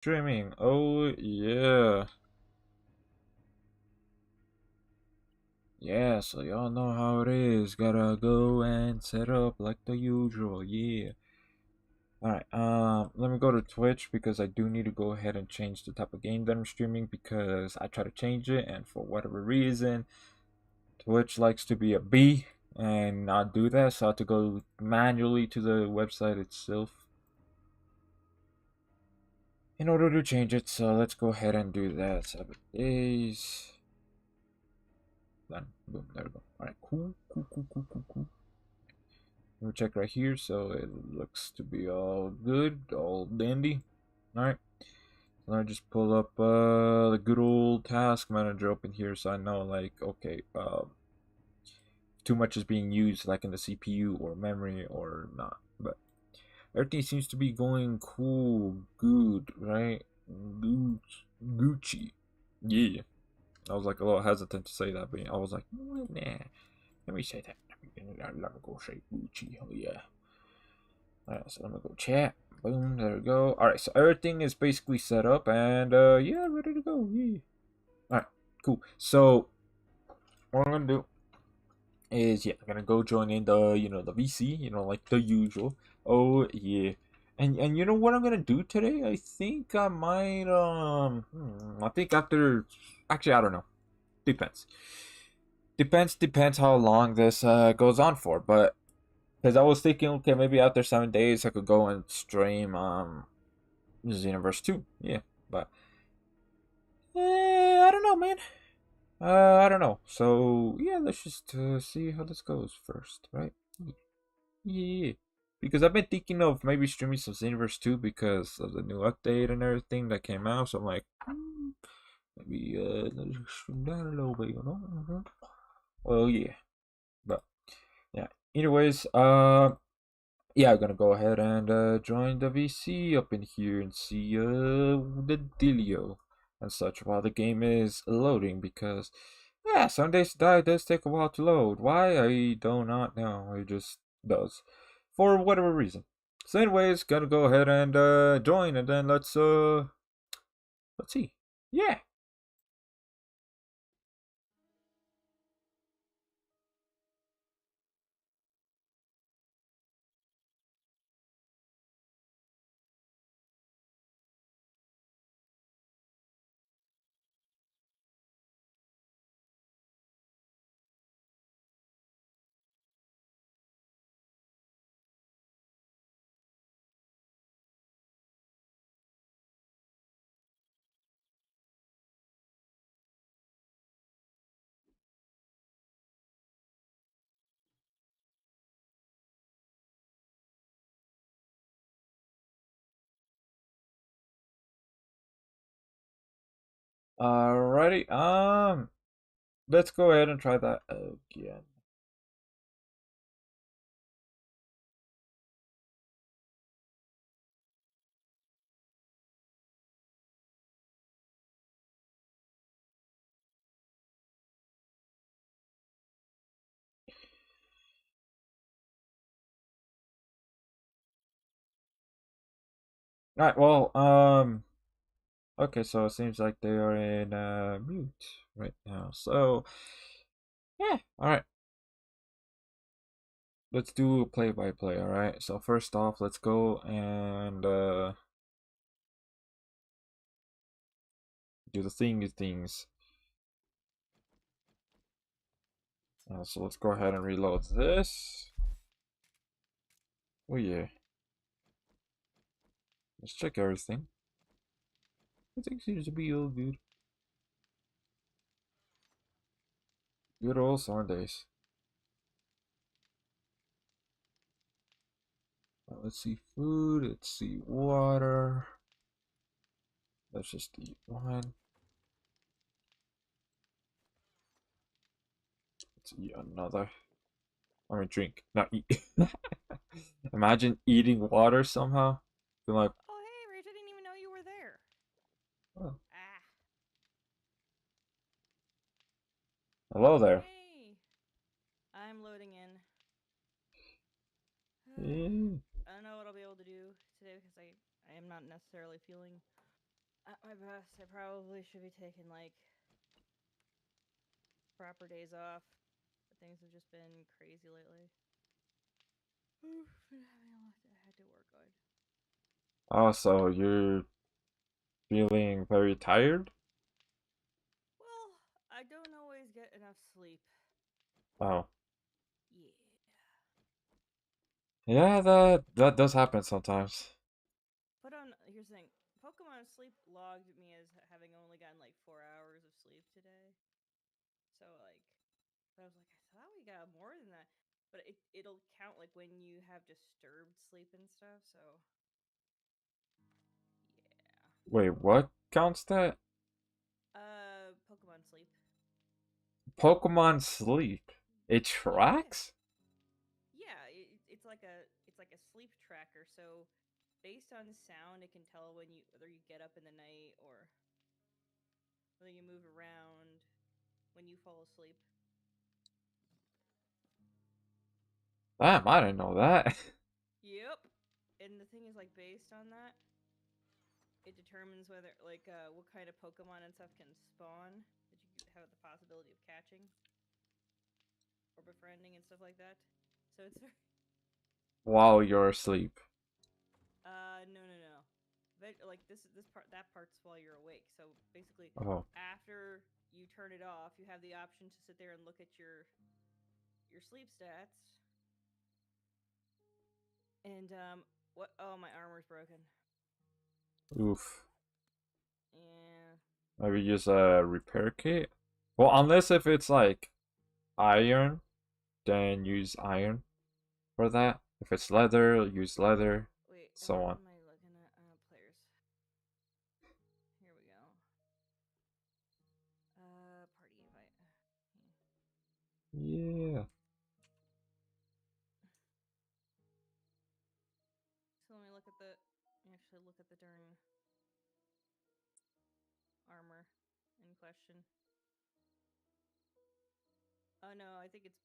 Streaming. Oh, yeah. Yeah, so y'all know how it is. Gotta go and set up like the usual. Yeah. Alright, let me go to Twitch because I do need to go ahead and change the type of game that I'm streaming because I try to change it and for whatever reason, Twitch likes to be a B and not do that, so I have to go manually to the website itself in order to change it. So let's go ahead and do that. 7 days. Done. Boom. There we go. All right. Cool. Cool. Cool. Cool. Cool. Cool. Let me check right here. So it looks to be all good, all dandy. All right. So I just pull up the good old task manager open here, so I know like okay, too much is being used like in the CPU or memory or not. But everything seems to be going cool, good, right? Gucci. Yeah. I was like a little hesitant to say that, but I was like, nah. Let me say that. Let me go say Gucci. Oh yeah. Alright, so let me go chat. Boom, there we go. Alright, so everything is basically set up and yeah, ready to go. Yeah. Alright, cool. So what I'm gonna do is yeah, I'm gonna go join in the the VC, like the usual. Oh yeah. And you know what I'm gonna do today? I think I might I think after actually I don't know. Depends. Depends how long this goes on for, but because I was thinking, okay, maybe after 7 days I could go and stream Xenoverse 2. Yeah. But I don't know, man. I don't know. So yeah, let's just see how this goes first, right? Yeah. Because I've been thinking of maybe streaming some Xenoverse 2 because of the new update and everything that came out. So I'm like, maybe let's stream that a little bit. Well, yeah. But yeah. Anyways, yeah, I'm gonna go ahead and join the VC up in here and see the dealio and such while the game is loading because yeah, some days to die does take a while to load. Why I do not know. It just does. For whatever reason. So anyways, gonna go ahead and join and then let's see. Yeah. Alrighty. Let's go ahead and try that again. Alright, well, okay, so it seems like they are in mute right now. So, yeah, all right. Let's do play by play, all right? So first off, let's go and do the thingy things. So let's go ahead and reload this. Oh yeah. Let's check everything. Everything seems to be all good. Good old Sundays. Let's see food, let's see water. Let's just eat one. Let's eat another. I mean, drink, not eat. Imagine eating water somehow. Be like, Oh, hey, Rach, I didn't even know you were there. oh, Ah, hello there. hey. I'm loading in. Yeah. I don't know what I'll be able to do today because I am not necessarily feeling At my best, I probably should be taking like proper days off. But things have just been crazy lately. Been having a lot that I had to work on. Oh, so you're feeling very tired? Well, I don't always get enough sleep. Oh. Yeah. Yeah, that does happen sometimes. Put on. Here's the thing. Pokemon Sleep logged me as having only gotten like 4 hours of sleep today. So like, but I was like, I thought we got more than that. But it'll count like when you have disturbed sleep and stuff. So yeah. Wait, what counts that? Pokemon Sleep. Pokemon sleep. It Yeah. tracks? Yeah. It's like a sleep tracker. So based on sound, it can tell when you whether you get up in the night or whether you move around when you fall asleep. Damn, I didn't know that. Yep. And the thing is, like, based on that, it determines whether, like, what kind of Pokemon and stuff can spawn that you have the possibility of catching or befriending and stuff like that. So it's very, While you're asleep. no, no, no. Like this part, that part's while you're awake. So basically, Oh. after you turn it off, you have the option to sit there and look at your sleep stats. And what? Oh, my armor's broken. Oof. Yeah. Maybe use a repair kit? Well, unless if it's like iron, then use iron for that. If it's leather, use leather, Wait, so on. am I looking at players? Here we go. Party invite. Hmm. Yeah. So let me look at the. Actually, look at the darn armor in question. Oh no, I think it's.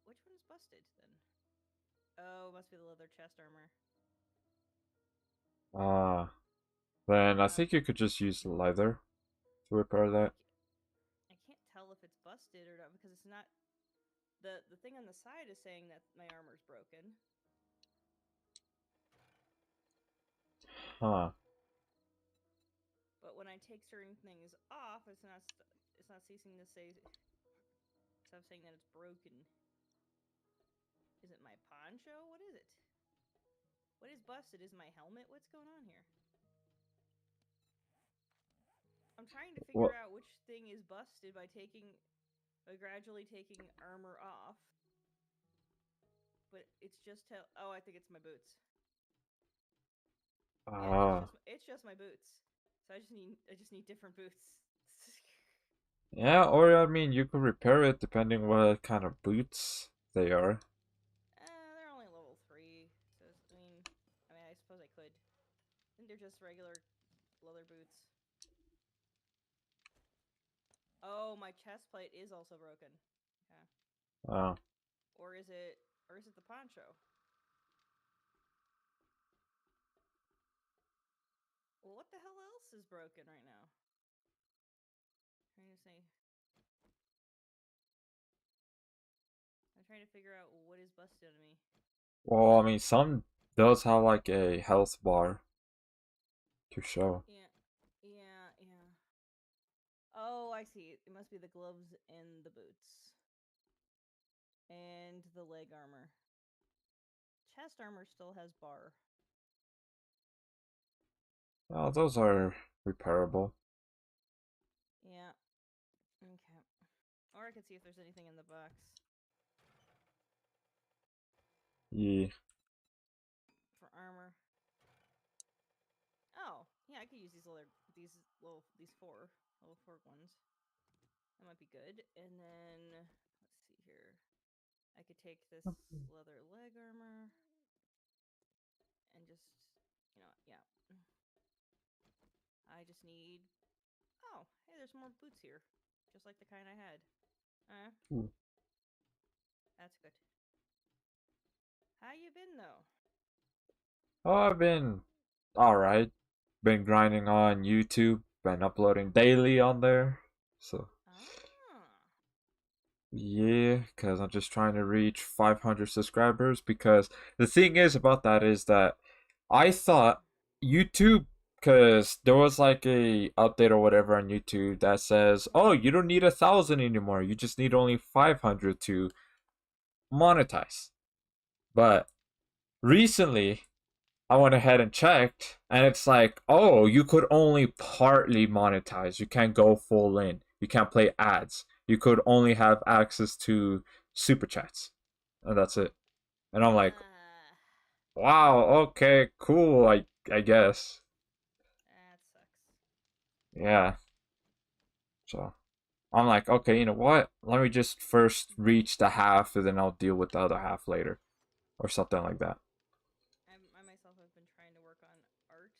Which one is busted then? Oh, it must be the leather chest armor. Ah. Then I Uh, think you could just use leather to repair I that. I can't tell if it's busted or not because it's not. The thing on the side is saying that my armor's broken, Huh. but when I take certain things off, it's not ceasing to say. Stop saying that it's broken. Is it my poncho? What is it? What is busted? Is my helmet? What's going on here? I'm trying to figure Well, out which thing is busted by gradually taking armor off. But it's just oh, I think it's my boots. Yeah, ah. it's just my boots. So I just need different boots. Yeah, or I mean, you could repair it depending what kind of boots they are. They're only level 3, so I mean, I suppose I could. I think they're just regular leather boots. Oh, my chest plate is also broken. Okay. Oh. Or is it or is it the poncho? Well, what the hell else is broken right now? I'm trying to say. I'm trying to figure out what is busted on me. Well, I mean, some does have like a health bar to show. Yeah, yeah, yeah. Oh, I see. It must be the gloves and the boots and the leg armor. Chest armor still has bar. Oh, those are repairable. Yeah. Okay. Or I could see if there's anything in the box Yeah. for armor. Oh, yeah, I could use these level 4 ones. That might be good. And then let's see here. I could take this leather leg armor and just, yeah. I just need. Oh, hey, there's more boots here, just like the kind I had. Ooh. That's good. How you been though? Oh, I've been alright. been grinding on YouTube and uploading daily on there. So Ah. yeah, because I'm just trying to reach 500 subscribers. Because the thing is about that is that I thought YouTube, because there was like a update or whatever on YouTube that says, oh, you don't need 1,000 anymore. You just need only 500 to monetize. But recently, I went ahead and checked, and it's like, oh, you could only partly monetize. You can't go full in. You can't play ads. You could only have access to super chats, and that's it. And I'm like, Ah. wow, okay, cool. I guess, That sucks. yeah. So I'm like, okay, you know what? Let me just first reach the half, and then I'll deal with the other half later, or something like that. I myself have been trying to work on art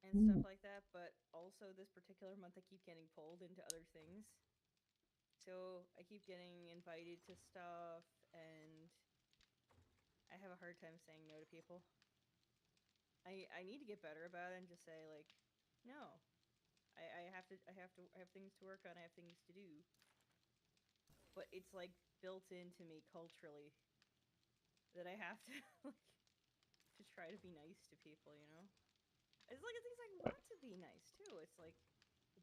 and stuff like that, but also this particular month I keep getting pulled into other things. So I keep getting invited to stuff, and I have a hard time saying no to people. I need to get better about it and just say like, no. I have things to work on. I have things to do. But it's like built into me culturally that I have to like to try to be nice to people. You know, it's like things I want to be nice too. It's like,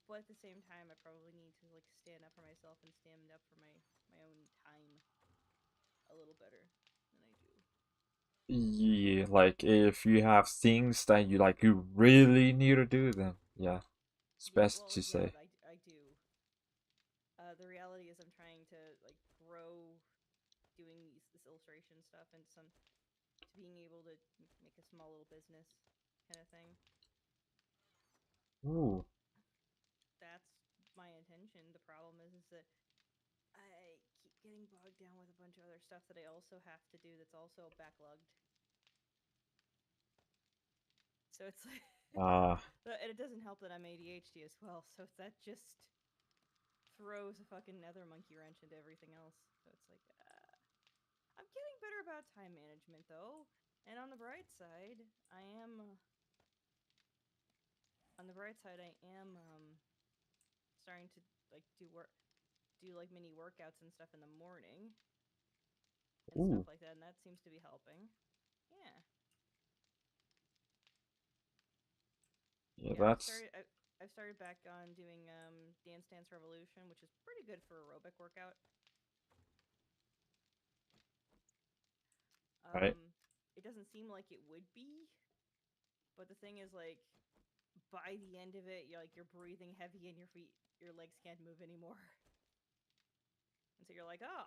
but at the same time, I probably need to like stand up for myself and stand up for my own time a little better than I do. Yeah, like if you have things that you really need to do, then yeah, it's Yeah, best well, to yeah, say. I do. The reality is, I'm trying to like grow doing this illustration stuff and some to being able to make a small little business kind of thing. Ooh, That's my intention. The problem is that I keep getting bogged down with a bunch of other stuff that I also have to do that's also backlogged. So it's like, uh, and it doesn't help that I'm ADHD as well. So that just throws a fucking nether monkey wrench into everything else. So it's like, I'm getting better about time management though. And on the bright side, I am. On the bright side, I am starting to like do like mini workouts and stuff in the morning and stuff ooh, like that, and that seems to be helping. Yeah, yeah, yeah. that's I've started back on doing Dance Dance Revolution, which is pretty good for aerobic workout. right. It doesn't seem like it would be, but the thing is, like, by the end of it, you're breathing heavy and your legs can't move anymore, and so you're like, oh.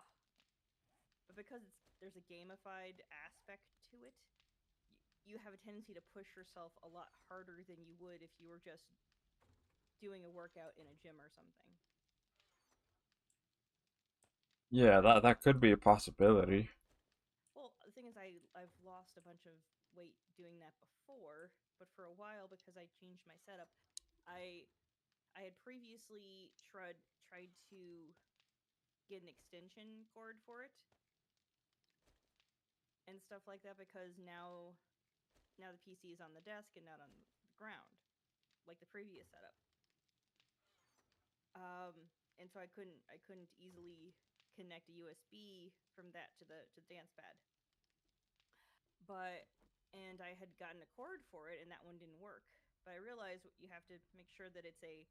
But because there's a gamified aspect to it, you have a tendency to push yourself a lot harder than you would if you were just doing a workout in a gym or something. Yeah, that could be a possibility. Well, the thing is, I've lost a bunch of weight doing that before, but for a while because I changed my setup, I I had previously tried to get an extension cord for it and stuff like that because now the PC is on the desk and not on the ground like the previous setup. And so I couldn't easily connect a USB from that to the dance pad. But and I had gotten a cord for it, and that one didn't work. But I realized you have to make sure that it's a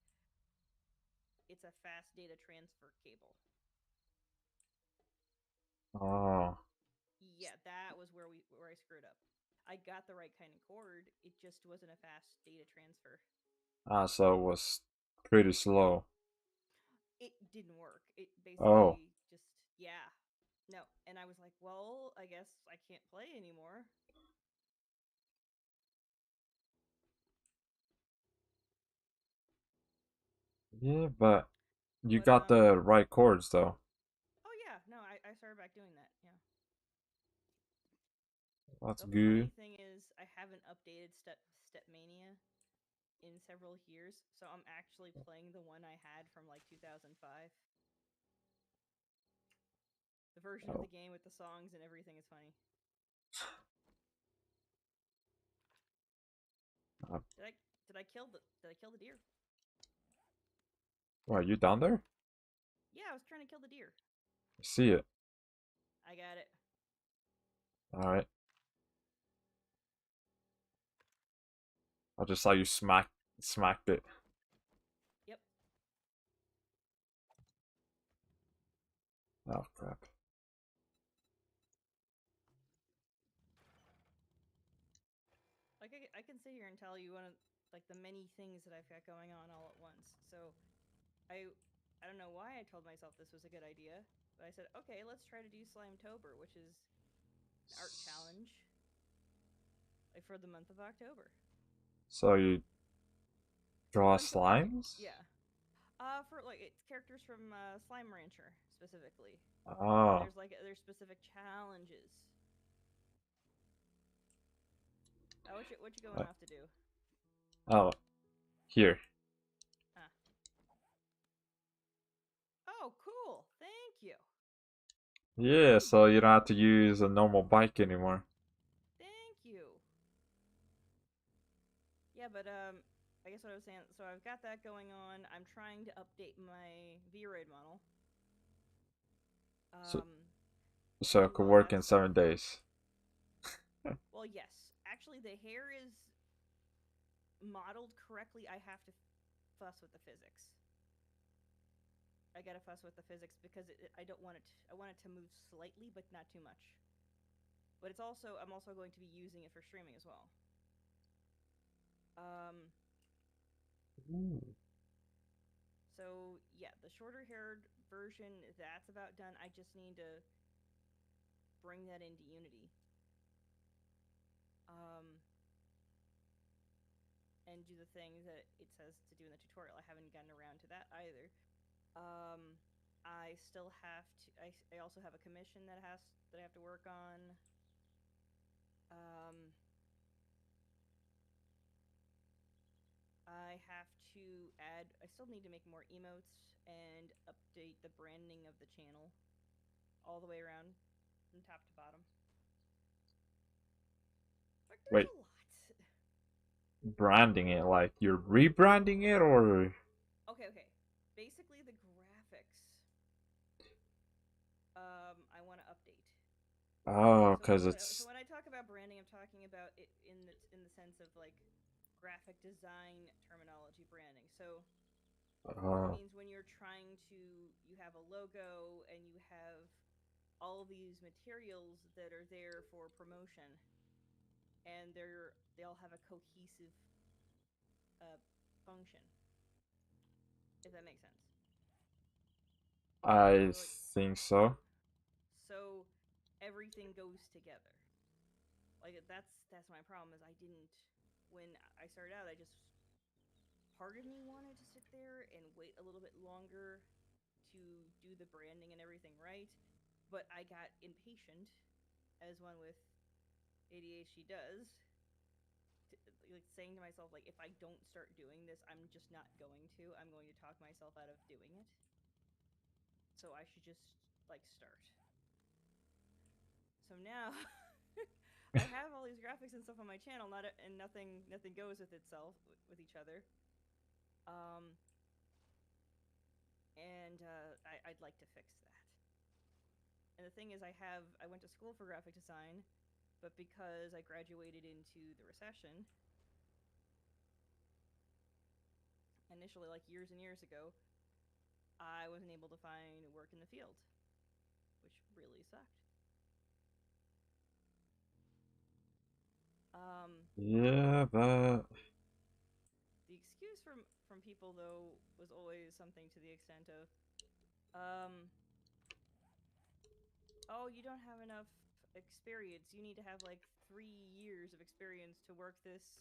fast data transfer cable. Oh, Yeah, that was where I screwed up. I got the right kind of cord. It just wasn't a fast data transfer. so it was pretty slow. It didn't work. It Oh, basically just yeah. No. And I was like, well, I guess I can't play anymore. yeah, but you But got the right chords though. oh yeah, no, I started back doing that. Yeah. That's The good. funny thing is, I haven't updated Stepmania in several years, so I'm actually playing the one I had from like 2005. The version of Oh, the game with the songs and everything is funny. uh, Did I Did I kill the deer? What, you down there? Yeah, I was trying to kill the deer. I see it. I got it. Alright. I just saw you smacked it. Yep. Oh crap. Like I can sit here and tell you one of like the many things that I've got going on all at once. So I I don't know why I told myself this was a good idea, but I said, okay, let's try to do Slimetober, which is an art challenge like for the month of October. So you draw Once a week. slimes? Yeah. For like it's characters from Slime Rancher specifically, and Oh. there's specific challenges. What you going I- off to do? Oh, here. Ah. Oh, cool. Thank you. Yeah, so you don't have to use a normal bike anymore. Thank you. Yeah, but I guess what I was saying. So I've got that going on. I'm trying to update my V-Raid model. So, Um, so and it could while work in that's 7 days. well, yes, actually the hair is modeled correctly. I have to fuss with the physics. I gotta fuss with the physics because I don't want it. I want it to move slightly, but not too much. But I'm also going to be using it for streaming as well. Um, Ooh. so yeah, the shorter haired version that's about done. I just need to bring that into Unity. Um, and do the thing that it says to do in the tutorial. I haven't gotten around to that either. Um, I still have to. I also have a commission that I have to work on. Um, I have to add. I still need to make more emotes and update the branding of the channel all the way around, from top to bottom. But there's Wait, a lot. branding it like you're rebranding it or Okay. Basically, the graphics. I want to update. oh, So cause so it's when I talk about branding, I'm talking about it in the sense of like graphic design terminology branding. So it oh, means when you're trying to you have a logo and you have all these materials that are there for promotion and they all have a cohesive function, if that makes sense. I So like think so. so everything goes together. Like that's my problem is I didn't when I started out I just part of me wanted to sit there and wait a little bit longer to do the branding and everything right, but I got impatient, as one with ADHD does, like saying to myself, like, if I don't start doing this, I'm just not going to. I'm going to talk myself out of doing it. So I should just like start. So now I have all these graphics and stuff on my channel, and nothing goes with itself with each other. Um, and I'd like to fix that. And the thing is, I went to school for graphic design, but because I graduated into the recession initially, like years and years ago, I wasn't able to find work in the field, which really sucked. Um, Yeah, but the excuse from people though was always something to the extent of, um, oh, you don't have enough experience. You need to have like 3 years of experience to work this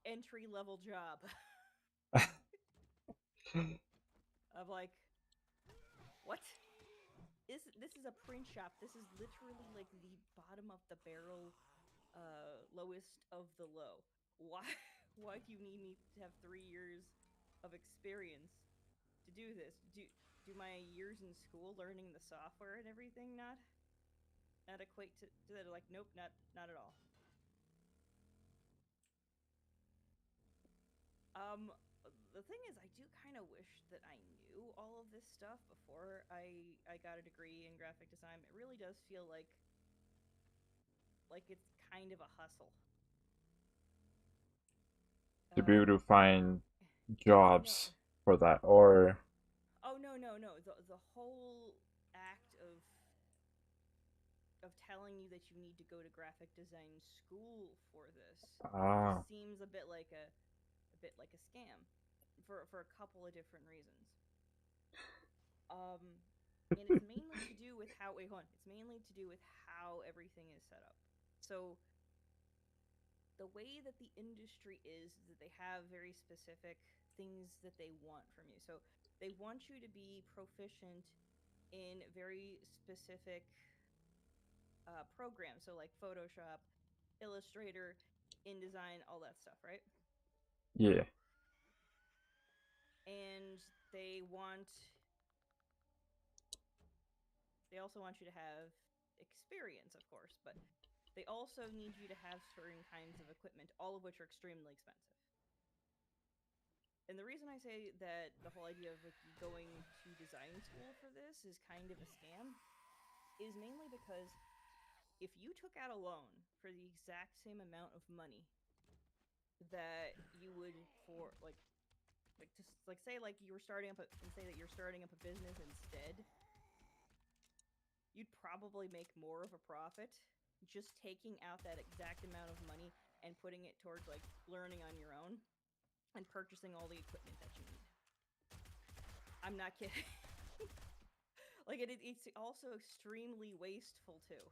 entry level job. Of like, what? This is a print shop. This is literally like the bottom of the barrel, lowest of the low. Why why do you need me to have 3 years of experience to do this? Do my years in school learning the software and everything not equate to that? Like, nope, not at all. Um, the thing is, I do kind of wish that I knew all of this stuff before I got a degree in graphic design. It really does feel like it's kind of a hustle. To be able to find No. jobs for that, or Oh no, no, no. The whole act of telling you that you need to go to graphic design school for this just ah, seems a bit like a scam for a couple of different reasons. Um, and it's mainly to do with how wait, hold on. It's mainly to do with how everything is set up. So the way that the industry is that they have very specific things that they want from you. So they want you to be proficient in very specific programs. So like Photoshop, Illustrator, InDesign, all that stuff, right? yeah, And they want they also want you to have experience, of course, but they also need you to have certain kinds of equipment, all of which are extremely expensive. And the reason I say that the whole idea of like going to design school for this is kind of a scam is mainly because if you took out a loan for the exact same amount of money that you would for like just like say like you were starting up and say that you're starting up a business instead, you'd probably make more of a profit just taking out that exact amount of money and putting it towards like learning on your own and purchasing all the equipment that you need. I'm not kidding. Like it's also extremely wasteful too.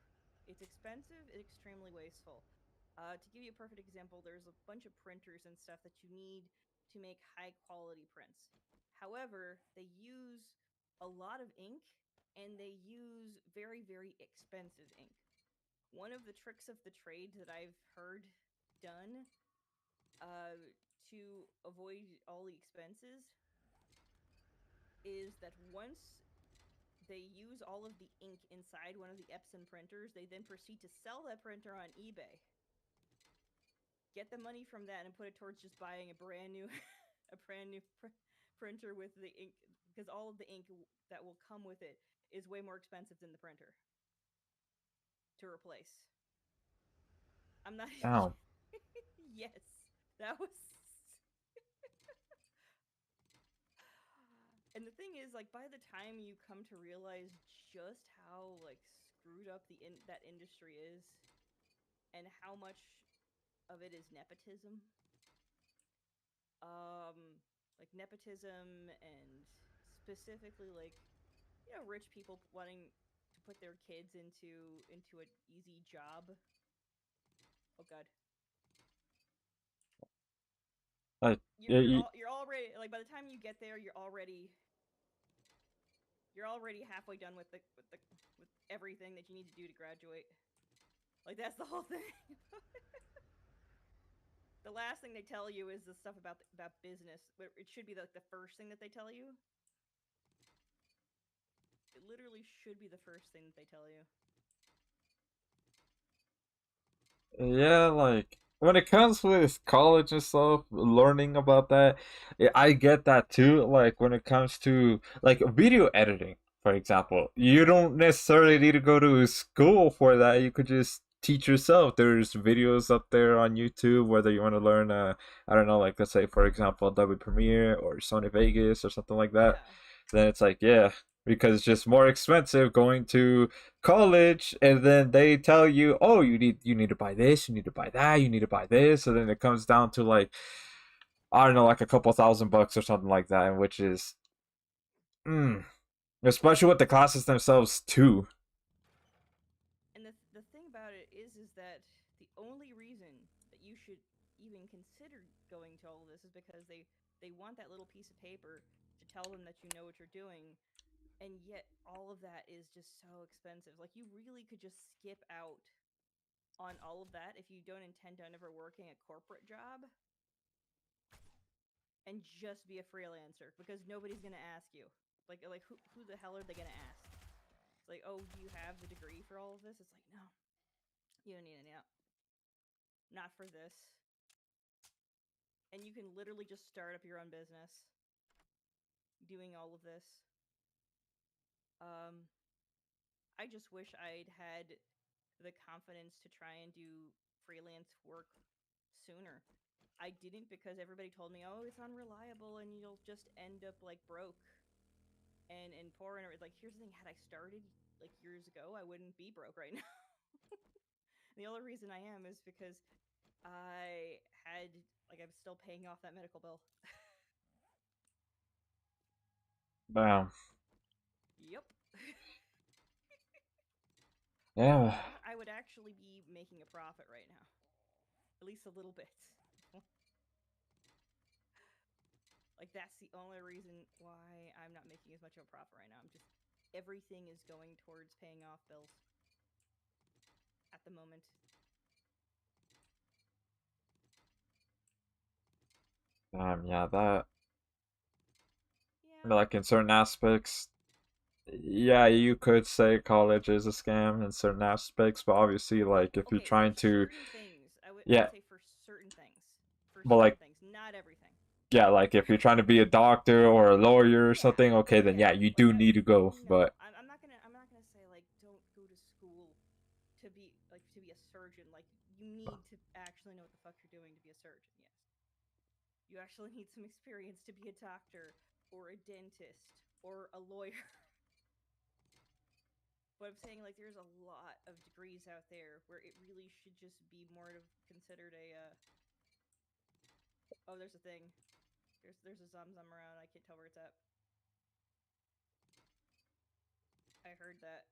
It's expensive, it's extremely wasteful. To give you a perfect example, there's a bunch of printers and stuff that you need to make high quality prints. However, they use a lot of ink and they use very, very expensive ink. One of the tricks of the trade that I've heard done to avoid all the expenses is that once they use all of the ink inside one of the Epson printers, they then proceed to sell that printer on eBay, get the money from that, and put it towards just buying a brand new a brand new printer with the ink because all of the ink that will come with it is way more expensive than the printer to replace. I'm not even damn, kidding. Yes, that was. And the thing is, like, by the time you come to realize just how like screwed up that industry is, and how much of it is nepotism, like nepotism, and specifically like rich people wanting to put their kids into an easy job. Oh God, uh, yeah, you're already like by the time you get there, you're already halfway done with everything that you need to do to graduate. Like that's the whole thing. The last thing they tell you is the stuff about business. It should be like the first thing that they tell you. It literally should be the first thing that they tell you. yeah, like when it comes with college and stuff, learning about that, yeah, I get that too. Like when it comes to like video editing, for example, you don't necessarily need to go to school for that. You could just teach yourself. There's videos up there on YouTube, whether you want to learn, I don't know, like let's say for example, Adobe Premiere or Sony Vegas or something like that. Yeah, Then it's like, yeah, because it's just more expensive going to college and then they tell you, oh, you need to buy this, you need to buy that, you need to buy this, and then it comes down to like, I don't know, like a couple $1,000 or something like that, which is mm, especially with the classes themselves too. and the thing about it is that the only reason that you should even consider going to all of this is because they want that little piece of paper to tell them that you know what you're doing, and yet all of that is just so expensive. Like you really could just skip out on all of that if you don't intend on ever working a corporate job and just be a freelancer because nobody's gonna ask you. Like who the hell are they gonna ask? It's like, oh, do you have the degree for all of this? It's like, no, you don't need any. Not for this. and you can literally just start up your own business doing all of this. Um, I just wish I'd had the confidence to try and do freelance work sooner. I didn't because everybody told me, "Oh, it's unreliable and you'll just end up like broke and poor." And like, here's the thing: had I started like years ago, I wouldn't be broke right now. The only reason I am is because I had I'm still paying off that medical bill. Damn. Yep. Yeah. If not, I would actually be making a profit right now, at least a little bit. Like that's the only reason why I'm not making as much of a profit right now. I'm just everything is going towards paying off bills at the moment. Yeah, that Yeah. like in certain aspects, yeah, you could say college is a scam in certain aspects, but obviously, like if you're Okay, for trying to, certain things, I would yeah, say for certain things. For but certain like things, not everything. yeah, like if you're trying to be a doctor or a lawyer or Yeah. something, okay, then yeah, Yeah. you Like do need to go. no, But I'm not gonna say like don't go to school to be a surgeon. Like you need to actually know what the fuck you're doing to be a surgeon. Yes. You actually need some experience to be a doctor or a dentist or a lawyer. But I'm saying like there's a lot of degrees out there where it really should just be more of considered a oh there's a thing. There's a Zomzum around. I can't tell where it's at. I heard that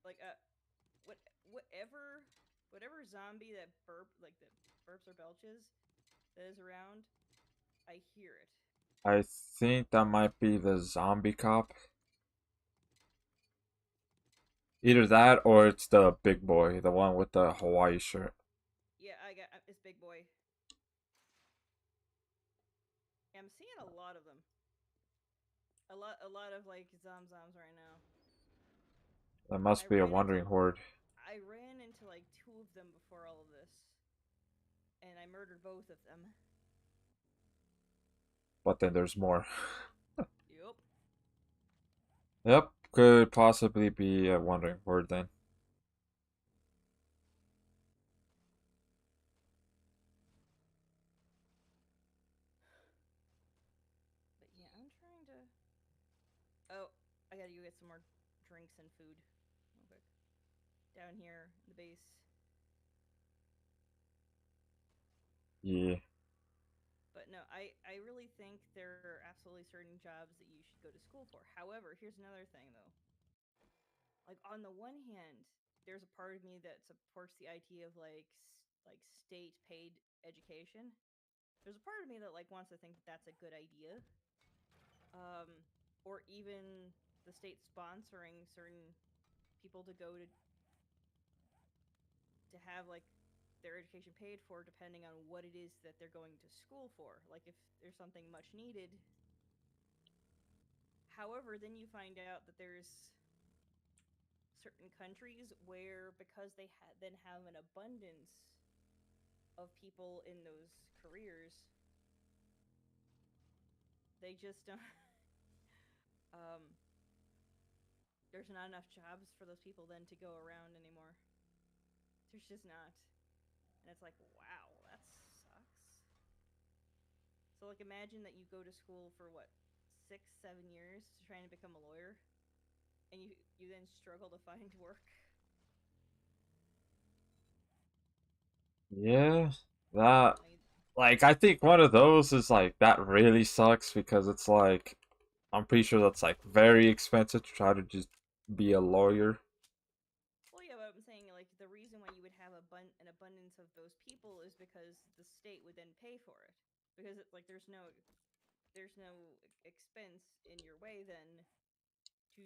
like what whatever whatever zombie that burps or belches that is around, I hear it. I think that might be the zombie cop. Either that or it's the big boy, the one with the Hawaii shirt. Yeah, I got it's big boy. I'm seeing a lot of them. A lot of like Zomzoms right now. That I must be a ran into wandering horde. I ran into like two of them before all of this, and I murdered both of them. But then there's more. Yup. Yep, could possibly be a wandering horde then. But yeah, I'm trying to. Oh, I gotta go get some more drinks and food, real quick. Down here in the base. Yeah. But no, I really think there are absolutely certain jobs that you should go to school for. However, here's another thing though. Like on the one hand, there's a part of me that supports the idea of like state paid education. There's a part of me that like wants to think that that's a good idea. Um, or even the state sponsoring certain people to go to have like their education paid for depending on what it is that they're going to school for. Like if there's something much needed. However, then you find out that there's certain countries where because then have an abundance of people in those careers, they just don't. um, there's not enough jobs for those people then to go around anymore. There's just not, and it's like, wow, that sucks. So like, imagine that you go to school for what 6, 7 years to try and become a lawyer, and you then struggle to find work. Yeah, that Like, like I think one of those is like that really sucks because it's like I'm pretty sure that's like very expensive to try to just be a lawyer. well, yeah, but I'm saying like the reason why you would have an abundance of those people is because the state would then pay for it because like there's no expense in your way then to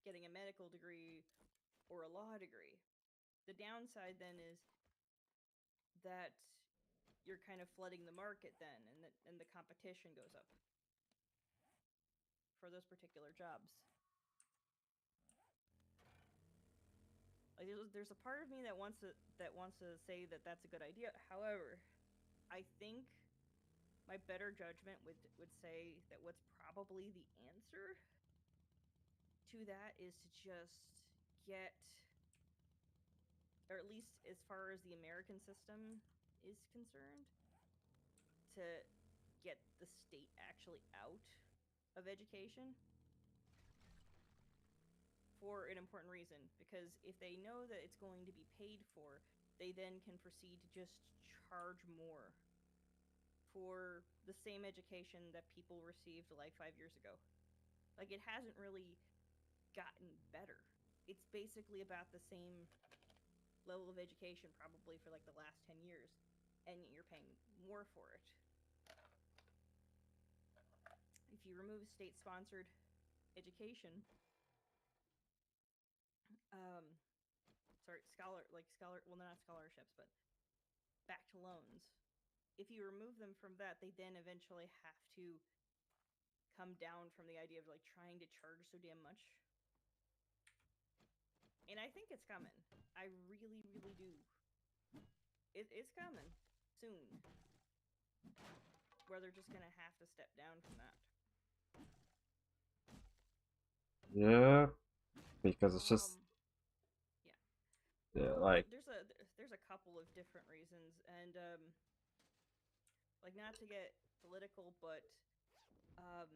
getting a medical degree or a law degree. The downside then is that you're kind of flooding the market then, and the competition goes up for those particular jobs. Like there's a part of me that wants to say that that's a good idea. However, I think my better judgment would say that what's probably the answer to that is to just get, or at least as far as the American system is concerned, to get the state actually out of education for an important reason. Because if they know that it's going to be paid for, they then can proceed to just charge more for the same education that people received like 5 years ago. Like, it hasn't really gotten better. It's basically about the same level of education probably for like the last 10 years, and you're paying more for it. If you remove state sponsored education, um, sorry, well, not scholarships, but back to loans. If you remove them from that, they then eventually have to come down from the idea of like trying to charge so damn much. And I think it's coming. I really, really do. It's coming soon. Where they're just gonna have to step down from that. Yeah, because it's just Um, yeah. yeah, Well, like there's a couple of different reasons, and like, not to get political, but um,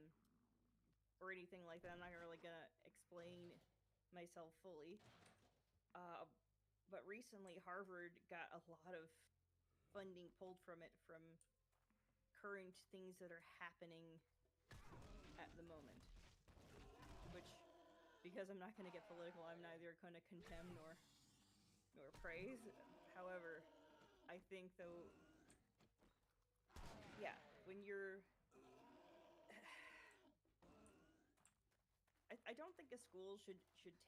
or anything like that. I'm not really gonna explain myself fully. Uh, but recently, Harvard got a lot of funding pulled from it from current things that are happening at the moment. Which, because I'm not going to get political, I'm neither going to condemn nor praise. However, I think though, yeah, when you're, I don't think a school should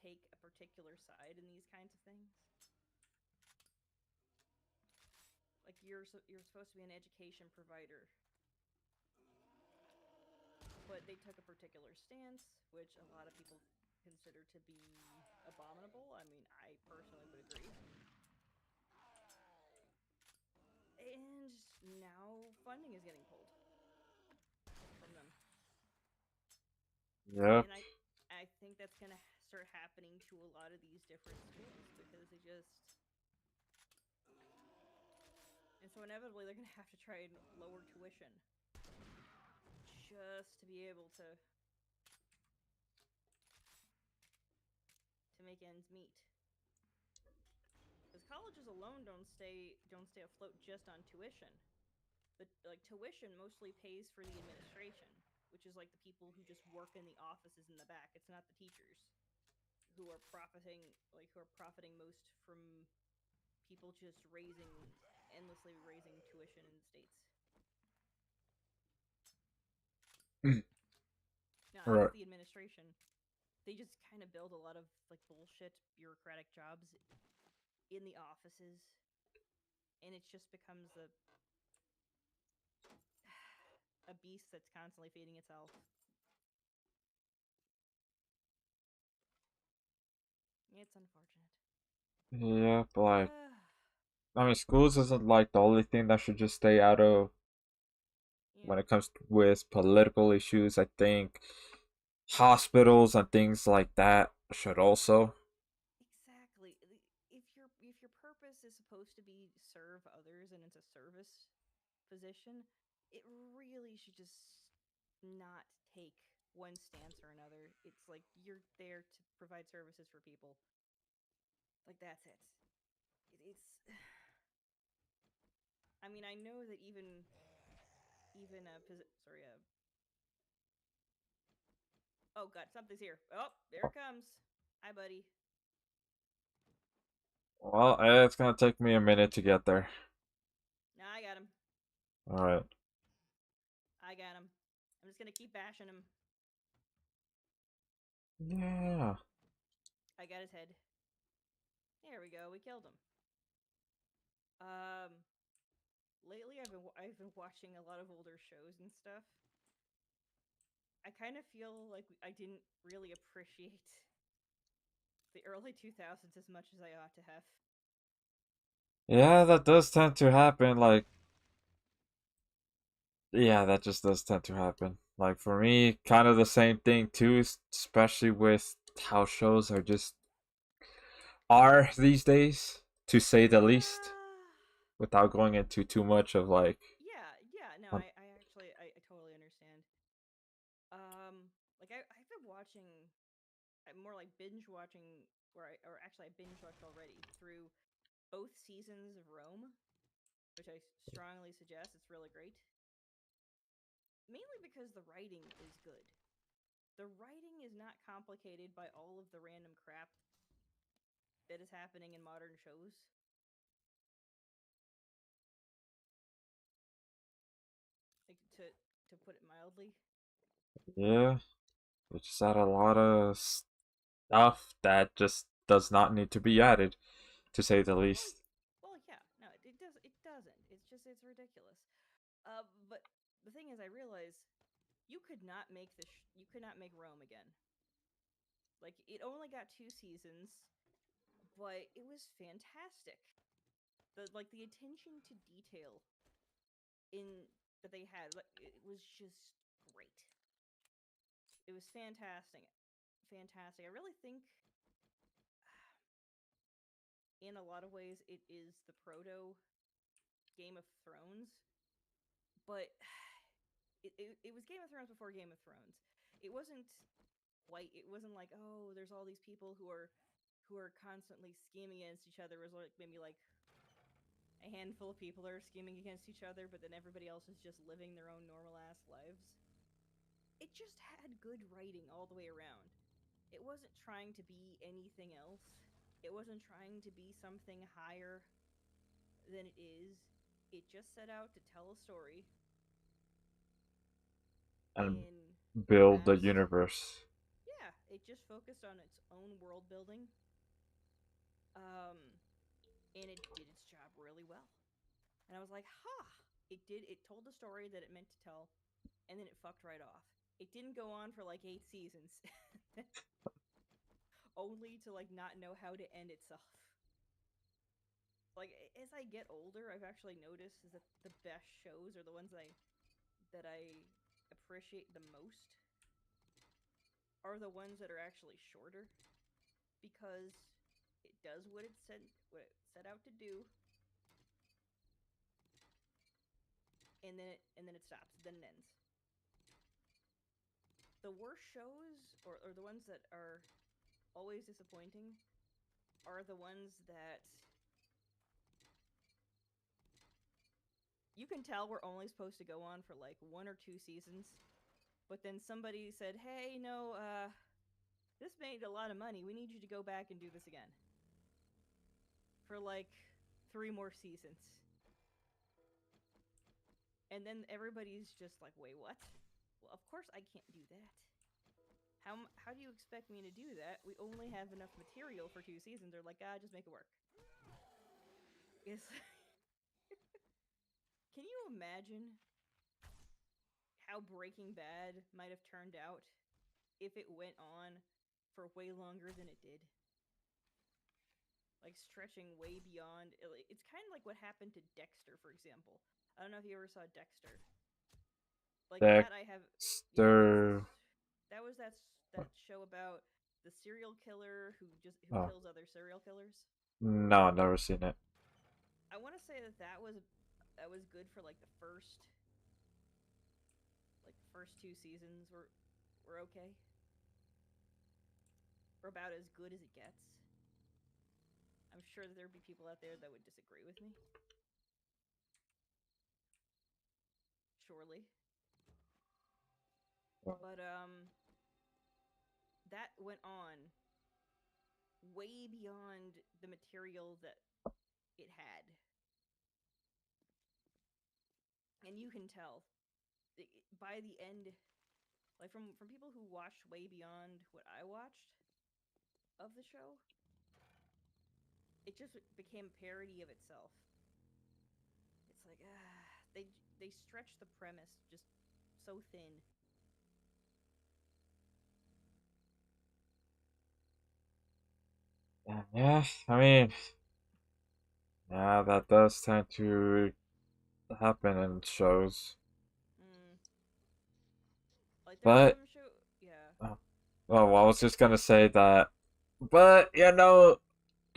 take a particular side in these kinds of things. Like, you're supposed to be an education provider, but they took a particular stance, which a lot of people consider to be abominable. I mean, I personally would agree. And now funding is getting pulled from them. yeah, And I think that's going to start happening to a lot of these different schools, because they just, and so inevitably they're going to have to try and lower tuition just to be able to make ends meet. Because colleges alone don't stay afloat just on tuition. But like, tuition mostly pays for the administration, which is like the people who just work in the offices in the back. It's not the teachers who are profiting most from people just endlessly raising tuition in the states. No, it's right. the administration. They just kind of build a lot of like bullshit bureaucratic jobs in the offices, and it just becomes a beast that's constantly feeding itself. It's unfortunate. Yeah, but like Uh, I mean, schools isn't like the only thing that should just stay out of yeah, when it comes with political issues. I think hospitals and things like that should also. exactly. If your purpose is supposed to be serve others and it's a service position, it really should just not take one stance or another. It's like you're there to provide services for people. Like, that's it. It's. I mean, I know that even sorry. Oh god, something's here. Oh, there it comes. Hi, buddy. Well, it's gonna take me a minute to get there. Nah, I got him. All right. I got him. I'm just gonna keep bashing him. Yeah. I got his head. There we go. We killed him. Um, lately I've been watching a lot of older shows and stuff. I kind of feel like I didn't really appreciate the early 2000s as much as I ought to have. Yeah, that does tend to happen. Like Yeah, that just does tend to happen. Like for me, kind of the same thing too, especially with how shows are just are these days, to say the least, Yeah. without going into too much of like Yeah, yeah. No, um, I actually I totally understand. Like I've been watching more like binge watching or actually I binge watched already through both seasons of Rome, which I strongly suggest. It's really great. Mainly because the writing is good. The writing is not complicated by all of the random crap that is happening in modern shows. Like to put it mildly. yeah, they just add a lot of stuff that just does not need to be added, to say the Well, least. well, yeah. No, it does. It doesn't. It's just it's ridiculous. But the thing is, I realize you could not make you could not make Rome again. Like it only got 2 seasons, but it was fantastic. The attention to detail in that they had, like, it was just great. It was fantastic, fantastic. I really think, in a lot of ways, it is the proto Game of Thrones, but it was Game of Thrones before Game of Thrones. It wasn't quite. It wasn't like, oh, there's all these people who are constantly scheming against each other. It was like maybe like a handful of people are scheming against each other, but then everybody else is just living their own normal ass lives. It just had good writing all the way around. It wasn't trying to be anything else. It wasn't trying to be something higher than it is. It just set out to tell a story And in the build the past. universe. Yeah, it just focused on its own world building. Um, and it did its job really well. And I was like, ha! It did. It told the story that it meant to tell, and then it fucked right off. It didn't go on for like 8 seasons, only to like not know how to end itself. Like as I get older, I've actually noticed that the best shows are the ones that I appreciate the most are the ones that are actually shorter because it does what it set out to do, and then it stops. Then it ends. The worst shows, or the ones that are always disappointing, are the ones that you can tell we're only supposed to go on for like 1 or 2 seasons, but then somebody said, "Hey, no, this made a lot of money. We need you to go back and do this again for like 3 more seasons." And then everybody's just like, "Wait, what?" Well, of course I can't do that. How do you expect me to do that? We only have enough material for 2 seasons. They're like, "Ah, just make it work." It's Can you imagine how Breaking Bad might have turned out if it went on for way longer than it did? Like stretching way beyond. It's kind of like what happened to Dexter, for example. I don't know if you ever saw Dexter. Like that, I have. Yeah, Dexter. that was that show about the serial killer who Oh, kills other serial killers. no, never seen it. I want to say that was good for like the first 2 seasons were okay. Were about as good as it gets. I'm sure that there'd be people out there that would disagree with me. Surely, but that went on way beyond the material that it had, and you can tell by the end, like from people who watched way beyond what I watched of the show, it just became a parody of itself. It's like they stretch the premise just so thin. Yeah, I mean, yeah, that does tend to happen in shows. Like there are But some show. Yeah. oh, well, I was just gonna say that. But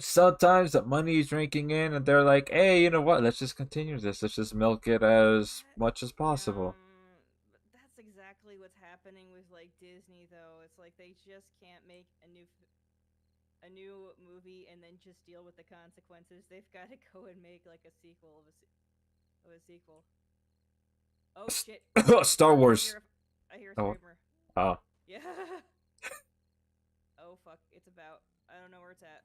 sometimes the money is drinking in, and they're like, "Hey, you know what? Let's just continue this. Let's just milk it as That much as possible." but that's exactly what's happening with like Disney though. It's like they just can't make a new movie and then just deal with the consequences. They've got to go and make like a sequel of a sequel. Oh shit! Star Wars. I hear a Oh, screamer. oh, Yeah. Oh fuck! It's about. I don't know where it's at.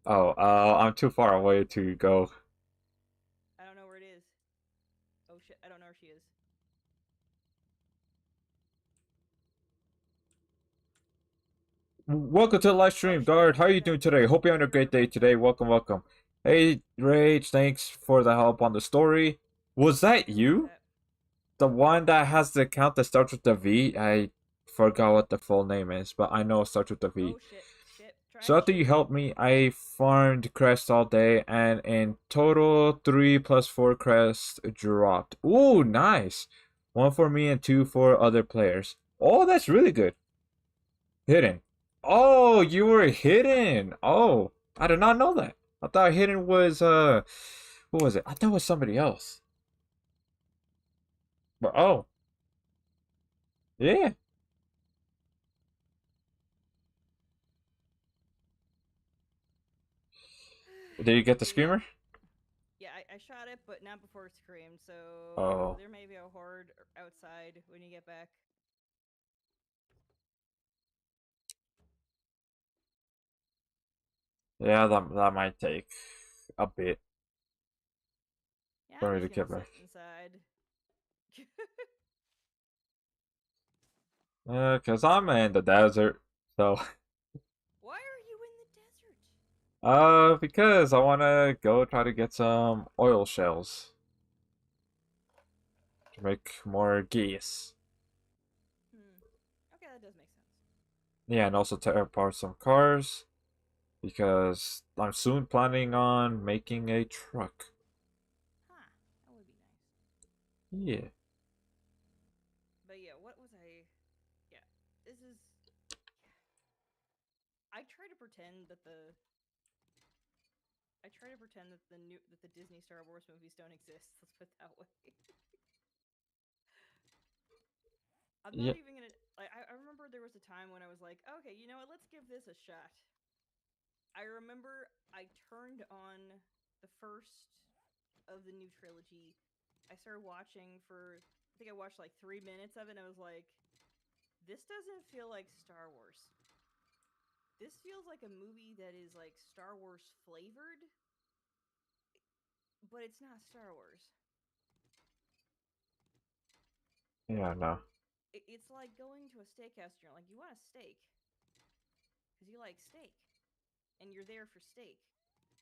oh. I'm too far away to go. I don't know where it is. Oh shit! I don't know where she is. Welcome to the live Oh stream, shit! I Guard. How hear are her you now. doing today? Hope you're I having a hear her great day back. today. Welcome, welcome. Hey, Rage, thanks for the help on the story. Was that Yeah, where it's you? at. The one that has the account that starts with the V? I forgot what the full name is, but I know it starts with the V. Oh shit! Shit! So Trying to after shoot you her. helped me, I farmed crests all day, and in total, 3 plus 4 crests dropped. Ooh, nice. One for me and two for other players. Oh, that's really good. Hidden. Oh, you were hidden. Oh, I did not know that. I thought hidden was who was it? I thought it was somebody else. But oh, yeah. Did you get the But yeah, screamer? I shot it, but not before it screamed. So Oh, there may be a horde outside when you get back. yeah. That might take a bit Yeah, I'm for me to just gonna get sit back. inside. Cause I'm in the desert, so Why are you in the desert? because I wanna go try to get some oil shells to make more geese. Hmm. Okay, that does make sense. Yeah, and also tear apart some cars because I'm soon planning on making a truck. Huh. That would be nice. Yeah. But yeah, what was I? Yeah, this is. I try to pretend that the. I try to pretend that the Disney Star Wars movies don't exist. Let's put it that way. I'm Yeah. not even gonna. Like, I remember there was a time when I was like, okay, you know what? Let's give this a shot. I remember I turned on the first of the new trilogy. I started watching for. I think I watched like 3 minutes of it, and I was like, this doesn't feel like Star Wars. This feels like a movie that is like Star Wars flavored, but it's not Star Wars. Yeah, no. It's like going to a steakhouse and you're like, you want a steak because you like steak and you're there for steak.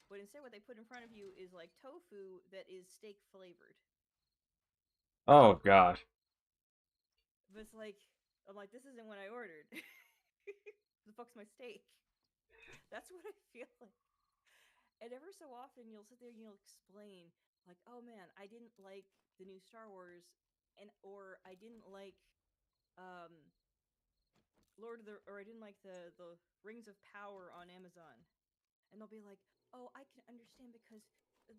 But instead, what they put in front of you is like tofu that is steak flavored. Oh god. But it's like, I'm like, this isn't what I ordered. The fuck's my steak? That's what I feel like. And ever so often, you'll sit there and you'll explain, like, oh man, I didn't like the new Star Wars, or I didn't like um, or I didn't like the Rings of Power on Amazon, and they'll be like, "Oh, I can understand because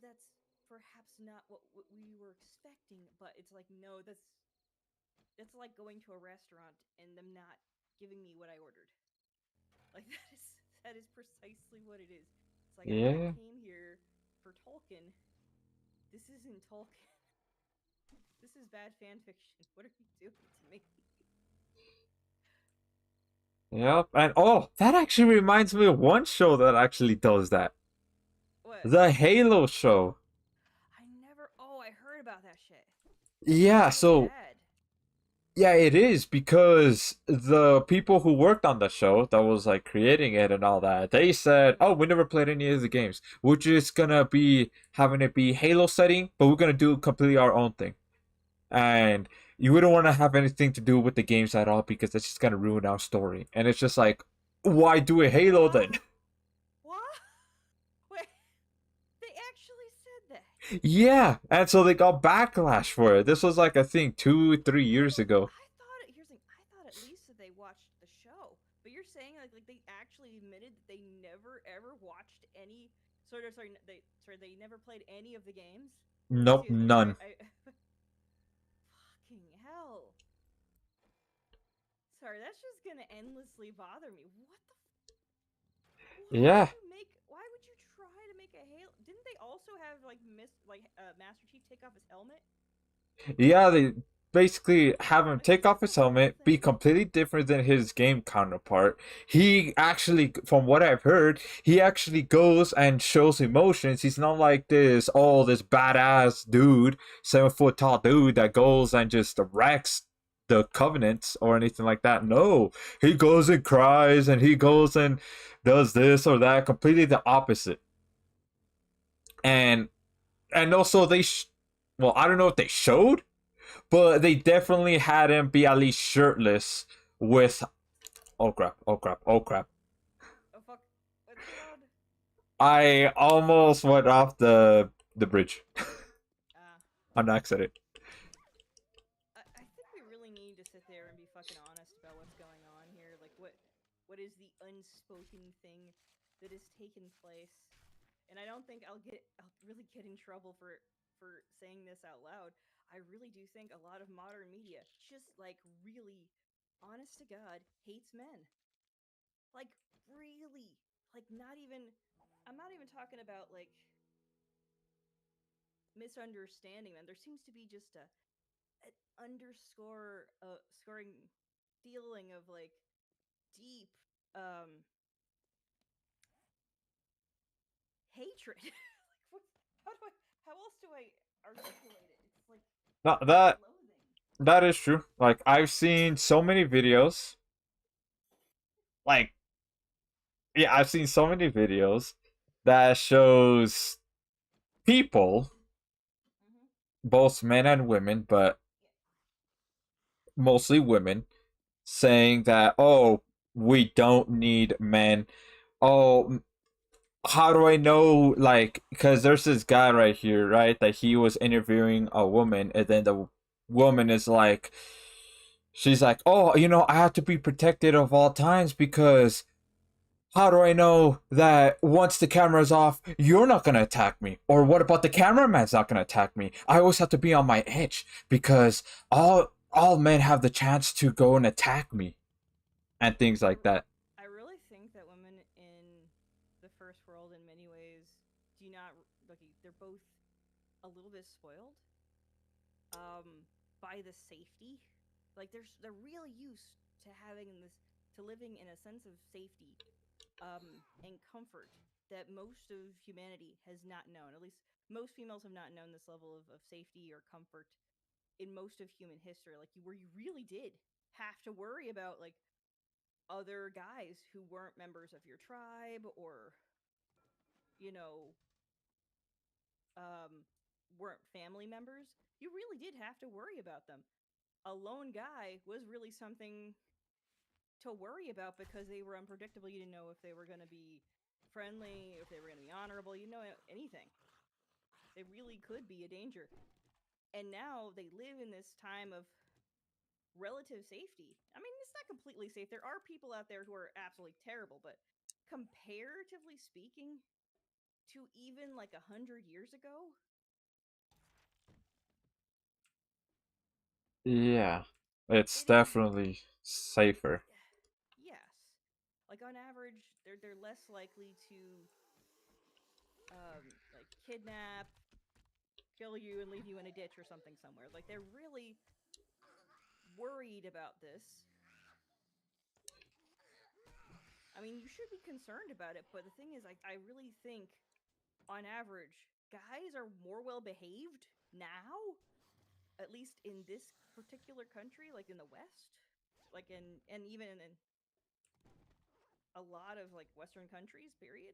that's perhaps not what we were expecting." But it's like, no, that's like going to a restaurant and them not giving me what I ordered. Like that is precisely what it is. It's like I Yeah. came here for Tolkien. This isn't Tolkien. This is bad fan fiction. What are you doing to me? Yep. And oh, that actually reminds me of one show that actually does that. What? The Halo show. I never. Oh, I heard about that shit. That's Yeah, so so bad. yeah, it is because the people who worked on the show that was like creating it and all that, they said, "Oh, we never played any of the games. We're just gonna be having it be Halo setting, but we're gonna do completely our own thing." And you wouldn't want to have anything to do with the games at all because it's just gonna ruin our story. And it's just like, why do a Halo What? then? What? Wait, they actually said that. Yeah, and so they got backlash for it. This was like I think 2, 3 years ago. I thought it. Here's the thing. I thought it like they actually admitted that they never ever watched any sort of they never played any of the games. Nope, Excuse me. none. I fucking hell. Sorry, that's just gonna endlessly bother me. What the? Why would Yeah, you make? Why would you try to make a Halo? Didn't they also have Master Chief take off his helmet? yeah, they basically have him Like, take is off this his a whole helmet, be thing? completely different than his game counterpart. He actually, from what I've heard, he actually goes and shows emotions. He's not like this badass dude, 7 foot tall dude that goes and just wrecks the Covenant or anything like that. No, he goes and cries and he goes and does this or that, completely the opposite. And also well, I don't know if they showed, but they definitely had him be at least shirtless with. Oh crap! Oh crap! Oh crap! Oh fuck! What's going on? I almost went off the bridge Ah, on accident. I think we really need to sit there and be fucking honest about what's going on here. Like, what is the unspoken thing that has taken place? And I don't think I'll really get in trouble for saying this out loud. I really do think a lot of modern media just like really, honest to God, hates men. Like really, like not even. I'm not even talking about like misunderstanding them. There seems to be just an underscore scoring feeling of like deep um hatred. Like what, how else do I articulate it? It's like No, deep that loathing. that is true. Like I've seen so many videos. Like yeah, I've seen so many videos that shows people, Mm-hmm. both men and women, but mostly women, saying that we don't need men. Oh, how do I know? Like, because there's this guy right here, right? That he was interviewing a woman, and then the woman is like, she's like, oh, I have to be protected of all times because how do I know that once the camera's off, you're not gonna attack me? Or what about the cameraman's not gonna attack me? I always have to be on my edge because all men have the chance to go and attack me and things I, like that. I really think that women in the first world, in many ways, do not like they're both a little bit spoiled by the safety. Like they're really used to having this to living in a sense of safety and comfort that most of humanity has not known. At least most females have not known this level of safety or comfort in most of human history. Like where you really did have to worry about like other guys who weren't members of your tribe or you know um, weren't family members. You really did have to worry about them. A lone guy was really something to worry about because they were unpredictable. You didn't know if they were going to be friendly, if they were going to be honorable. You know anything. They really could be a danger. And now they live in this time of relative safety. I mean, it's not completely safe. There are people out there who are absolutely terrible, but comparatively speaking, to even like 100 years ago, Yeah, it's it is definitely safer. yes. Like on average, they're less likely to like kidnap, kill you, and leave you in a ditch or something somewhere. Like they're really worried about this. I mean, you should be concerned about it, but the thing is, I really think on average, guys are more well behaved now, at least in this particular country, like in the West, like in and even in a lot of like Western countries, period,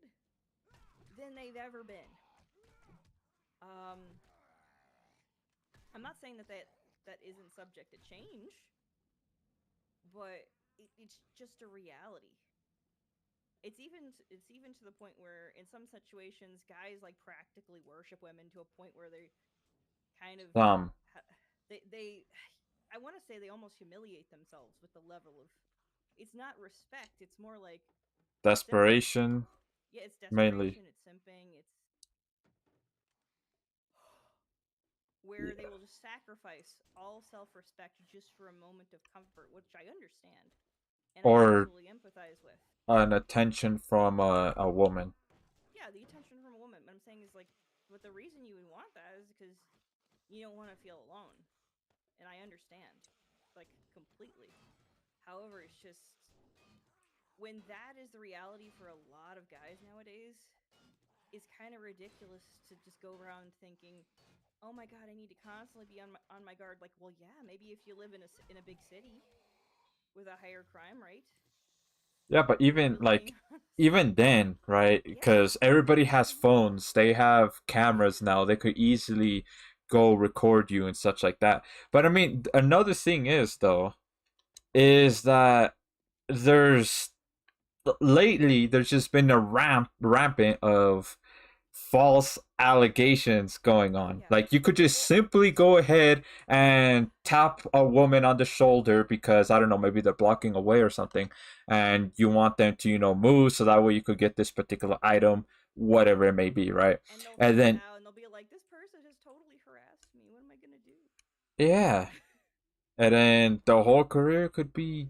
than they've ever been. Um, I'm not saying that isn't subject to change, but it's just a reality. It's even to the point where in some situations guys like practically worship women to a point where they kind of they I want to say they almost humiliate themselves with the level of it's not respect. It's more like simping. Desperation, Yeah, it's mainly. desperation. It's simping. It's where they Yeah. will just sacrifice all self-respect just for a moment of comfort, which I understand and I Or absolutely empathize with. an attention from a woman. Yeah, the attention from a woman. But I'm saying is like, but the reason you would want that is because you don't want to feel alone, and I understand, like completely. However, it's just when that is the reality for a lot of guys nowadays, it's kind of ridiculous to just go around thinking, "Oh my god, I need to constantly be on my guard." Like, well, yeah, maybe if you live in a big city with a higher crime rate, Yeah, but if we're even really being like honest. even then, right? Yeah, Because everybody has phones, they have cameras now. They could easily go record you and such like that. But I mean, another thing is though, is that there's lately there's just been a rampant of false allegations going on. yeah. Like you could just Well, simply go ahead and tap a woman on the shoulder because I don't know, maybe they're blocking away or something, and you want them to move so that way you could get this particular item, whatever it may be, right? and they'll And find then out and they'll be like, "This person has totally harassed me. What am I gonna do?" yeah, and then the whole career could be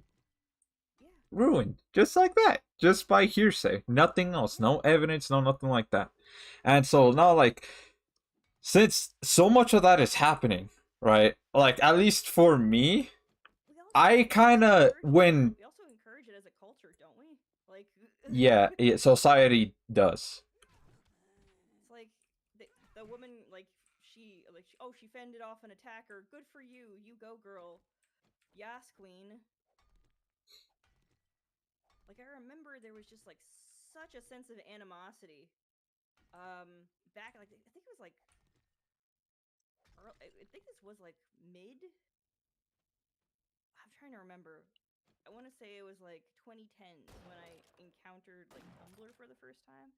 Yeah, ruined just like that, just by hearsay, nothing else, yeah. no evidence, no nothing like that. And so now, like, since so much of that is happening, right? Like, at least for me, I kind of when We also encourage it as a culture, don't we? Like, yeah, society does. it's like the woman, like she fended off an attacker. Good for you. You go, girl. Yas, queen. Like I remember there was just like such a sense of animosity. Back like I think it was like I think this was like mid. I'm trying to remember. I want to say it was like 2010s when I encountered like Tumblr for the first time.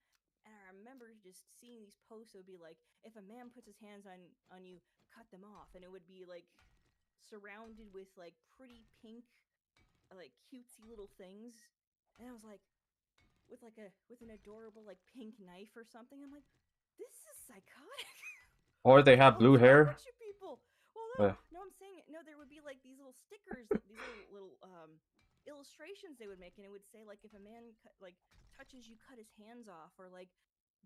And I remember just seeing these posts. It would be like, if a man puts his hands on you, cut them off, and it would be like surrounded with like pretty pink, like cutesy little things. And I was like, with an adorable like pink knife or something. I'm like, this is psychotic. Or What they the have hell blue is wrong hair. with you people? Well, Uh, no, I'm saying no. There would be like these little stickers, these little illustrations they would make, and it would say like if a man like touches you, cut his hands off, or like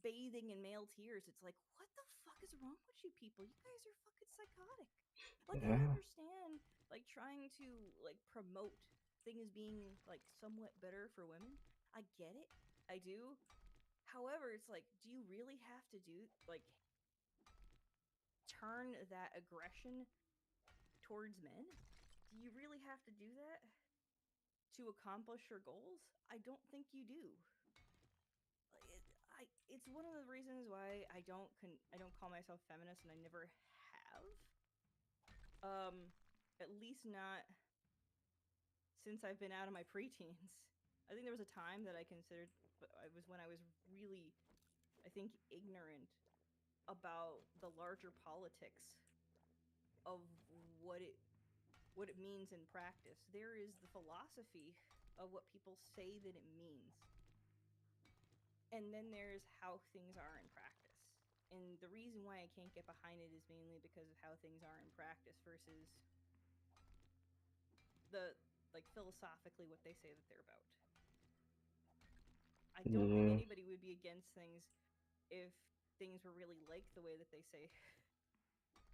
bathing in male tears. It's like what the fuck is wrong with you people? You guys are fucking psychotic. Like I yeah, understand like trying to like promote things being like somewhat better for women. I get it. I do. However, it's like, do you really have to do like turn that aggression towards men? Do you really have to do that to accomplish your goals? I don't think you do. It's one of the reasons why I don't call myself feminist, and I never have. At least not since I've been out of my preteens. I think there was a time that I considered, but it was when I was really, I think, ignorant about the larger politics of what it what it means in practice. There is the philosophy of what people say that it means. And then there's how things are in practice. And the reason why I can't get behind it is mainly because of how things are in practice versus the like philosophically what they say that they're about. I don't think yeah. anybody would be against things if things were really like the way that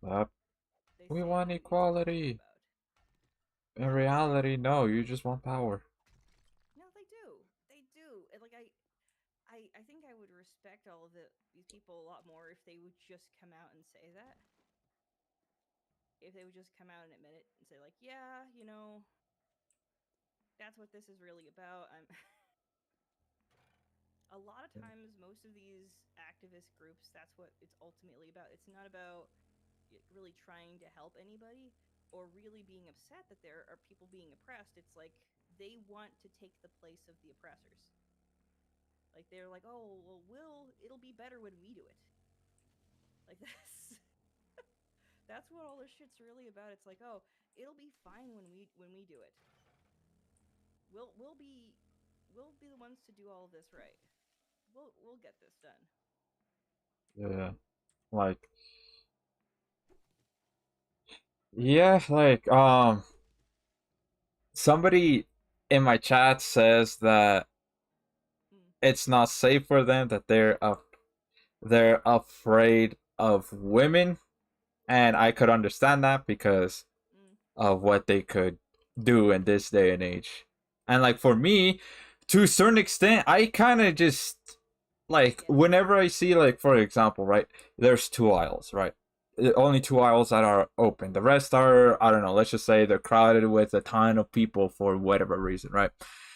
Uh, they we say want that it's supposed to be equality. about. In reality, no. You just want power. No, they do. They do. And like I think I would respect all of these people a lot more if they would just come out and say that. If they would just come out and admit it and say like, yeah, that's what this is really about. I'm a lot of times most of these activist groups that's what it's ultimately about. It's not about really trying to help anybody or really being upset that there are people being oppressed. It's like they want to take the place of the oppressors. Like they're like, oh well, it'll be better when we do it. Like that's what all this shit's really about. It's like, oh, it'll be fine when we do it. We'll be the ones to do all of this right. We'll get this done. Yeah. Like, yeah, like, somebody in my chat says that Mm, it's not safe for them, that they're afraid of women, and I could understand that because mm, of what they could do in this day and age. And like for me, to a certain extent, I kind of just like yeah. whenever I see, like, for example, right, there's two aisles, right? Only two aisles that are open. The rest are, I don't know, let's just say they're crowded with a ton of people for whatever reason, right?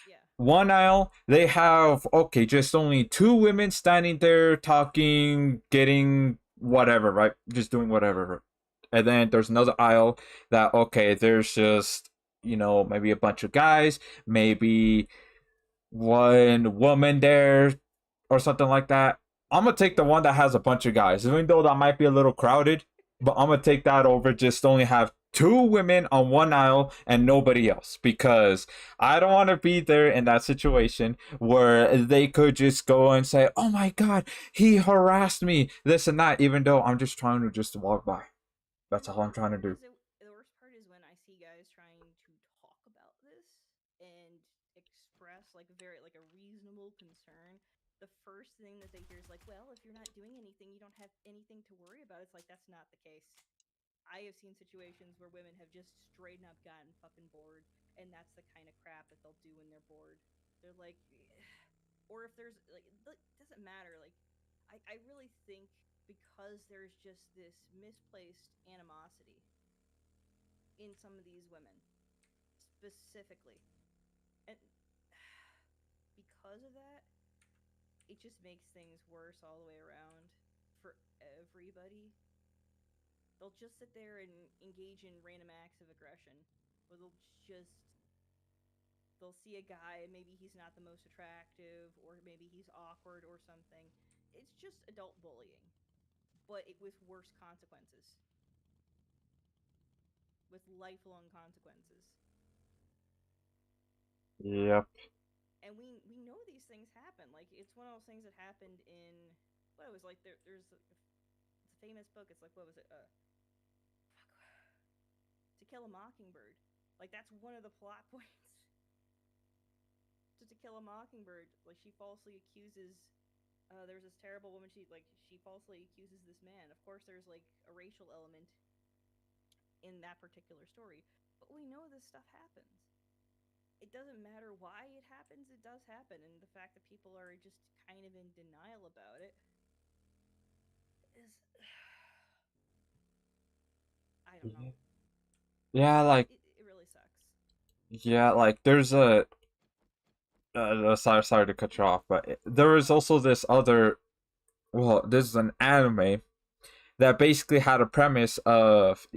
Yeah. One aisle, they have, okay, just only two women standing there talking, getting whatever, right? Just doing whatever. And then there's another aisle that, okay, there's just, maybe a bunch of guys, maybe one woman there or something like that. I'm gonna take the one that has a bunch of guys, even though that might be a little crowded. But I'm gonna take that over just only have two women on one aisle and nobody else, because I don't want to be there in that situation where they could just go and say, "Oh my God, he harassed me," this and that, even though I'm just trying to just walk by. And That's all I'm trying to do. the worst part is when I see guys trying to talk about this and express like a reasonable concern. The first thing that they hear is like, "Well, if you're not doing anything, you don't have anything to worry about." It's like that's not the case. I have seen situations where women have just straight up gotten fucking bored, and that's the kind of crap that they'll do when they're bored. They're like, or if there's like, it doesn't matter. Like, I really think because there's just this misplaced animosity in some of these women specifically, and because of that, it just makes things worse all the way around for everybody. They'll just sit there and engage in random acts of aggression, or just they'll see a guy and maybe he's not the most attractive, or maybe he's awkward or something. It's just adult bullying, but with worse consequences, with lifelong consequences. Yep. And we know these things happen. Like it's one of those things that happened in what it was like. There's it's a famous book. It's like what was it? To Kill a Mockingbird. Like that's one of the plot points. To Kill a Mockingbird. Like she falsely accuses. There's this terrible woman. She falsely accuses this man. Of course, there's like a racial element in that particular story, but we know this stuff happens. It doesn't matter why it happens, it does happen. And the fact that people are just kind of in denial about it is. I don't know. Yeah, like, It really sucks. yeah, like there's a sorry to cut you off, but there is also this other. Well, this is an anime that basically had a premise of,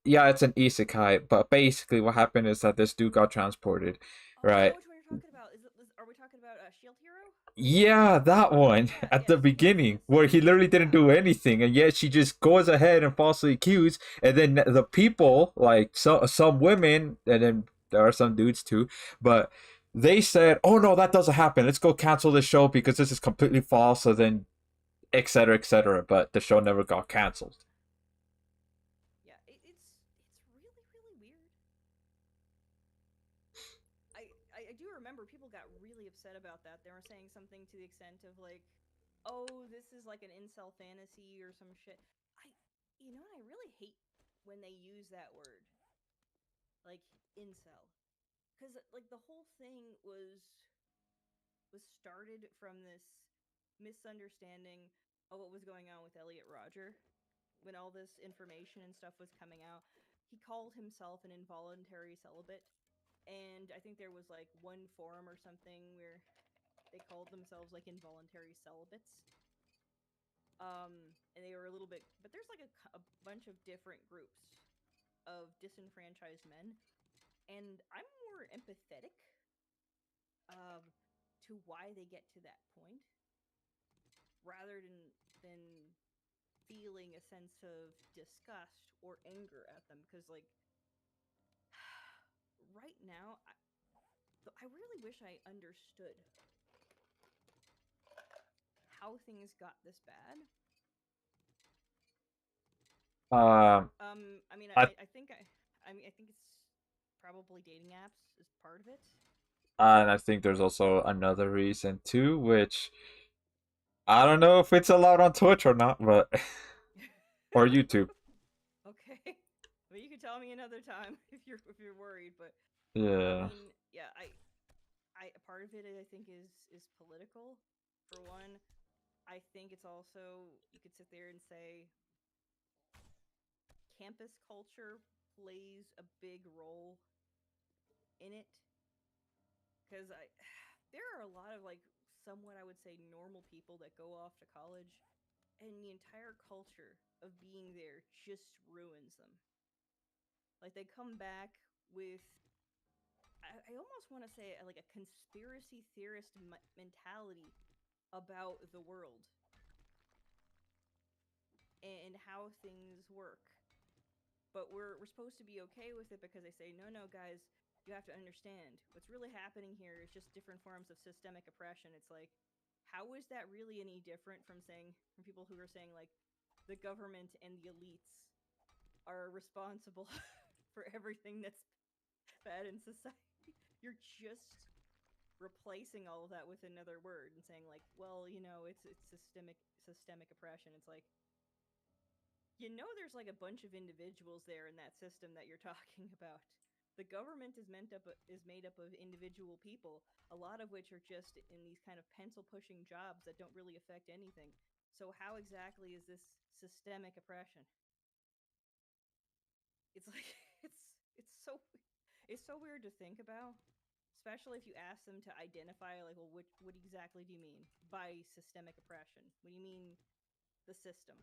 yeah, it's an isekai, but basically what happened is that this dude got transported, Oh, I know right? which one you're talking about. Are we talking about Shield Hero? Yeah, that one Yeah. at the Yes. Yes. beginning Yes. where he literally didn't Yeah. do anything, and yet she just goes ahead and falsely accused, and then the people, like some women, and then there are some dudes too, but they said, "Oh no, that doesn't happen. Let's go cancel this show because this is completely false." So then, etc., etc. But the show never got canceled. Yeah. It's really weird. I do remember people got really upset about that. They were saying something to the extent of like, "Oh, this is like an incel fantasy or some shit." I, I really hate when they use that word, like incel, because like the whole thing was started from this misunderstanding of what was going on with Elliot Rodger when all this information and stuff was coming out. He called himself an involuntary celibate, and I think there was like one forum or something where they called themselves like involuntary celibates. And they were a little bit, but there's like a bunch of different groups of disenfranchised men, and I'm more empathetic um, to why they get to that point rather than feeling a sense of disgust or anger at them, because like right now I really wish I understood how things got this bad. Um, I mean, I I think it's probably dating apps is part of it. and I think there's also another reason too, which I don't know if it's allowed on Twitch or not, but or YouTube. Okay, well, you can tell me another time if you're worried. But I Yeah. mean, yeah, I part of it I think is political. For one, I think it's also you could sit there and say campus culture plays a big role in it because I there are a lot of like somewhat I would say normal people that go off to college and the entire culture of being there just ruins them. Like they come back with I almost want to say like a conspiracy theorist mentality about the world and how things work. But we're supposed to be okay with it because they say no guys, you have to understand what's really happening here is just different forms of systemic oppression. It's like how is that really any different from saying from people who are saying like the government and the elites are responsible for everything that's bad in society? You're just replacing all of that with another word and saying like well it's systemic oppression. It's like there's like a bunch of individuals there in that system that you're talking about. The government is made up of individual people, a lot of which are just in these kind of pencil pushing jobs that don't really affect anything. So how exactly is this systemic oppression? It's like it's so it's so weird to think about, especially if you ask them to identify like well what exactly do you mean by systemic oppression? What do you mean the system?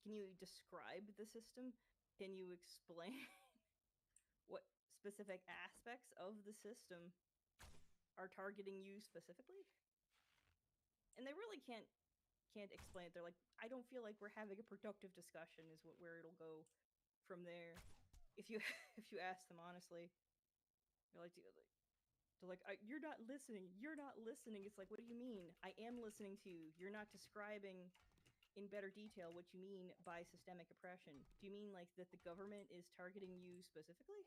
Can you describe the system? Can you explain what specific aspects of the system are targeting you specifically? And they really can't explain it. They're like, I don't feel like we're having a productive discussion. Is where it'll go from there. If you if you ask them honestly, they're like, they're like, you're not listening. You're not listening. It's like, what do you mean? I am listening to you. You're not describing in better detail what you mean by systemic oppression. Do you mean like that the government is targeting you specifically?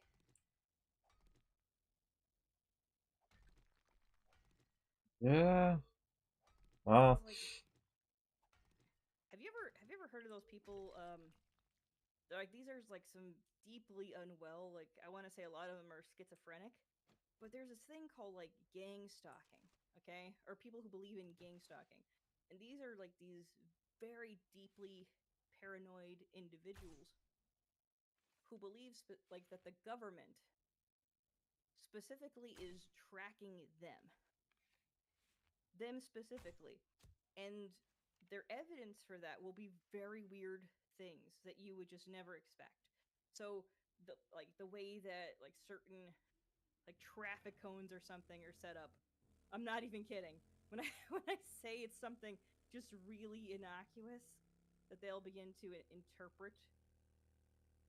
Yeah. Well, It's like, have you ever heard of those people? They're like these are like some deeply unwell. Like I want to say a lot of them are schizophrenic, but there's this thing called like gang stalking, okay, or people who believe in gang stalking, and these are like these very deeply paranoid individuals who believe like that the government specifically is tracking them specifically, and their evidence for that will be very weird things that you would just never expect. So the way that like certain like traffic cones or something are set up, I'm not even kidding when I when I say it's something just really innocuous that they'll begin to interpret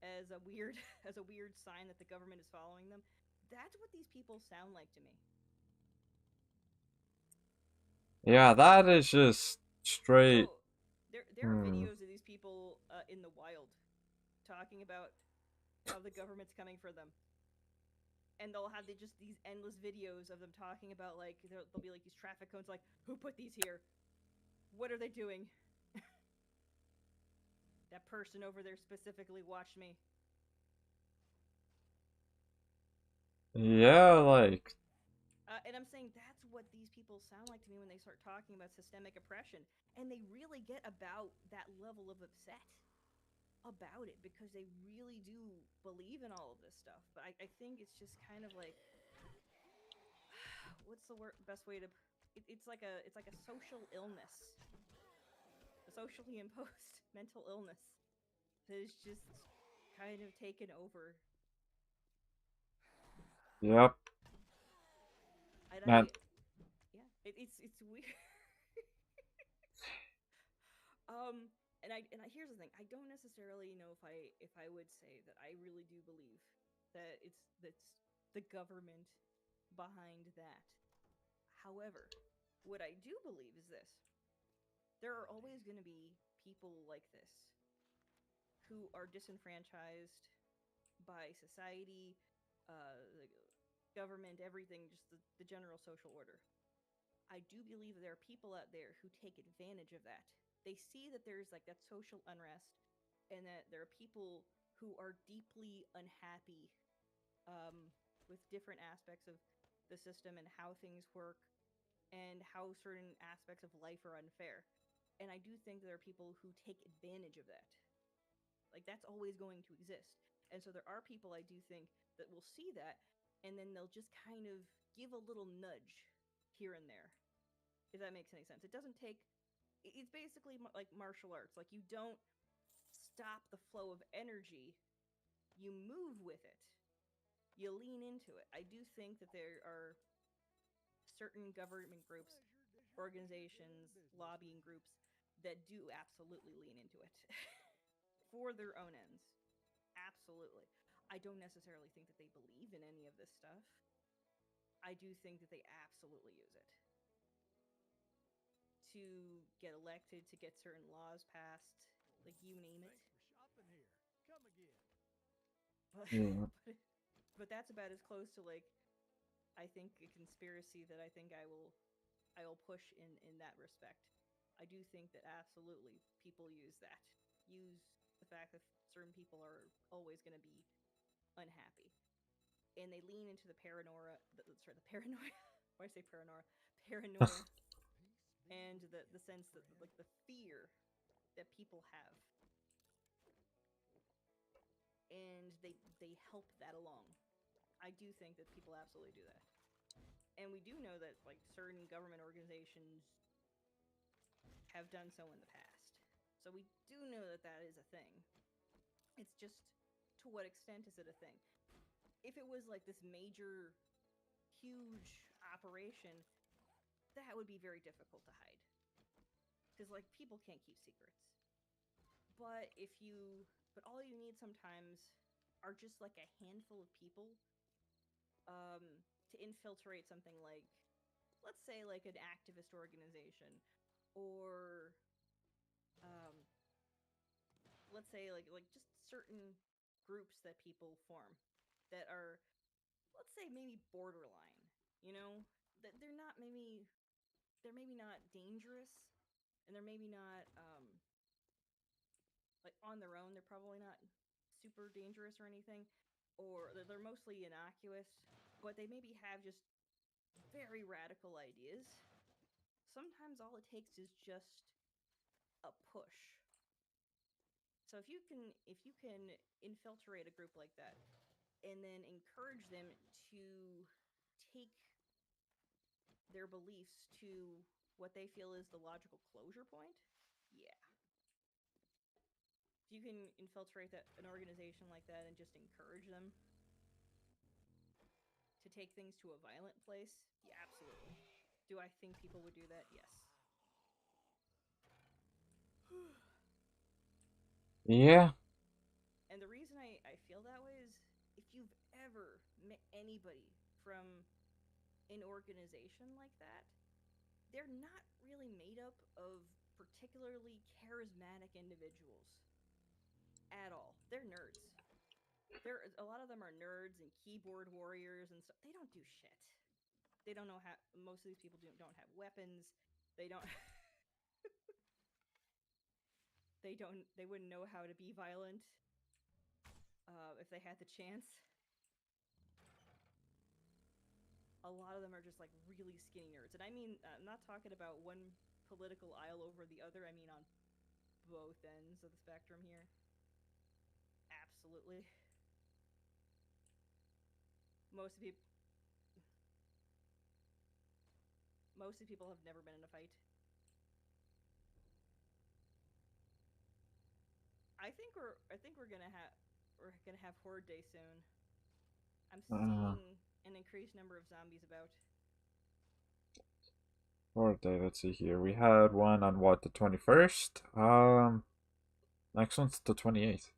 as a weird as a weird sign that the government is following them. That's what these people sound like to me. yeah, that is just straight. So there are Hmm. videos of these people in the wild talking about how the government's coming for them, and they'll have just these endless videos of them talking about like there'll be like these traffic cones, like who put these here? What are they doing? That person over there specifically watched me. Yeah, like And I'm saying that's what these people sound like to me when they start talking about systemic oppression, and they really get about that level of upset about it because they really do believe in all of this stuff. But I think it's just kind of like what's the best way to it's like a social illness, a socially imposed mental illness that is just kind of taken over. yep. And Man, yeah, it's weird. um, and here's the thing: I don't necessarily know if I would say that I really do believe that it's the government behind that. However, what I do believe is this: there are always going to be people like this who are disenfranchised by society, the government, everything, just the general social order. I do believe there are people out there who take advantage of that. They see that there's like that social unrest, and that there are people who are deeply unhappy with different aspects of the system and how things work and how certain aspects of life are unfair. And I do think there are people who take advantage of that. Like, that's always going to exist. And so there are people, I do think, that will see that, and then they'll just kind of give a little nudge here and there, if that makes any sense. It doesn't take. It's basically like martial arts. Like, you don't stop the flow of energy, you move with it. You lean into it. I do think that there are certain government groups, organizations, lobbying groups that do absolutely lean into it for their own ends. Absolutely. I don't necessarily think that they believe in any of this stuff. I do think that they absolutely use it to get elected, to get certain laws passed, like, you name it. Thanks for shopping here. Come again. But, Yeah. but that's about as close to, like, I think a conspiracy that I think I will push in that respect. I do think that absolutely people use that. Use the fact that certain people are always going to be unhappy. And they lean into the paranoia, the paranoia. Why I say paranoia? Paranoia and the sense that, like, the fear that people have, and they help that along. I do think that people absolutely do that, and we do know that, like, certain government organizations have done so in the past. So we do know that that is a thing. It's just, to what extent is it a thing? If it was like this major, huge operation, that would be very difficult to hide, because, like, people can't keep secrets. But all you need sometimes are just like a handful of people um, to infiltrate something like, let's say, like an activist organization, or um, let's say like just certain groups that people form that are, let's say, maybe borderline. You know, that they're maybe not dangerous, and they're maybe not like, on their own, they're probably not super dangerous or anything, or they're mostly innocuous, but they maybe have just very radical ideas. Sometimes all it takes is just a push. So if you can infiltrate a group like that and then encourage them to take their beliefs to what they feel is the logical closure point, yeah. If you can infiltrate an organization like that and just encourage them to take things to a violent place, yeah, absolutely. Do I think people would do that? Yes. Yeah. And the reason I feel that way is, if you've ever met anybody from an organization like that, they're not really made up of particularly charismatic individuals at all. They're nerds. A lot of them are nerds and keyboard warriors and stuff. They don't do shit. They don't know how. Most of these people don't have weapons. They don't. They wouldn't know how to be violent if they had the chance. A lot of them are just like really skinny nerds, and I mean, I'm not talking about one political aisle over the other. I mean, on both ends of the spectrum here. Absolutely. Most of people, most of the people have never been in a fight. I think we're gonna have Horde Day soon. I'm Uh, seeing an increased number of zombies about. Birthday. Let's see here. We had one on what, the 21st. Next one's the 28th.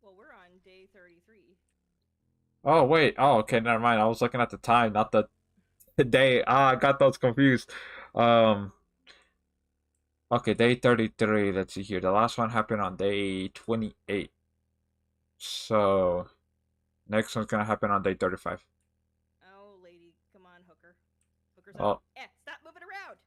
Well, we're on day 33. Oh wait. Oh okay. Never mind. I was looking at the time, not the day. Ah, I got those confused. Um. Okay, day 33. Let's see here. The last one happened on day 28. So next one's gonna happen on day 35. Oh, lady, come on, hooker. Hooker's up. Oh. Stop moving around.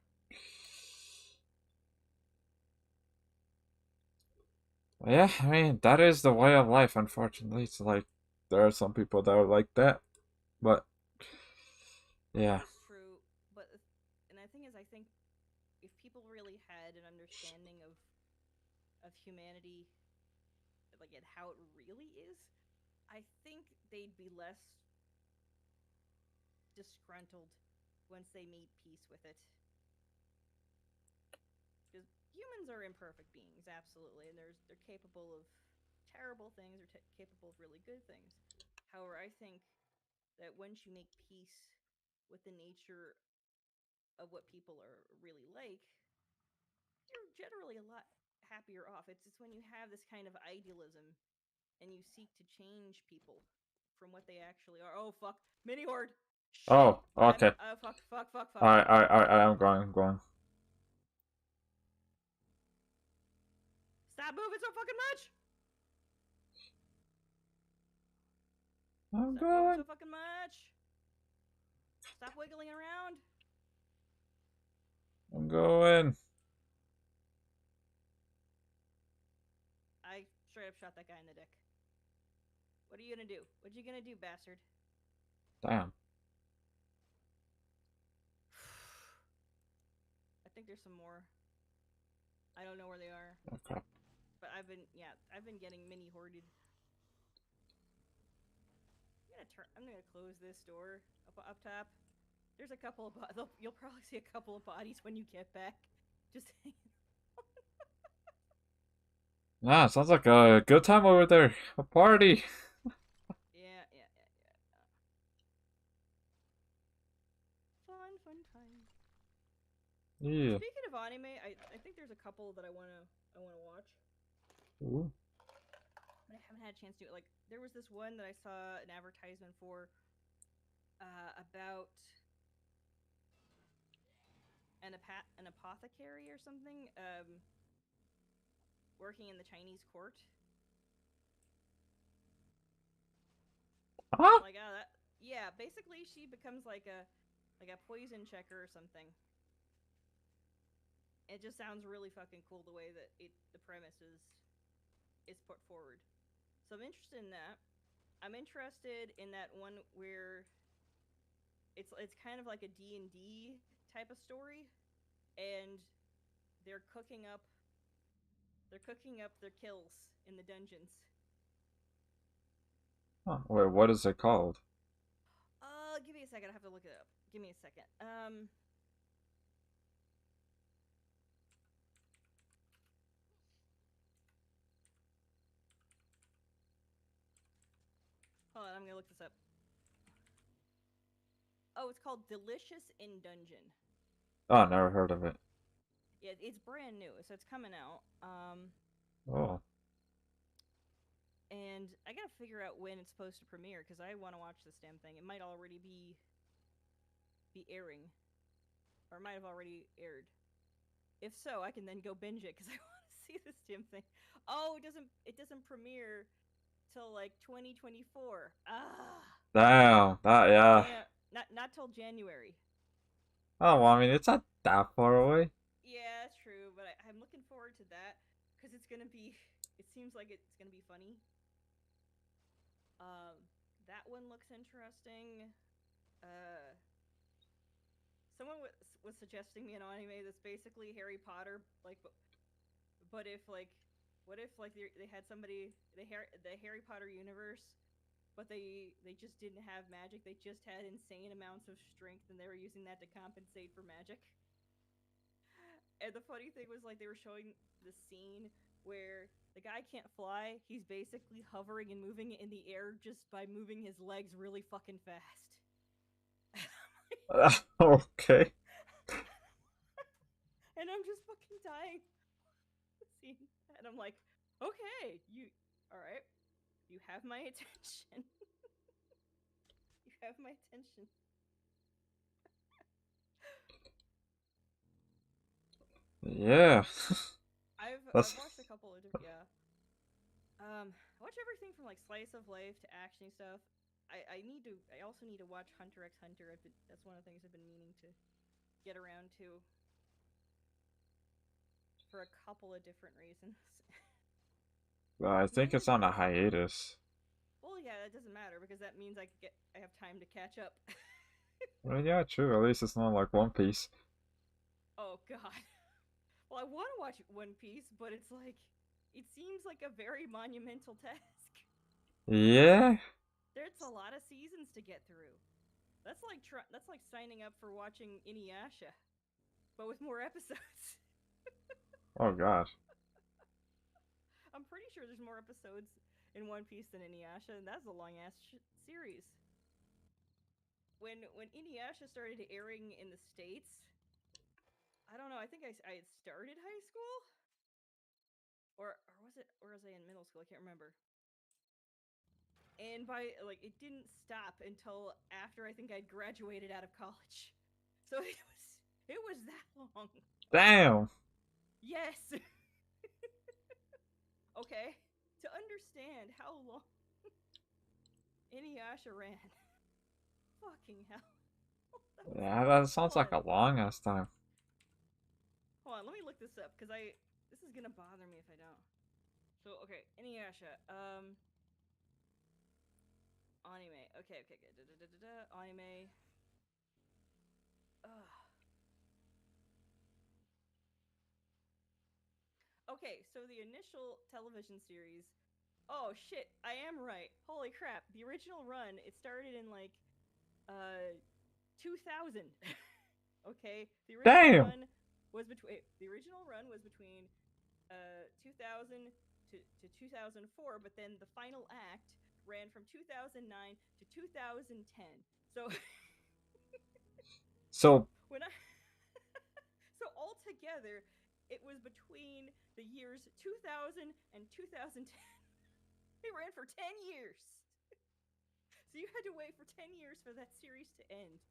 Yeah, I mean, that is the way of life, unfortunately. It's like, there are some people that are like that. But, yeah. It's true, but and the thing is, I think if people really had an understanding of humanity, like and how it really is, I think they'd be less disgruntled once they made peace with it. Because humans are imperfect beings, absolutely, and they're capable of terrible things or capable of really good things. However, I think that once you make peace with the nature of what people are really like, you're generally a lot happier off. It's when you have this kind of idealism and you seek to change people from what they actually are. Oh fuck, mini horde. Shit. Oh, okay. Fuck, fuck, fuck, fuck. I'm going, I'm going. Stop moving so fucking much. I'm Stop moving so going. fucking much. Stop wiggling around. I'm going. I straight up shot that guy in the dick. What are you gonna do? What you gonna do, bastard? Damn. I think there's some more. I don't know where they are. Okay. But I've been getting mini hoarded. I'm gonna close this door up top. There's a couple of you'll probably see a couple of bodies when you get back. Just Nah, sounds like a good time over there. A party. yeah. Fun time. Yeah. Speaking of anime, I think there's a couple that I wanna watch. Ooh. But I haven't had a chance to. Like, there was this one that I saw an advertisement for about an apothecary or something working in the Chinese court. Huh? Like, oh, that yeah. Basically, she becomes like a poison checker or something. It just sounds really fucking cool the way that the premise is put forward. So I'm interested in that. I'm interested in that one where it's kind of like a D&D type of story, and they're cooking up their kills in the dungeons. Huh. Wait, what is it called? Give me a second. I have to look it up. Give me a second. Hold on. I'm gonna look this up. Oh, it's called Delicious in Dungeon. Oh, never heard of it. Yeah, it's brand new, so it's coming out. Oh. And I gotta figure out when it's supposed to premiere because I want to watch this damn thing. It might already be airing, or it might have already aired. If so, I can then go binge it because I want to see this damn thing. Oh, it doesn't premiere till like 2024. Ah, Damn. That, yeah. damn, not till January. Oh, well, I mean, it's not that far away. Yeah, that's true, but I'm looking forward to that because it's gonna be. It seems like it's gonna be funny. Um, that one looks interesting. Uh, someone was suggesting me an anime that's basically Harry Potter, like, but if like, what if like they had somebody the Harry Potter universe, but they just didn't have magic. They just had insane amounts of strength, and they were using that to compensate for magic. And the funny thing was, like, they were showing the scene where the guy can't fly. He's basically hovering and moving in the air just by moving his legs really fucking fast. Okay. And I'm just fucking dying. And I'm like, okay, all right, you have my attention. have my attention. Yeah. I've That's watched a couple of different, yeah. I watch everything from like slice of life to action stuff. I also need to watch Hunter x Hunter. That's one of the things I've been meaning to get around to for a couple of different reasons. I think Mainly it's on a because, hiatus. well, yeah, that doesn't matter because that means I have time to catch up. Well, yeah, true. At least it's not like One Piece. Oh God. Well, I want to watch One Piece, but it's like it seems like a very monumental task. Yeah. There's a lot of seasons to get through. That's like signing up for watching Inuyasha, but with more episodes. Oh God. I'm pretty sure there's more episodes in One Piece than Inuyasha, and that's a long ass series. When Inuyasha started airing in the states, I don't know. I think I had started high school, or was I in middle school? I can't remember. And by like it didn't stop until after I think I'd graduated out of college. So it was that long. Damn. Yes. Okay. To understand how long Inuyasha ran. Fucking hell. Yeah, that sounds Hold on. like a long ass time. Hold on, let me look this up because this is gonna bother me if I don't. So okay, Inuyasha. Anime. Okay. Anime. Ugh. Okay, so the initial television series. Oh shit, I am right. Holy crap. The original run, it started in like 2000. Okay? Damn. The original run was between 2000 to 2004, but then the final act ran from 2009 to 2010. So So when I so altogether it was between the years 2000 and 2010. It ran for 10 years. So you had to wait for 10 years for that series to end.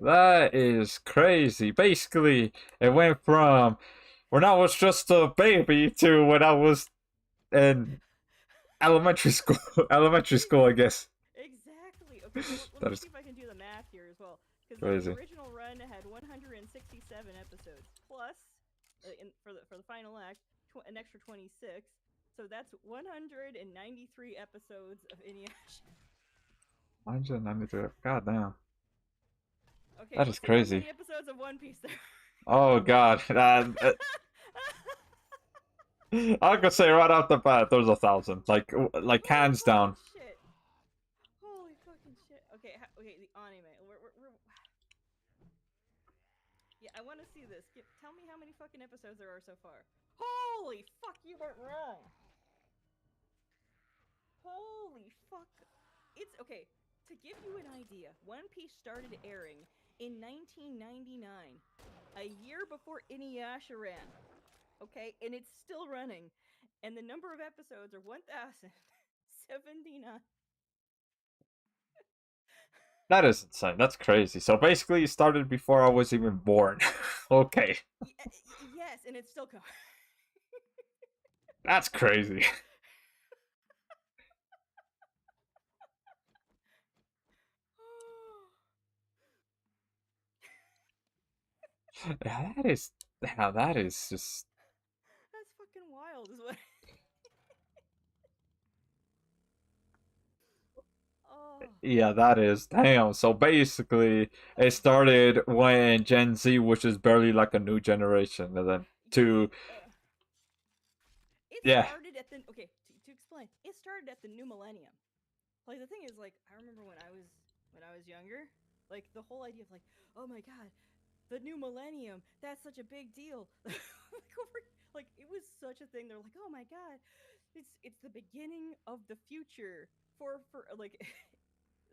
that is crazy. Basically, it went from when I was just a baby to when I was in elementary school. Elementary school, I guess. Exactly. Okay, so let That me is see if I can do the math here as well. Because the crazy. original run had 167 episodes, plus for the final act, an extra 26. So that's 193 episodes of Inuyasha. 193. God damn. Okay, That is let's see how crazy. many episodes of One Piece there. Oh God. I could say right off the bat, there's 1,000. Like Holy hands fucking down. shit! Holy fucking shit! Okay, okay, the anime. Yeah, I want to see this. Tell me how many fucking episodes there are so far. Holy fuck, you weren't wrong. Holy fuck. It's okay. To give you an idea, One Piece started airing in 1999, a year before Inuyasha ran. Okay, and it's still running, and the number of episodes are 1,079. That is insane. That's crazy. So basically, it started before I was even born. Okay. Yes, and it's still coming. That's crazy. That is. Now that is just. That's fucking wild, is what. Oh. Yeah, that is. Damn. So basically, it started when Gen Z, which is barely like a new generation, and then to. It Yeah. started at the okay. To explain, it started at the new millennium. Like the thing is, like I remember when I was younger, like the whole idea of like, oh my god, the new millennium, that's such a big deal. Like it was such a thing. They're like, oh my god, it's the beginning of the future for like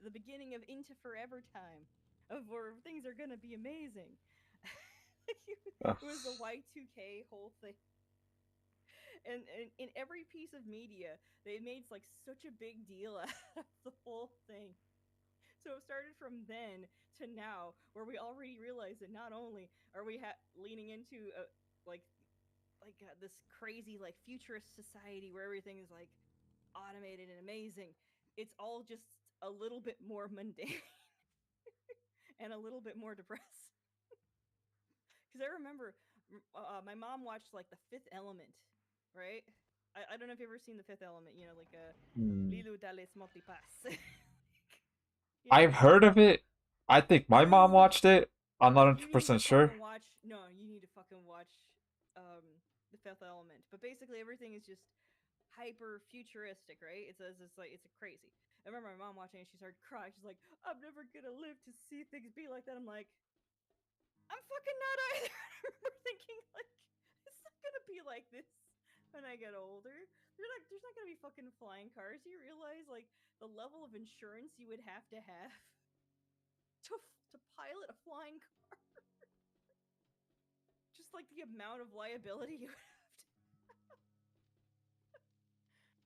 the beginning of into forever time of where things are gonna be amazing. Uh, It was the Y2K whole thing. And in every piece of media, they made like such a big deal out of the whole thing. So it started from then to now, where we already realize that not only are we leaning into like this crazy like futurist society where everything is like automated and amazing, it's all just a little bit more mundane and a little bit more depressed. Because I remember my mom watched like The Fifth Element, right? I don't know if you've ever seen The Fifth Element. You know, like Hmm. Lilu Dales Multipass. You know, I've heard of it. I think my mom dude, watched it. I'm not you need to 100% sure. fucking watch. No, you need to fucking watch um The Fifth Element. But basically, everything is just hyper futuristic, right? It's like it's crazy. I remember my mom watching it. She started crying. She's like, "I'm never gonna live to see things be like that." I'm like, I'm fucking not either. I remember thinking like, it's not gonna be like this when I get older. There's not gonna be fucking flying cars. You realize like the level of insurance you would have to pilot a flying car, just like the amount of liability you would have to.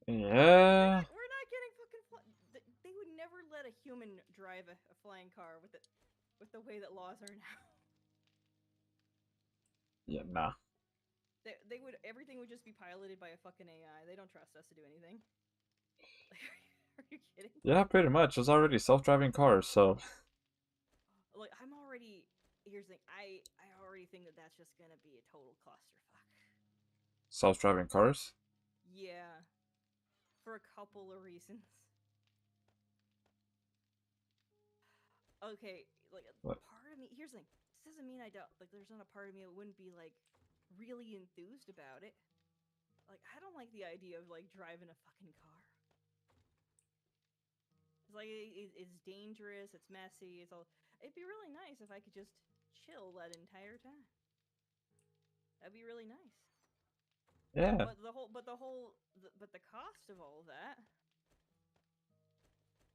Yeah. We're not getting fucking. They would never let a human drive a flying car with the way that laws are now. Yeah, nah. They would everything would just be piloted by a fucking AI. They don't trust us to do anything. Like, are you kidding? Yeah, pretty much. There's already self-driving cars, so Like I'm already here's the thing. I already think that that's just gonna be a total clusterfuck. self-driving cars. Yeah, for a couple of reasons. Okay, like What? part of me. Here's the thing. This doesn't mean I don't like. There's not a part of me that wouldn't be like really enthused about it. Like I don't like the idea of like driving a fucking car. It's like it's dangerous. It's messy. It's all. It'd be really nice if I could just chill that entire time. That'd be really nice. Yeah. But the cost of all of that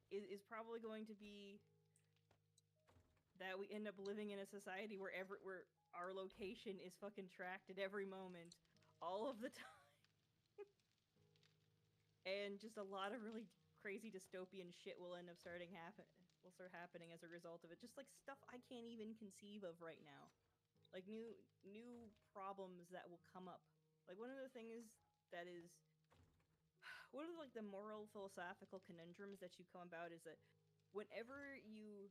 is probably going to be that we end up living in a society where our location is fucking tracked at every moment, all of the time, and just a lot of really crazy dystopian shit will start happening as a result of it. Just like stuff I can't even conceive of right now, like new problems that will come up. Like one of the things that is one of like the moral philosophical conundrums that you come about is that whenever you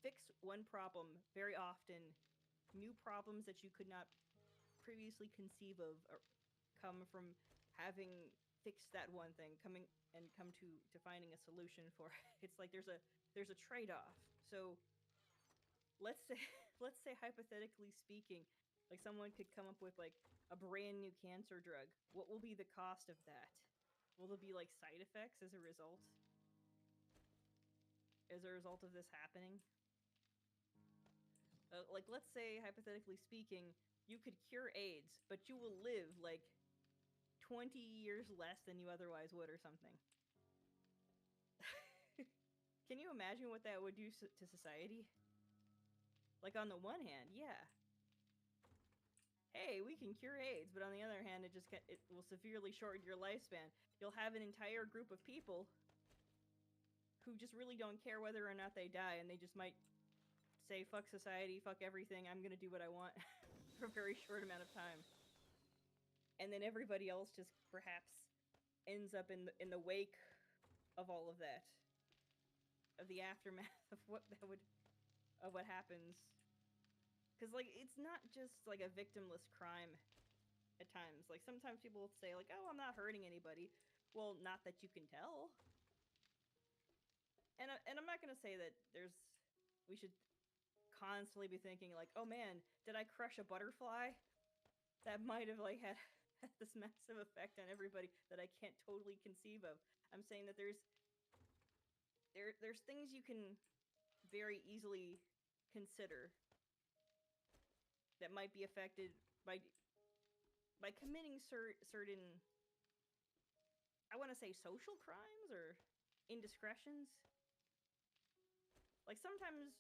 fix one problem, very often new problems that you could not previously conceive of come from having fixed that one thing, coming and come to finding a solution for it. It's like there's a trade-off. So let's say let's say hypothetically speaking, like someone could come up with like a brand new cancer drug. What will be the cost of that? Will there be like side effects as a result of this happening? Like let's say hypothetically speaking, you could cure AIDS, but you will live like 20 years less than you otherwise would or something. Can you imagine what that would do to society? Like on the one hand, yeah, hey, we can cure AIDS, but on the other hand, it will severely shorten your lifespan. You'll have an entire group of people who just really don't care whether or not they die, and they just might say fuck society, fuck everything. I'm gonna do what I want for a very short amount of time, and then everybody else just perhaps ends up in the wake of all of that, of the aftermath of what happens. Because like it's not just like a victimless crime at times. Like sometimes people will say like, "Oh, I'm not hurting anybody." Well, not that you can tell. And I'm not gonna say that we should constantly be thinking like, "Oh man, did I crush a butterfly?" That might have like had this massive effect on everybody that I can't totally conceive of. I'm saying that there's things you can very easily consider that might be affected by committing certain, I want to say, social crimes or indiscretions. Like sometimes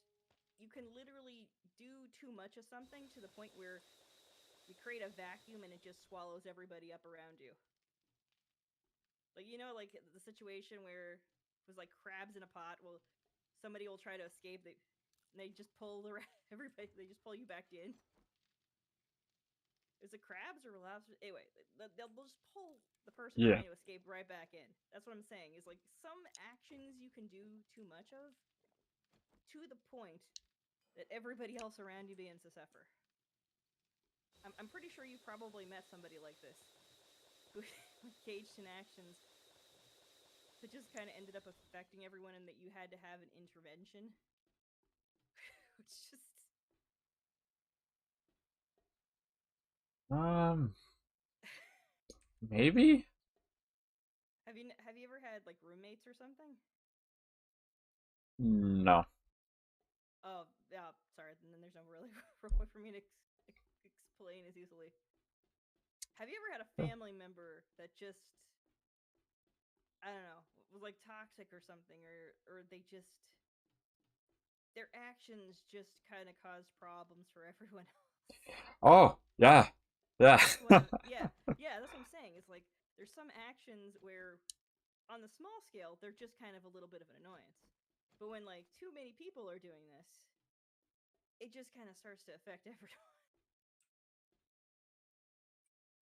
you can literally do too much of something to the point where you create a vacuum and it just swallows everybody up around you. Like, you know, like the situation where it was like crabs in a pot. Well, somebody will try to escape. They just pull everybody. They just pull you back in. Is it crabs or lobsters? Anyway, they'll just pull the person Yeah. trying to escape right back in. That's what I'm saying. Is like some actions you can do too much of, to the point that everybody else around you begins to suffer. I'm pretty sure you've probably met somebody like this who engaged in actions that just kind of ended up affecting everyone, and that you had to have an intervention. It's just Um, maybe? have you ever had like roommates or something? No. Oh, yeah. Sorry. And then there's no really way for me to explain as easily. Have you ever had a family member that just, I don't know, was like toxic or something, or they just, their actions just kind of caused problems for everyone else? Oh, yeah. Yeah. That's what yeah, that's what I'm saying. It's like there's some actions where on the small scale they're just kind of a little bit of an annoyance. But when like too many people are doing this, it just kind of starts to affect everyone.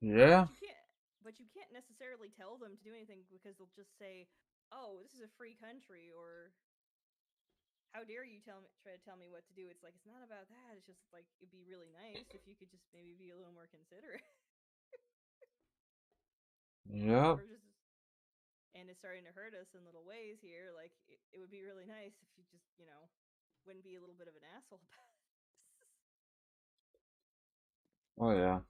Yeah. But you can't necessarily tell them to do anything, because they'll just say, "Oh, this is a free country," or "How dare you try to tell me what to do?" It's like, it's not about that. It's just like, it'd be really nice if you could just maybe be a little more considerate. Yep. Or just, and it's starting to hurt us in little ways here. Like, it would be really nice if you just, wouldn't be a little bit of an asshole about it. Oh, yeah.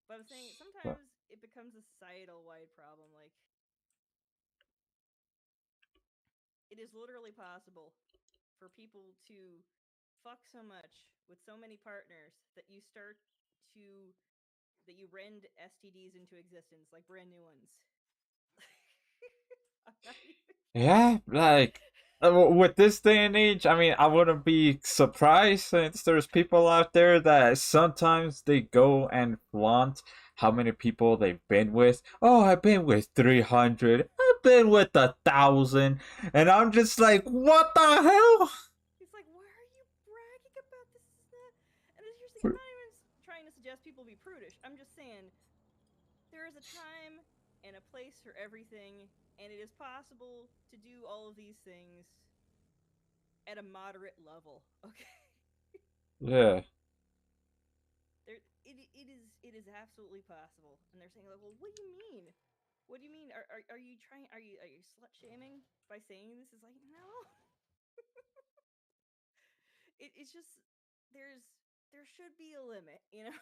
But I'm saying But, sometimes it becomes a societal wide problem. Like, it is literally possible for people to fuck so much with so many partners that you start to that you rend STDs into existence, like brand new ones. I'm not even yeah, like, with this day and age, I mean, I wouldn't be surprised since there's people out there that sometimes they go and flaunt how many people they've been with. Oh, I've been with 300. I've been with 1,000. And I'm just like, what the hell? It's like, why are you bragging about this? Is not. And here's the thing: I'm not even trying to suggest people be prudish. I'm just saying there is a time and a place for everything, and it is possible to do all of these things at a moderate level. Okay. Yeah. It is absolutely possible. And they're saying, like, well, what do you mean? What do you mean? Are you trying? Are you slut shaming by saying this? Is like, no. It's just there's there should be a limit, you know.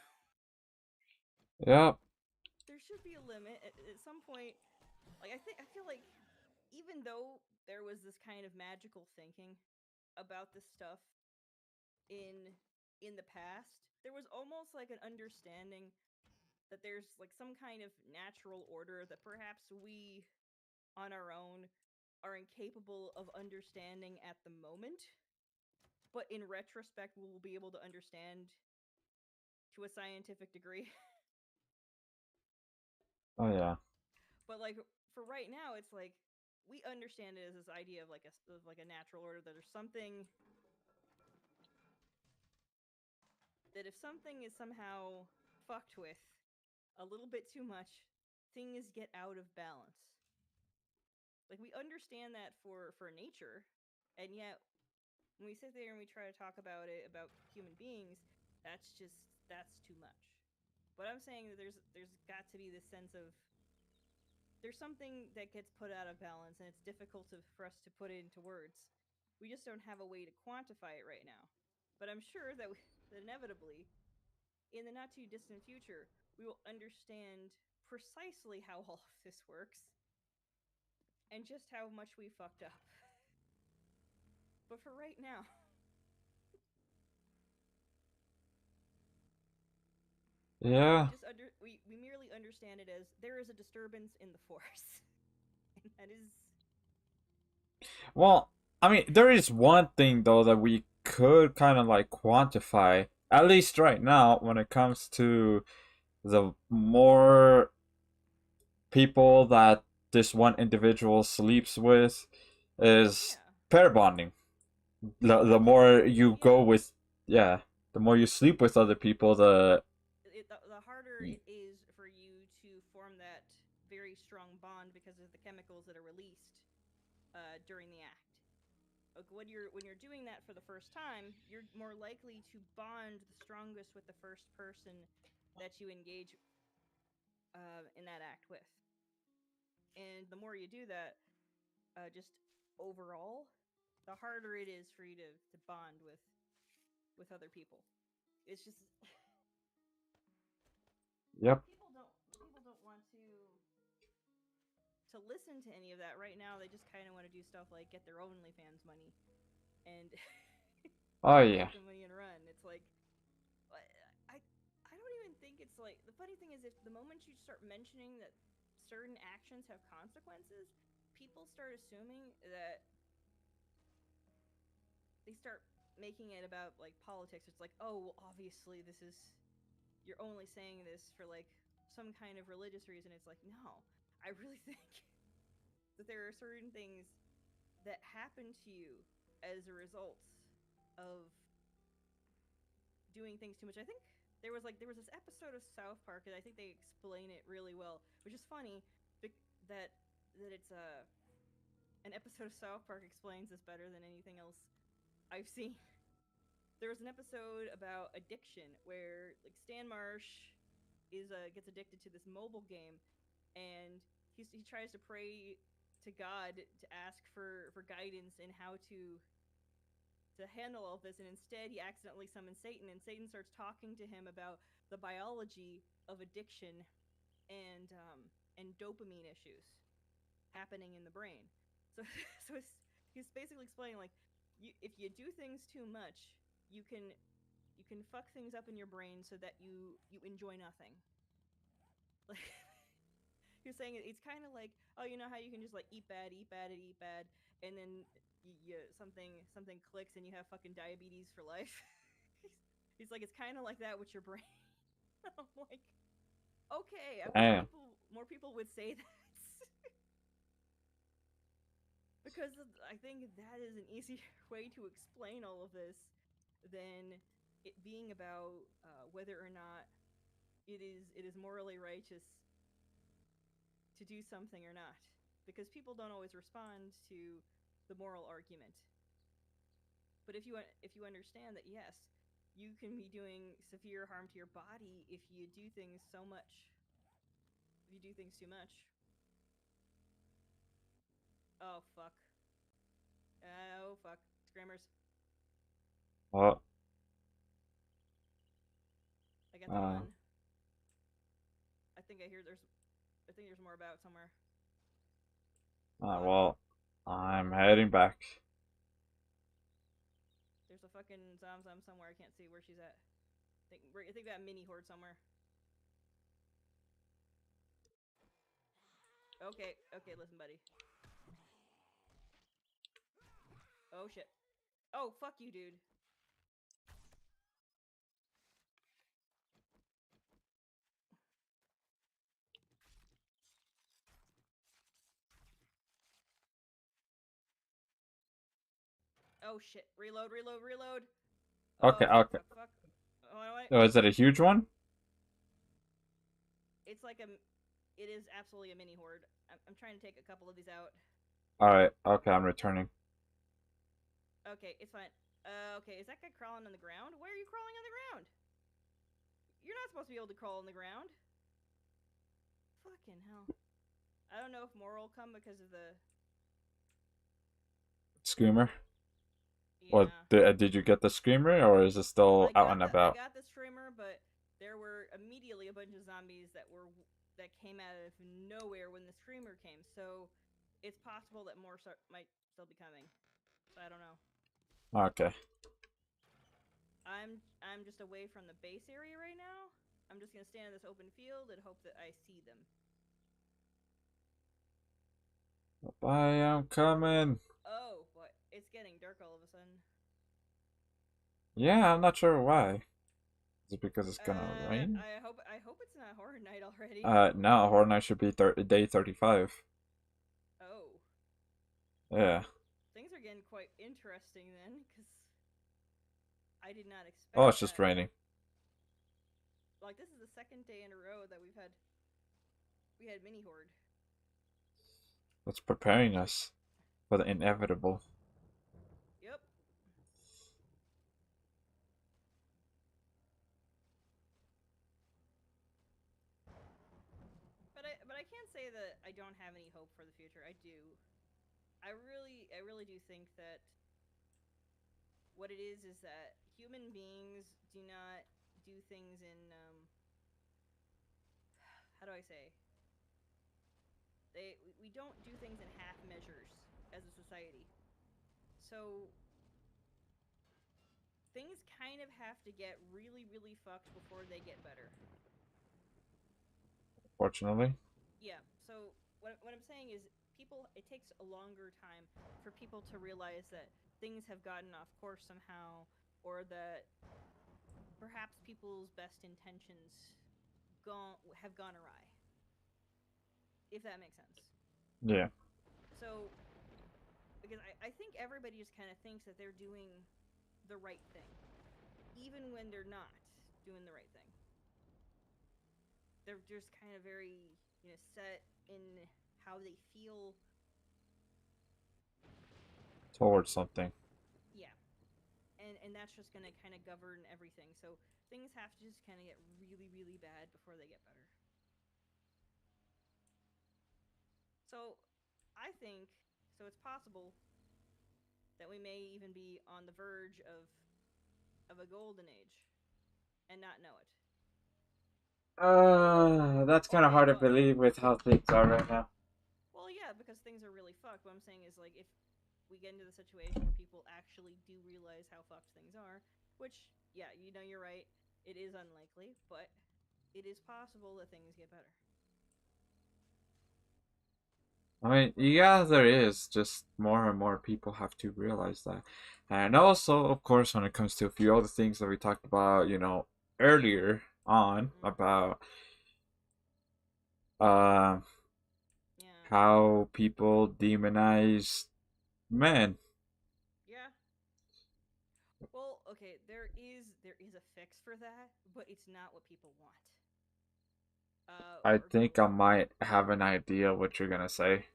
Yep. There should be a limit at some point. Like, I feel like even though there was this kind of magical thinking about this stuff in the past, there was almost like an understanding that there's like some kind of natural order that perhaps we on our own are incapable of understanding at the moment, but in retrospect we will be able to understand to a scientific degree. Oh, yeah. But like for right now, it's like we understand it as this idea of like a natural order, that there's something that if something is somehow fucked with a little bit too much, things get out of balance. Like, we understand that for nature, and yet when we sit there and we try to talk about it about human beings, that's too much. But I'm saying that there's got to be this sense of there's something that gets put out of balance, and it's difficult for us to put it into words. We just don't have a way to quantify it right now. But I'm sure that inevitably, in the not too distant future, we will understand precisely how all of this works and just how much we fucked up. But for right now, Yeah. we merely understand it as there is a disturbance in the force. And that is Well, I mean, there is one thing though that we could kind of like quantify, At least right now, when it comes to the more people that this one individual sleeps with, is Yeah. pair bonding. The Yeah. more you go Yeah. with, yeah, the more you sleep with other people, the The harder it is for you to form that very strong bond because of the chemicals that are released during the act. Like when you're doing that for the first time, you're more likely to bond the strongest with the first person that you engage in that act with. And the more you do that, just overall, the harder it is for you to bond with other people. It's just yep. people don't want to listen to any of that right now. They just kind of want to do stuff like get their OnlyFans money and Oh yeah. take the money and run. It's like I don't even think it's like the funny thing is if the moment you start mentioning that certain actions have consequences, people start assuming that they start making it about like politics. It's like, oh, well, obviously this is you're only saying this for like some kind of religious reason. It's like, no, I really think that there are certain things that happen to you as a result of doing things too much. I think there was this episode of South Park, and I think they explain it really well, which is funny that it's an episode of South Park explains this better than anything else I've seen. There was an episode about addiction where like Stan Marsh is gets addicted to this mobile game, and he tries to pray to God to ask for guidance in how to handle all of this, and instead he accidentally summons Satan, and Satan starts talking to him about the biology of addiction and dopamine issues happening in the brain. So so he's basically explaining like if you do things too much, you can fuck things up in your brain so that you enjoy nothing. Like he was saying it's kind of like, oh, you know how you can just like eat bad, and eat bad, and then something clicks and you have fucking diabetes for life. He's like, it's kind of like that with your brain. I'm like, okay, I wish Damn. more people would say that. Because I think that is an easier way to explain all of this than it being about whether or not it is morally righteous to do something or not. Because people don't always respond to the moral argument. But if you understand that yes, you can be doing severe harm to your body if you do things so much. If you do things too much. Oh fuck. Oh fuck. Screamers. Well, I got them uh, on. I think I hear there's. I think there's more about somewhere. Fuck. well, I'm heading back. There's a fucking Zom somewhere. I can't see where she's at. I think that mini horde somewhere. Okay. Okay. Listen, buddy. Oh shit. Oh fuck you, dude. Oh shit. Reload. Reload. Reload. Okay, Oh fuck. okay. Fuck. Fuck. Oh wait. Oh, is it a huge one? It's like a. It is absolutely a mini horde. I'm trying to take a couple of these out. All right. Okay, I'm returning. Okay, it's fine. Okay, is that guy crawling on the ground? Why are you crawling on the ground? You're not supposed to be able to crawl on the ground. Fucking hell. I don't know if more will come because of the. Screamer. What Yeah. did you get the screamer, or is it still out and I about? got the streamer, but there were immediately a bunch of zombies that came out of nowhere when the streamer came. So it's possible that more might still be coming. So I don't know. Okay. I'm just away from the base area right now. I'm just gonna stand in this open field and hope that I see them. Bye, I'm coming. Oh, but it's getting dark all of a sudden. Yeah, I'm not sure why. Is it because it's gonna rain? I hope it's not horror night already. No, Horror Night should be day 35. Oh, Yeah. things are getting quite interesting then, because I did not Oh, expect it's just that. raining. Like, this is the second day in a row that we had mini horde. It's preparing us for the inevitable. Yep. But I can't say that I don't have any hope for the future. I do. I really do think that what it is that human beings do not do things in how do I say? We don't do things in half measures as a society. So things kind of have to get really, really fucked before they get better. Fortunately. Yeah. So what I'm saying is people it takes a longer time for people to realize that things have gotten off course somehow, or that perhaps people's best intentions have gone awry. If that makes sense. Yeah. So because I think everybody just kind of thinks that they're doing the right thing, even when they're not doing the right thing. They're just kind of very, set in how they feel. Towards something. Yeah, and that's just gonna kind of govern everything. So things have to just kind of get really, really bad before they get better. So I think it's possible that we may even be on the verge of a golden age and not know it. That's kind Well, of yeah, hard to well, believe with how things are right now. well, yeah, because things are really fucked. What I'm saying is, like, if we get into the situation where people actually do realize how fucked things are, which, yeah, you're right, it is unlikely, but it is possible that things get better. I mean, yeah, there is. Just more and more people have to realize that. And also, of course, when it comes to a few other things that we talked about, earlier on Mm, about uh, yeah, how people demonize men. yeah. Well, okay, there is a fix for that, but it's not what people want. I Or think I might have an idea what you're gonna say.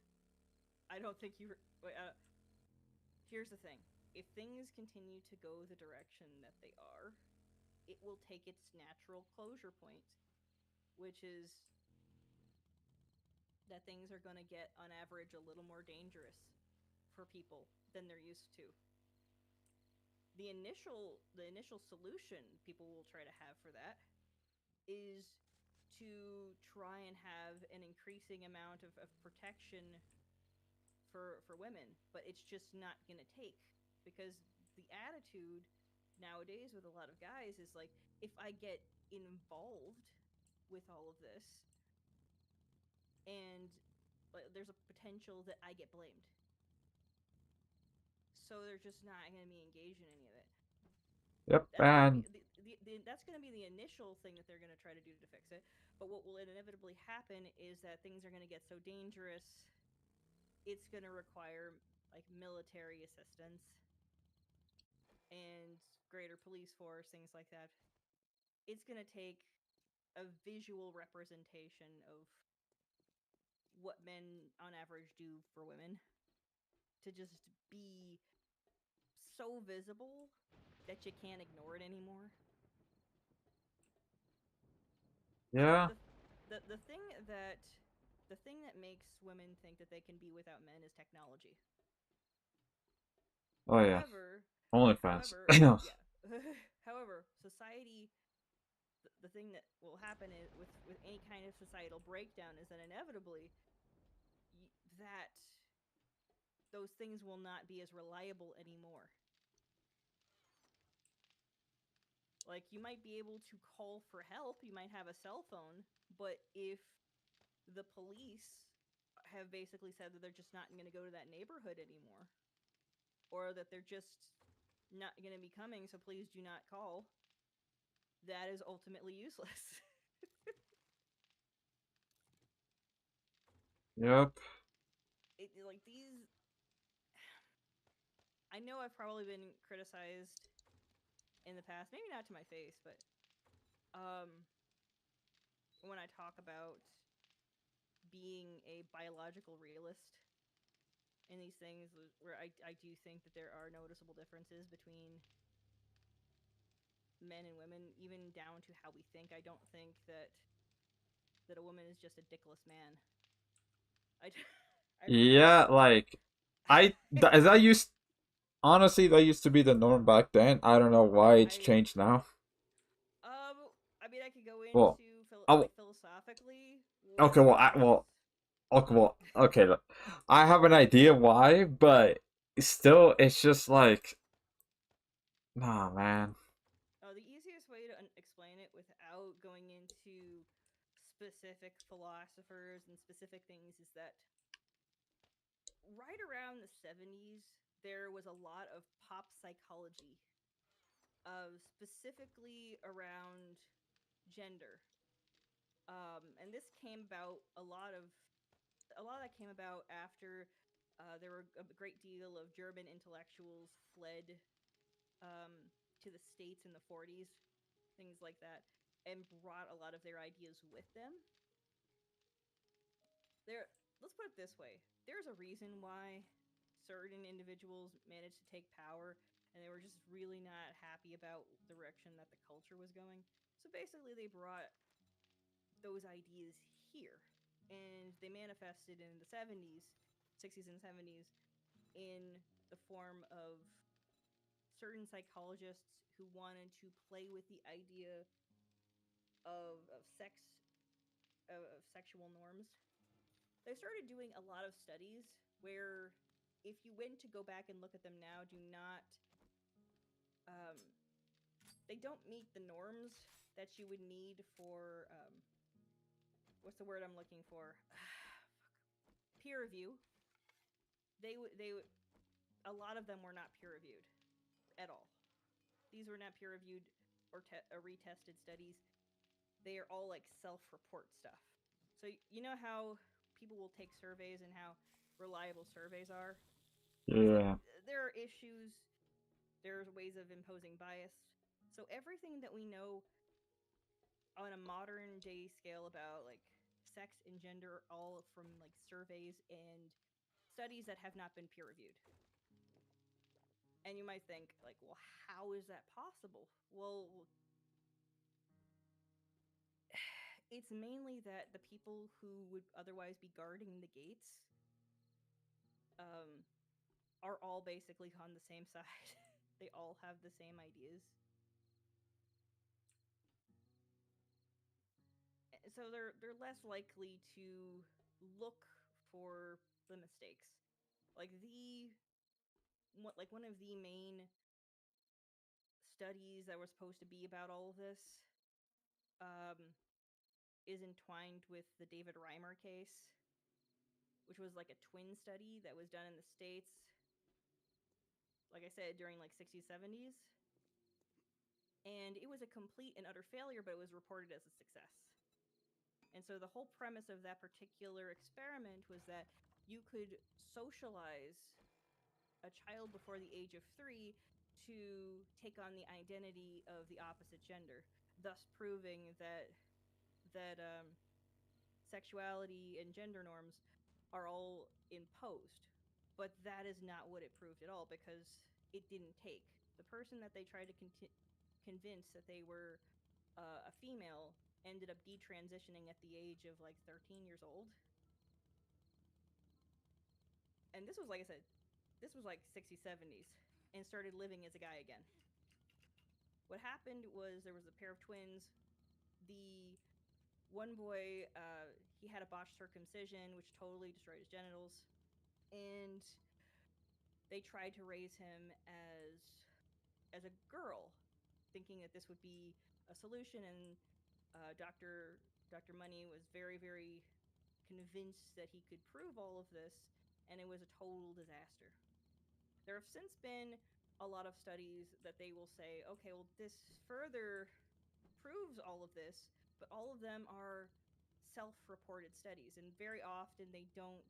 I don't think you. Wait, here's the thing: if things continue to go the direction that they are, it will take its natural closure point, which is that things are going to get, on average, a little more dangerous for people than they're used to. The initial solution people will try to have for that is to try and have an increasing amount of protection for women, but it's just not going to take, because the attitude nowadays with a lot of guys is like, if I get involved with all of this, and there's a potential that I get blamed, so they're just not going to be engaged in any of it. Yep, That's going to be and that's going to be the initial thing that they're going to try to do to fix it. But what will inevitably happen is that things are going to get so dangerous, it's going to require like military assistance and greater police force, things like that. It's going to take a visual representation of what men on average do for women to just be so visible that you can't ignore it anymore. So yeah. the thing that makes women think that they can be without men is technology. Oh yeah. However, OnlyFans. however, yeah. However, society, the thing that will happen is with any kind of societal breakdown is that inevitably that those things will not be as reliable anymore. Like, you might be able to call for help, you might have a cell phone, but if the police have basically said that they're just not going to go to that neighborhood anymore, or that they're just not going to be coming, so please do not call, that is ultimately useless. Yep. Like these, I know I've probably been criticized in the past, maybe not to my face, but um, when I talk about being a biological realist in these things, where I do think that there are noticeable differences between men and women, even down to how we think. I don't think that a woman is just a dickless man. I, I really Yeah, don't. like that used honestly that used to be the norm back then. I don't know why it's I changed now. um I mean I could go Well, into I, like philosophically okay, what okay. Look, I have an idea why, but still, it's just like, nah, man. the easiest way to explain it without going into specific philosophers and specific things is that right around the 70s there was a lot of pop psychology specifically around gender. And this came about a lot of that came about after there were a great deal of German intellectuals fled um, to the states in the 40s, things like that, and brought a lot of their ideas with them. There, let's put it this way: there's a reason why certain individuals managed to take power, and they were just really not happy about the direction that the culture was going. So basically, they brought those ideas here, and they manifested in the 70s, 60s, and 70s in the form of certain psychologists who wanted to play with the idea of of sexual norms. They started doing a lot of studies where, if you went to go back and look at them now, do not um, they don't meet the norms that you would need for what's the word I'm looking for? Peer review. They a lot of them were not peer reviewed at all. These were not peer reviewed or retested studies. They are all like self-report stuff. So you know how people will take surveys and how reliable surveys are. It's like Yeah. there are issues. There's ways of imposing bias. So everything that we know on a modern day scale about like sex and gender, all from like surveys and studies that have not been peer reviewed. And you might think like, well, how is that possible? Well, it's mainly that the people who would otherwise be guarding the gates um, are all basically on the same side. They all have the same ideas. So they're less likely to look for the mistakes. Like one of the main studies that were supposed to be about all of this um, is entwined with the David Reimer case, which was like a twin study that was done in the States, like I said, during like 60s, 70s. And it was a complete and utter failure, but it was reported as a success. And so the whole premise of that particular experiment was that you could socialize a child before the age of 3 to take on the identity of the opposite gender, thus proving that sexuality and gender norms are all imposed. But that is not what it proved at all, because it didn't take. The person that they tried to convince that they were a female ended up detransitioning at the age of like 13 years old. And this was, like I said, this was like 60s, 70s, and started living as a guy again. What happened was there was a pair of twins. The one boy, he had a botched circumcision, which totally destroyed his genitals. And they tried to raise him as a girl, thinking that this would be a solution. And Dr. Money was very, very convinced that he could prove all of this, and it was a total disaster. There have since been a lot of studies that they will say, okay, well, this further disproves all of this, but all of them are self-reported studies, and very often they don't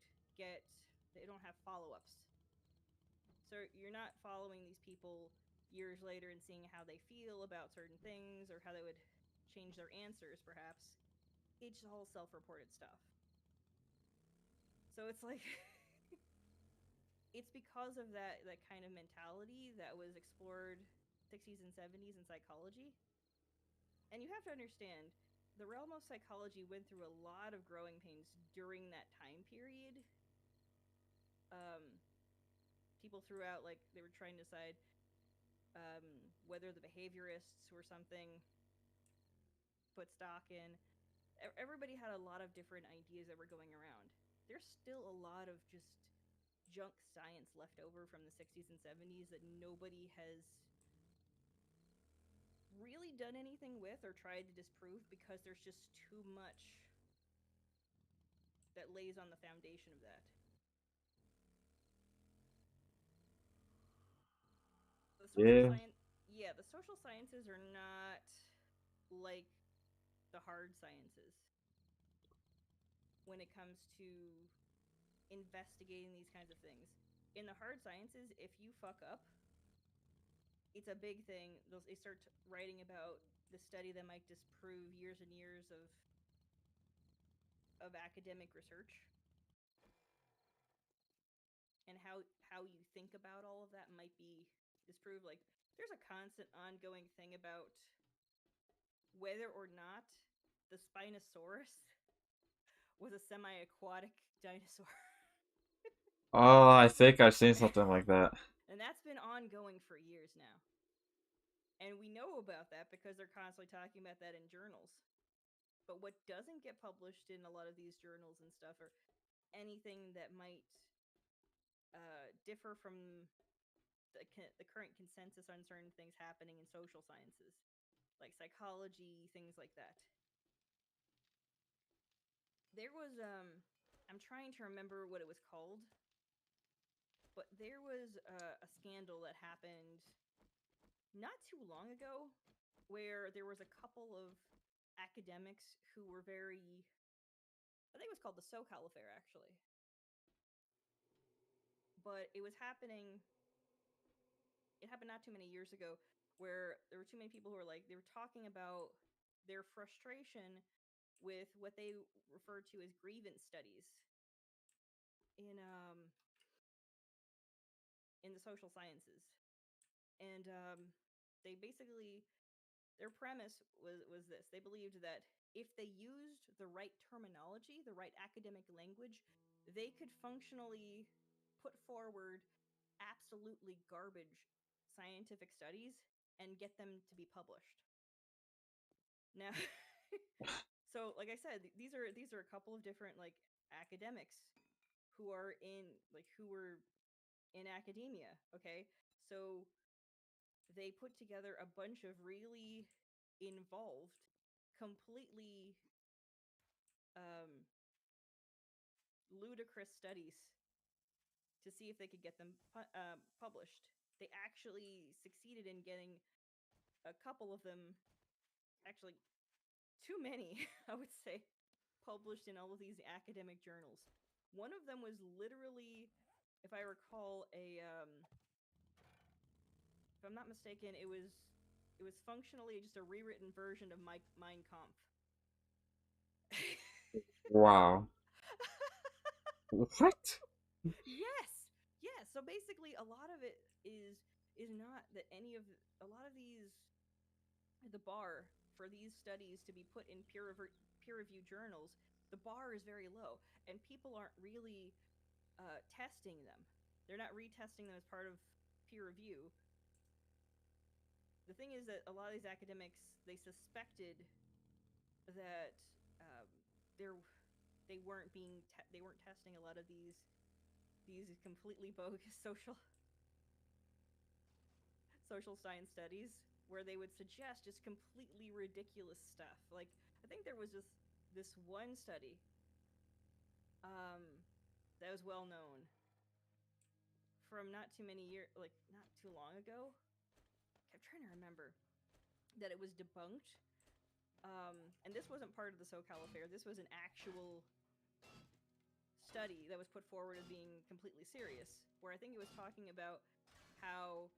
have follow-ups. So you're not following these people years later and seeing how they feel about certain things or how they would change their answers, perhaps. It's all self-reported stuff. So it's like it's because of that kind of mentality that was explored 60s and 70s in psychology. And you have to understand, the realm of psychology went through a lot of growing pains during that time period. Um, People throughout, like, they were trying to decide whether the behaviorists were something put stock in. Everybody had a lot of different ideas that were going around. There's still a lot of just junk science left over from the 60s and 70s that nobody has really done anything with or tried to disprove because there's just too much that lays on the foundation of that. The social Yeah. science, yeah, the social sciences are not like the hard sciences when it comes to investigating these kinds of things. In the hard sciences, if you fuck up, it's a big thing. They start writing about the study that might disprove years and years of academic research, and how you think about all of that might be disproved. Like, there's a constant ongoing thing about whether or not the Spinosaurus was a semi-aquatic dinosaur. Oh, I think I've seen something like that. And that's been ongoing for years now. And we know about that because they're constantly talking about that in journals. But what doesn't get published in a lot of these journals and stuff, or anything that might differ from the current consensus on certain things happening in social sciences, like psychology, things like that. There was I'm trying to remember what it was called, but there was a scandal that happened not too long ago where there was a couple of academics who were very, I think it was called the SoCal affair, actually. But it happened not too many years ago, where there were too many people who were like, they were talking about their frustration with what they referred to as grievance studies in um in the social sciences. And they basically, their premise was this: they believed that if they used the right terminology, the right academic language, they could functionally put forward absolutely garbage scientific studies and get them to be published. Now, so like I said, these are a couple of different, like, academics who were in academia. Okay, so they put together a bunch of really involved, completely um, ludicrous studies to see if they could get them published. They actually succeeded in getting a couple of them, actually too many, I would say, published in all of these academic journals. One of them was literally, if I recall, if I'm not mistaken, it was functionally just a rewritten version of Mein Kampf. Wow. What? Yes, yes. So basically, a lot of it is not that any of a lot of these, the bar for these studies to be put in peer reviewed journals, the bar is very low, and people aren't really testing them. They're not retesting them as part of peer review. The thing is that a lot of these academics, they suspected that um, they're they weren't testing a lot of these completely bogus social science studies, where they would suggest just completely ridiculous stuff. Like, I think there was this one study um, that was well known from not too many years, like not too long ago. I'm trying to remember that it was debunked, And this wasn't part of the SoCal affair. This was an actual study that was put forward as being completely serious, where I think it was talking about how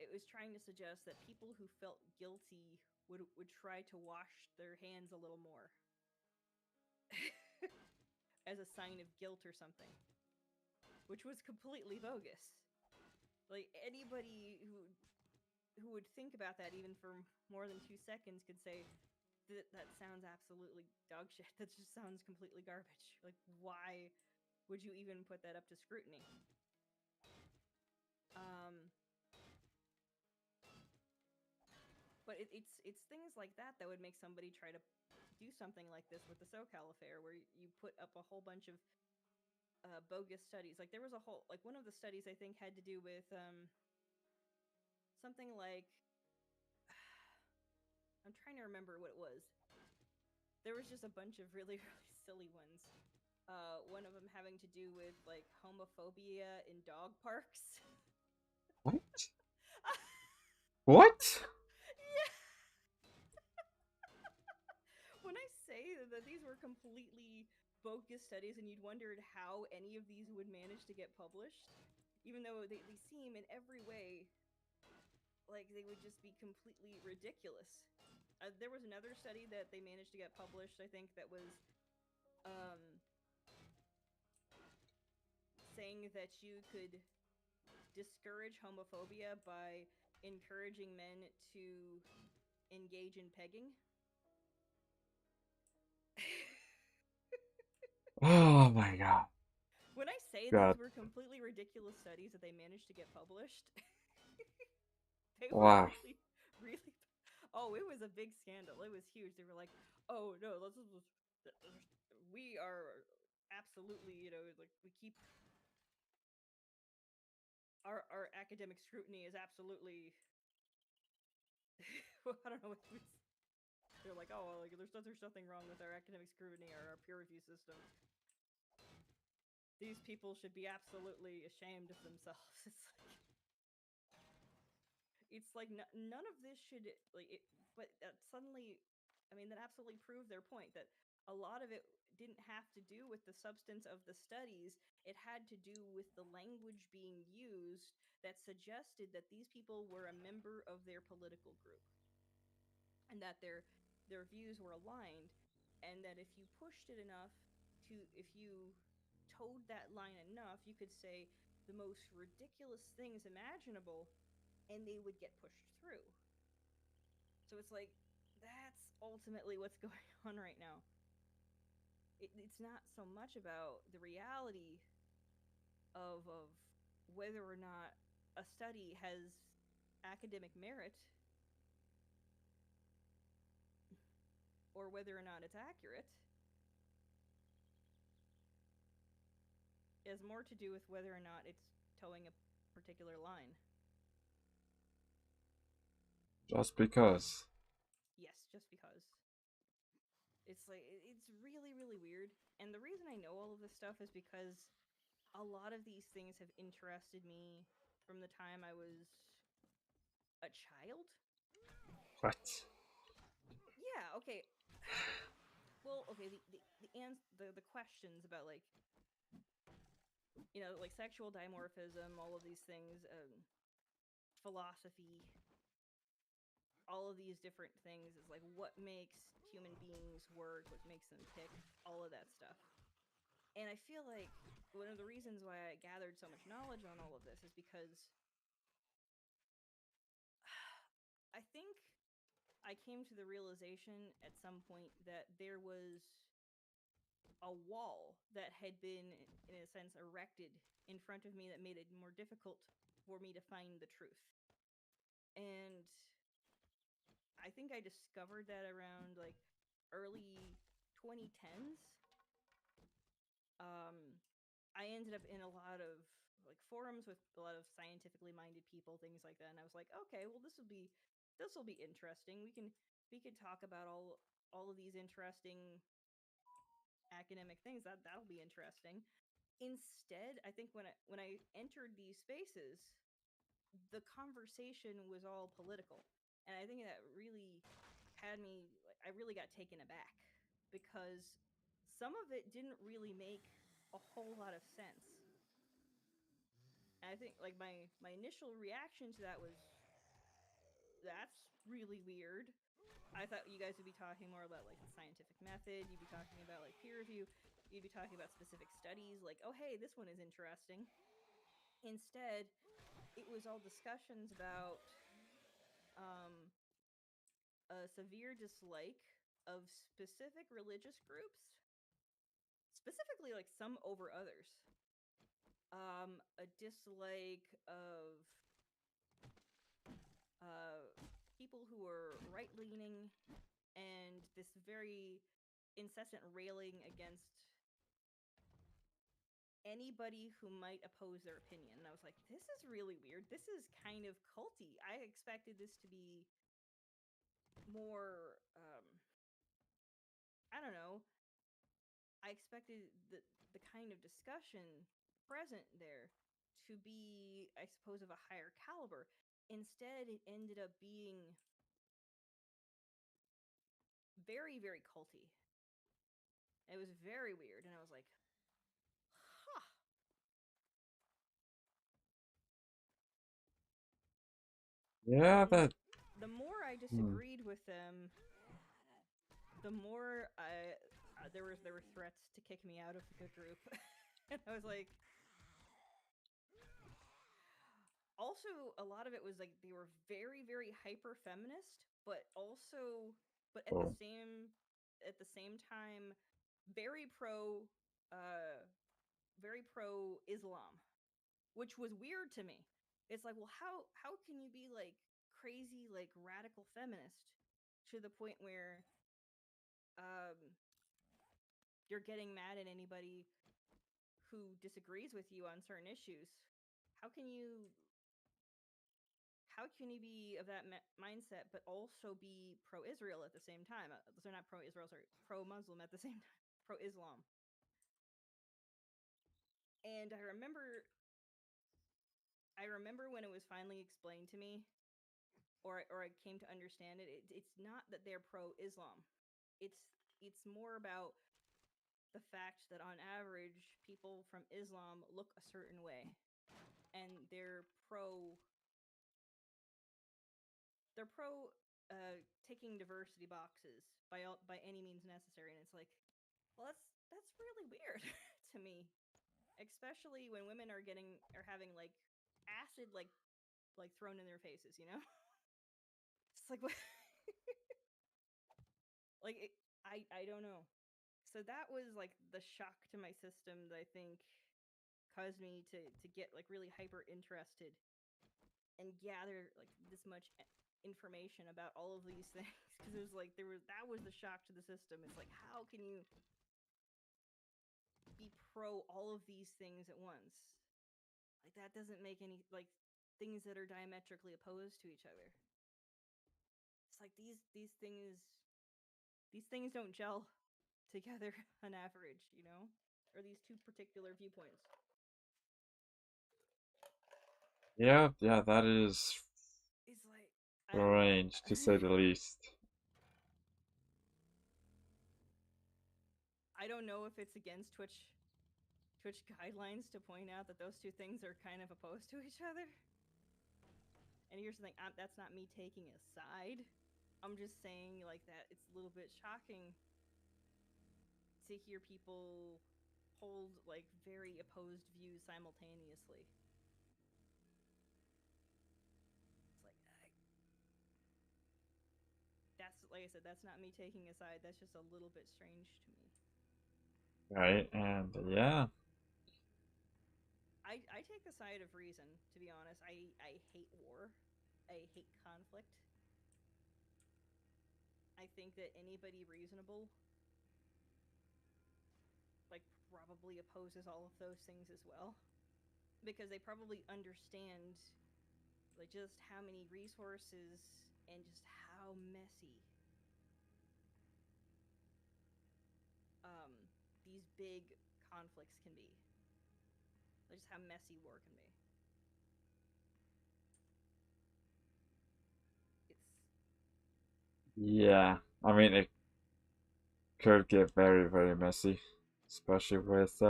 it was trying to suggest that people who felt guilty would try to wash their hands a little more as a sign of guilt or something, which was completely bogus. Like anybody who would think about that even for more than 2 seconds could say that sounds absolutely dog shit. That just sounds completely garbage. Like why would you even put that up to scrutiny? But it's things like that that would make somebody try to do something like this with the SoCal affair, where you put up a whole bunch of bogus studies. Like there was a whole one of the studies I think had to do with something like I'm trying to remember what it was. There was just a bunch of really really silly ones. One of them having to do with like homophobia in dog parks. What? What? Yeah. When I say that these were completely bogus studies and you'd wondered how any of these would manage to get published, even though they seem in every way like they would just be completely ridiculous. There was another study that they managed to get published, I think, that was saying that you could discourage homophobia by encouraging men to engage in pegging. Oh my god. When I say God. these were completely ridiculous studies that they managed to get published, they were Wow. really, really. Oh, it was a big scandal. It was huge. They were like, "Oh no, we are absolutely, like we keep our academic scrutiny is absolutely." I don't know what it was. They're like, "Oh, like there's nothing wrong with our academic scrutiny or our peer review system. These people should be absolutely ashamed of themselves." It's like none of this should like it, but suddenly, I mean, that absolutely proved their point that a lot of it didn't have to do with the substance of the studies. It had to do with the language being used that suggested that these people were a member of their political group and that their views were aligned, and that if you pushed it enough if you towed that line enough, you could say the most ridiculous things imaginable and they would get pushed through. So it's like that's ultimately what's going on right now. It's not so much about the reality of whether or not a study has academic merit or whether or not it's accurate. It has more to do with whether or not it's towing a particular line. Just because. Yes, just because. It's like it's really really weird. And the reason I know all of this stuff is because a lot of these things have interested me from the time I was a child. What? Yeah, okay. Well, okay, the questions about like like sexual dimorphism, all of these things, philosophy, all of these different things is like what makes human beings work, what makes them tick, all of that stuff. And I feel like one of the reasons why I gathered so much knowledge on all of this is because I think I came to the realization at some point that there was a wall that had been, in a sense, erected in front of me that made it more difficult for me to find the truth. And I think I discovered that around like early 2010s. I ended up in a lot of like forums with a lot of scientifically minded people, things like that, and I was like, okay, well, this will be interesting. We could talk about all of these interesting academic things. That'll be interesting. Instead, I think when I entered these spaces, the conversation was all political, and I think that really had me. I really got taken aback because some of it didn't really make a whole lot of sense. And I think like my initial reaction to that was that's really weird. I thought you guys would be talking more about like the scientific method, you'd be talking about like peer review, you'd be talking about specific studies like, "Oh, hey, this one is interesting." Instead, it was all discussions about um a severe dislike of specific religious groups, specifically like some over others. A dislike of people who are right leaning, and this very incessant railing against anybody who might oppose their opinion. And I was like, this is really weird. This is kind of culty. I expected this to be more, I don't know. I expected the kind of discussion present there to be, I suppose, of a higher caliber. Instead, it ended up being very, very culty. It was very weird, and I was like, huh. Yeah, And that. the more I Hmm. disagreed with them, the more there were threats to kick me out of the group. And I was like, also a lot of it was like they were very, very hyper feminist, but also but Oh. at the same time very pro uh very pro Islam, which was weird to me. It's like, well, how can you be like crazy like radical feminist to the point where um you're getting mad at anybody who disagrees with you on certain issues? How can you how can you be of that mindset but also be pro-Israel at the same time? So not pro-Israel, sorry, pro-Muslim at the same time, pro-Islam. And I remember when it was finally explained to me, or I came to understand it. It's not that they're pro-Islam. It's it's more about the fact that on average people from Islam look a certain way, and they're pro ticking diversity boxes by any means necessary. And it's like, well, that's really weird to me, especially when women are having like acid like thrown in their faces, you know? It's like what like I don't know. So that was like the shock to my system that I think caused me to get like really hyper interested and gather like this much information about all of these things, because it was like that was the shock to the system. It's like, how can you be pro all of these things at once? Like that doesn't make any like things that are diametrically opposed to each other. It's like these things don't gel together on average, you know? Or these two particular viewpoints. Yeah, yeah, that is It's like, I don't know. strange to say the least. I don't know if it's against Twitch guidelines to point out that those two things are kind of opposed to each other. And here's the thing, that's not me taking a side. I'm just saying like that it's a little bit shocking to hear people hold like very opposed views simultaneously. It's like that's like I said, that's not me taking a side. That's just a little bit strange to me. Right, and yeah. I take the side of reason, to be honest. I hate war. I hate conflict. I think that anybody reasonable like probably opposes all of those things as well, because they probably understand like just how many resources and just how messy um these big conflicts can be. Like just how messy war can be. It's Yeah. I mean, it could get very, very messy, especially with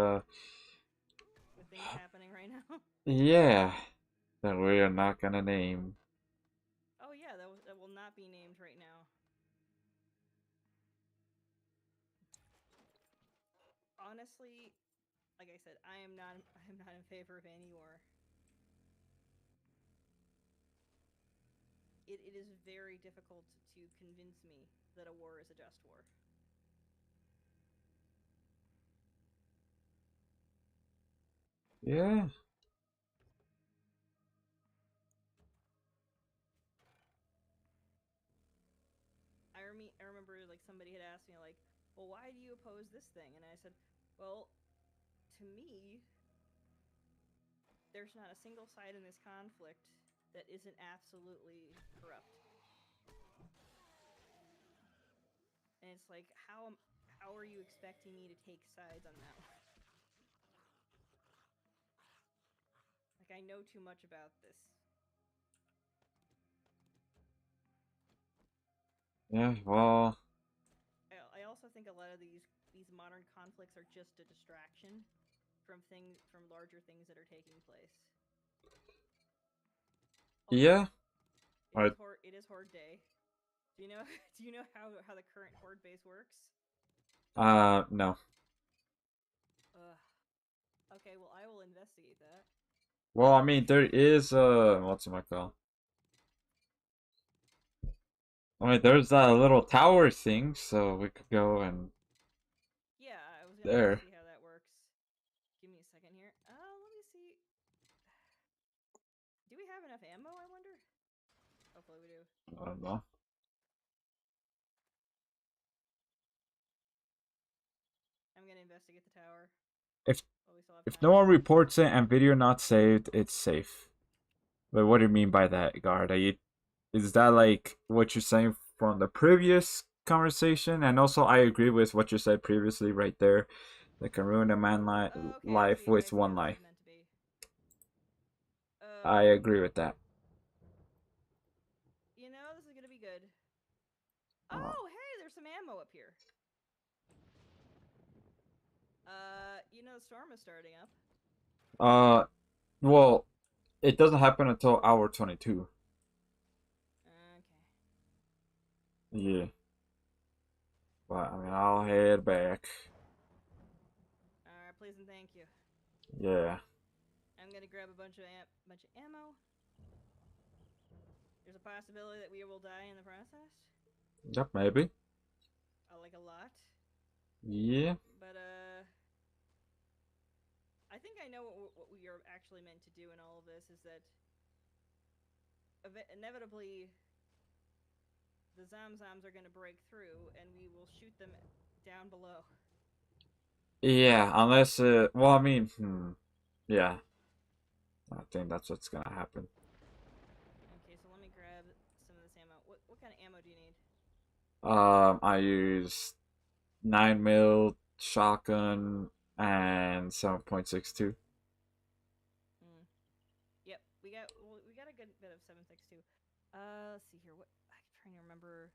With things happening right now. yeah, that we are not gonna name. Oh yeah, that will not be named right now. Honestly, like I said, I am not in favor of any war. It is very difficult to convince me that a war is a just war. Yeah. I remember like somebody had asked me like, "Well, why do you oppose this thing?" And I said, "Well, to me, there's not a single side in this conflict that isn't absolutely corrupt." And it's like, how are you expecting me to take sides on that one? Like I know too much about this. Yeah. Well. I also think a lot of these modern conflicts are just a distraction from larger things that are taking place. Also, Yeah. I. it is Horde Day. Do you know do you know how the current Horde base works? No. Ugh. Okay, well I will investigate that. Well, I mean, there is what's it called? I mean, there's that little tower thing, so we could go and Yeah, I was gonna go there. see how that works. Give me a second here. Let me see. Do we have enough ammo? I wonder. Hopefully we do. I don't know. I'm gonna investigate the tower. If While we still have if no time. one reports it and video not saved, it's safe. But what do you mean by that, guard? Is that like what you're saying from the previous conversation? And also, I agree with what you said previously, right there. That can ruin a Okay, life I with see one how this life. is meant to be. I agree with that. You know this is gonna be good. Uh, Oh, hey, there's some ammo up here. You know the storm is starting up. uh, well, it doesn't happen until hour 22. Okay. Yeah, but I mean, I'll head back. All right, please and thank you. Yeah. I'm gonna grab a bunch of ammo. There's a possibility that we will die in the process. Yep, maybe. Like a lot. Yeah. But I think I know what we are actually meant to do in all of this is that inevitably the Zomzoms are gonna break through, and we will shoot them down below. Yeah, unless well, I mean, yeah, I think that's what's gonna happen. Okay, so let me grab some of this ammo. What kind of ammo do you need? I use 9 mil shotgun and 7.62. Hmm. Yep, we got a good bit of 7.62. Let's see here. What I'm trying to remember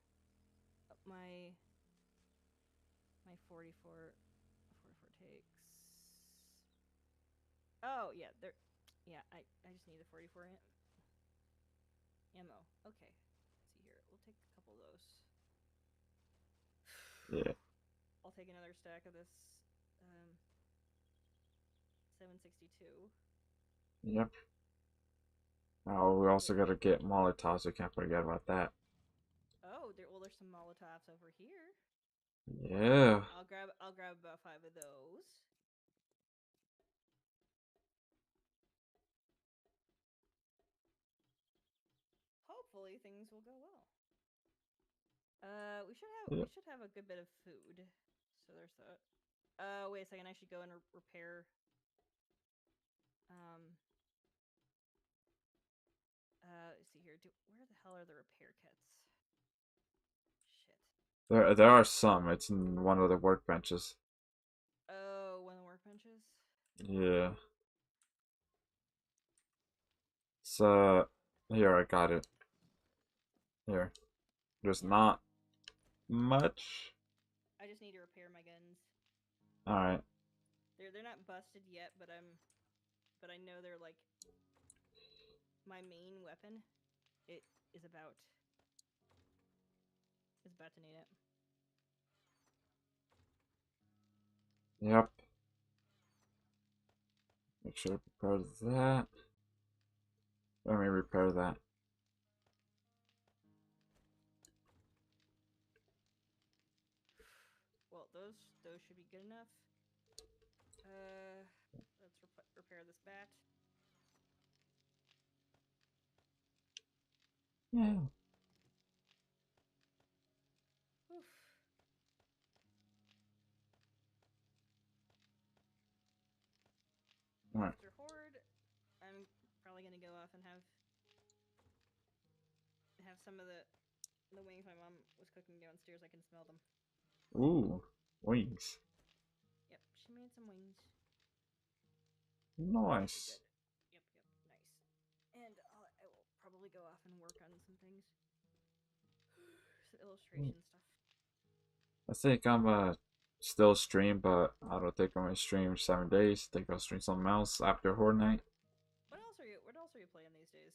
my 44 takes. Oh yeah, there. Yeah, I just need the 44 ammo. Okay, let's see here. We'll take a couple of those. Yeah. I'll take another stack of this 7.62. Yep. Oh, we also gotta get Molotovs. We can't forget about that. Oh, there's some Molotovs over here. Yeah. I'll grab about 5 of those. Hopefully things will go well. Yeah. We should have a good bit of food. So there's that. Wait a second. I should go and repair. Um. Let's see here. Where the hell are the repair kits? Shit. There are some. It's in one of the workbenches. Oh, one of the workbenches. Yeah. So here I got it. Here. There's Yeah. not much. I just need to repair my guns. All right. They're not busted yet, but I know they're like my main weapon. It is about to need it. Yep. Make sure to repair that. Let me repair that. Well, those should be good enough. Let's repair this bat. Yeah. Oof. All right. After horde, I'm probably gonna go off and have some of the wings my mom was cooking downstairs. I can smell them. Ooh, wings. Yep, she made some wings. Nice. Yep, nice. And I will probably go off and work on some things, some illustration stuff. I think I'm still stream, but I don't think I'm gonna stream 7 days. I think I'll stream something else after Horde Night. What else are you playing these days?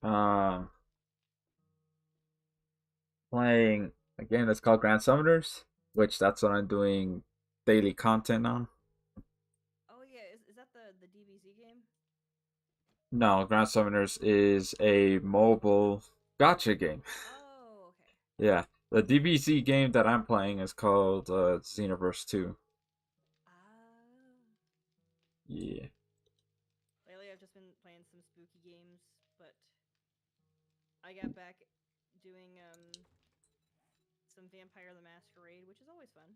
Um, Playing a game that's called Grand Summoners, which that's what I'm doing daily content on. Oh yeah, is that the DBZ game? No, Grand Summoners is a mobile gotcha game. Oh, okay. Yeah, the DBC game that I'm playing is called Xenoverse 2. Ah. Yeah. Lately, I've just been playing some spooky games, but I got back doing some Vampire the Masquerade, which is always fun.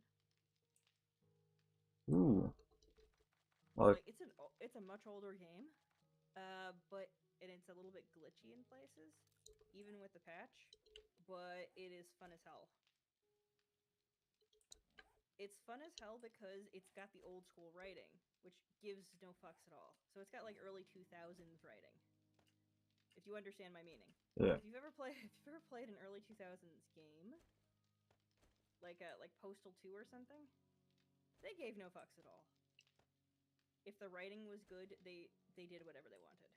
Ooh. Well, Like it's a much older game, but and it's a little bit glitchy in places, even with the patch. But it is fun as hell. It's fun as hell because it's got the old school writing, which gives no fucks at all. So it's got like early 2000s writing. If you understand my meaning. yeah. If you've ever played an early 2000s game, like Postal 2 or something, they gave no fucks at all. If the writing was good, they did whatever they wanted.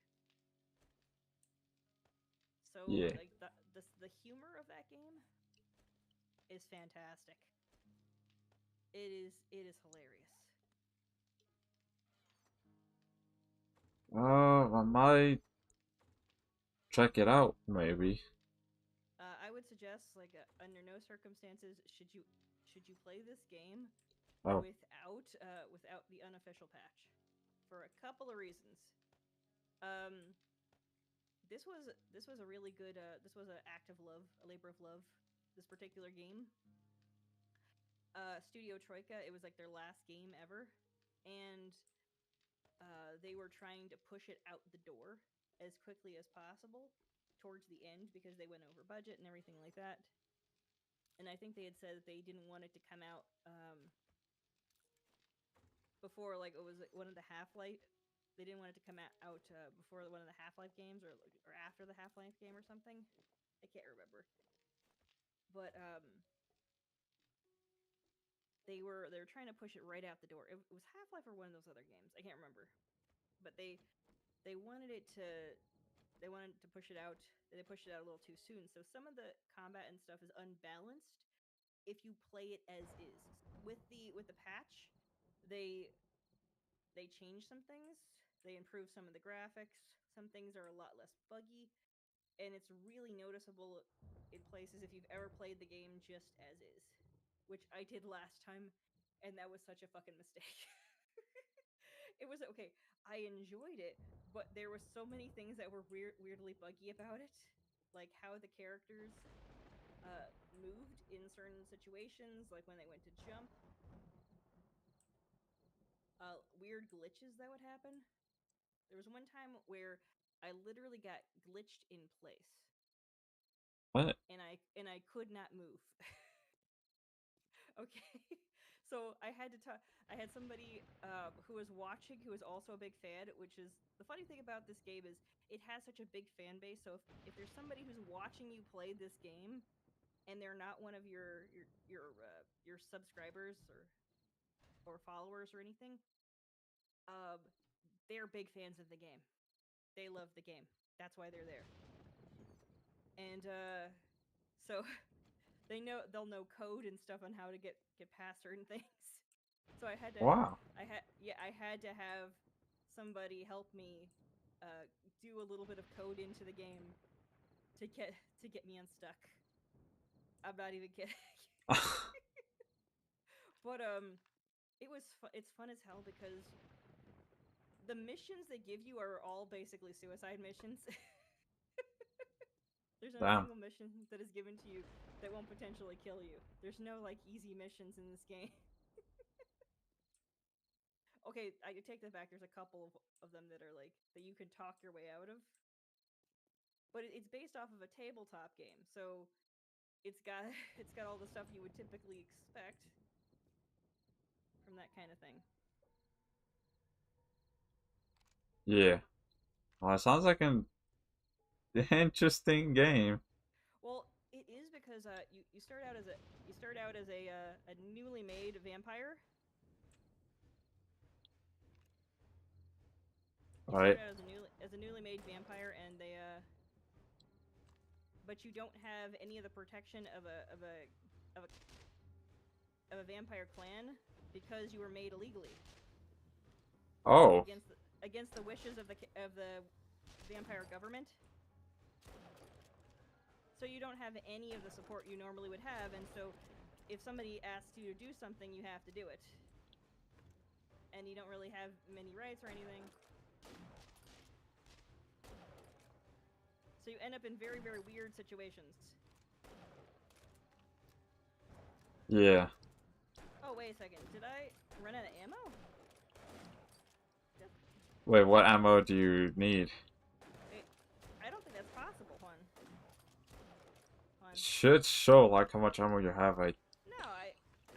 So Yeah. like the humor of that game is fantastic. It is hilarious. I might check it out, maybe. I would suggest like under no circumstances should you play this game Oh. without the unofficial patch for a couple of reasons. Um, this was a really good this was an act of love, a labor of love. This particular game, Studio Troika, it was like their last game ever, and they were trying to push it out the door as quickly as possible towards the end because they went over budget and everything like that. And I think they had said that they didn't want it to come out before like it was one of the Half-Life. They didn't want it to come out before one of the Half-Life games or after the Half-Life game or something. I can't remember. But they were trying to push it right out the door. It was Half-Life or one of those other games. I can't remember. But they wanted it to they wanted to push it out. They pushed it out a little too soon. So some of the combat and stuff is unbalanced if you play it as is. With the patch, they they changed some things. They improved some of the graphics. Some things are a lot less buggy, and it's really noticeable in places if you've ever played the game just as is, which I did last time, and that was such a fucking mistake. It was okay. I enjoyed it, but there was so many things that were weirdly buggy about it, like how the characters moved in certain situations, like when they went to jump, weird glitches that would happen. There was one time where I literally got glitched in place, What? and I could not move. Okay, so I had to talk. I had somebody who was watching who was also a big fan. Which is the funny thing about this game is it has such a big fan base. So if there's somebody who's watching you play this game and they're not one of your subscribers or followers or anything, um, they're big fans of the game. They love the game. That's why they're there. And so they'll know code and stuff on how to get past certain things. So Wow. I had to have somebody help me do a little bit of code into the game to get me unstuck. I'm not even kidding. But it's fun as hell because the missions they give you are all basically suicide missions. There's not a Damn. single mission that is given to you that won't potentially kill you. There's no like easy missions in this game. Okay, I take that back. There's a couple of them that are like that you can talk your way out of, but it's based off of a tabletop game, so it's got it's got all the stuff you would typically expect from that kind of thing. Yeah. Well, it sounds like an interesting game. Well, it is because you start out as a newly made vampire. You start Right. out as a newly made vampire, and they but you don't have any of the protection of a of a vampire clan because you were made illegally Oh. against the wishes of the vampire government. So you don't have any of the support you normally would have, and so if somebody asks you to do something, you have to do it. And you don't really have many rights or anything. So you end up in very, very weird situations. Yeah. Oh, wait a second. Did I run out of ammo? Wait, what ammo do you need? Wait, I don't think that's possible, Juan. Should show like how much ammo you have. I No,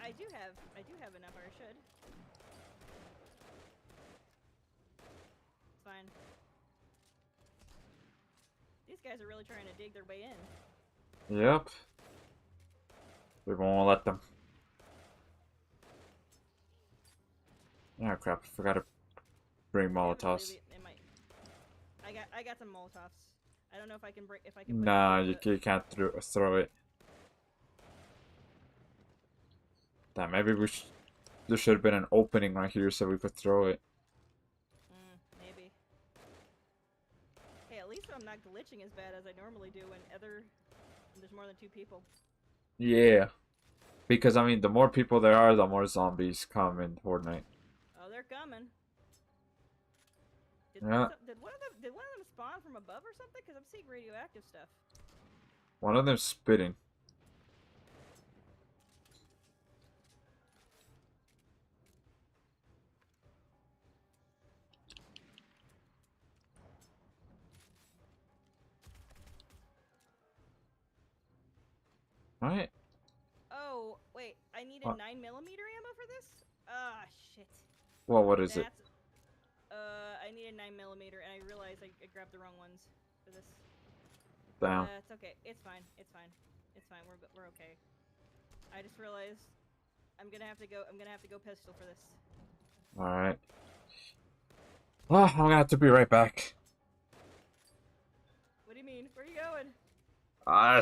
I do have enough, or I should. It's fine. These guys are really trying to dig their way in. Yep. We won't let them. Oh crap! Forgot to bring Molotovs. They might. I got some Molotovs. I don't know if I can break. If I can put Nah, it you can't throw it. Damn, maybe there should have been an opening right here so we could throw it. Maybe. Hey, at least I'm not glitching as bad as I normally do when there's more than 2 people. Yeah. Because, I mean, the more people there are, the more zombies come in Fortnite. Oh, they're coming. Yeah. Did one of them spawn from above or something? Because I'm seeing radioactive stuff. One of them's spitting. Right? Oh, wait. I needed What? 9mm ammo for this? Ah, shit. Well, what is it? I needed 9mm, and I realized I grabbed the wrong ones for this. Damn. It's okay. It's fine. It's fine. It's fine. We're okay. I just realized I'm gonna have to go pistol for this. Alright. Well, I'm gonna have to be right back. What do you mean? Where are you going?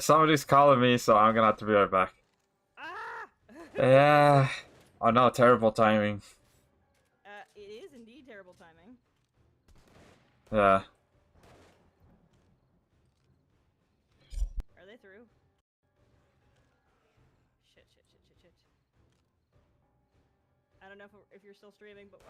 Somebody's calling me, so I'm gonna have to be right back. Ah! Yeah. Oh no, terrible timing. It is indeed terrible timing. Yeah. Are they through? Shit. I don't know if you're still streaming, but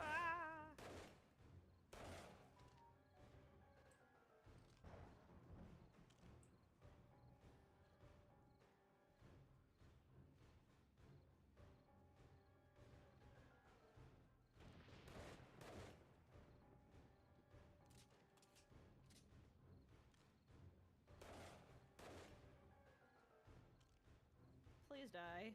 please die.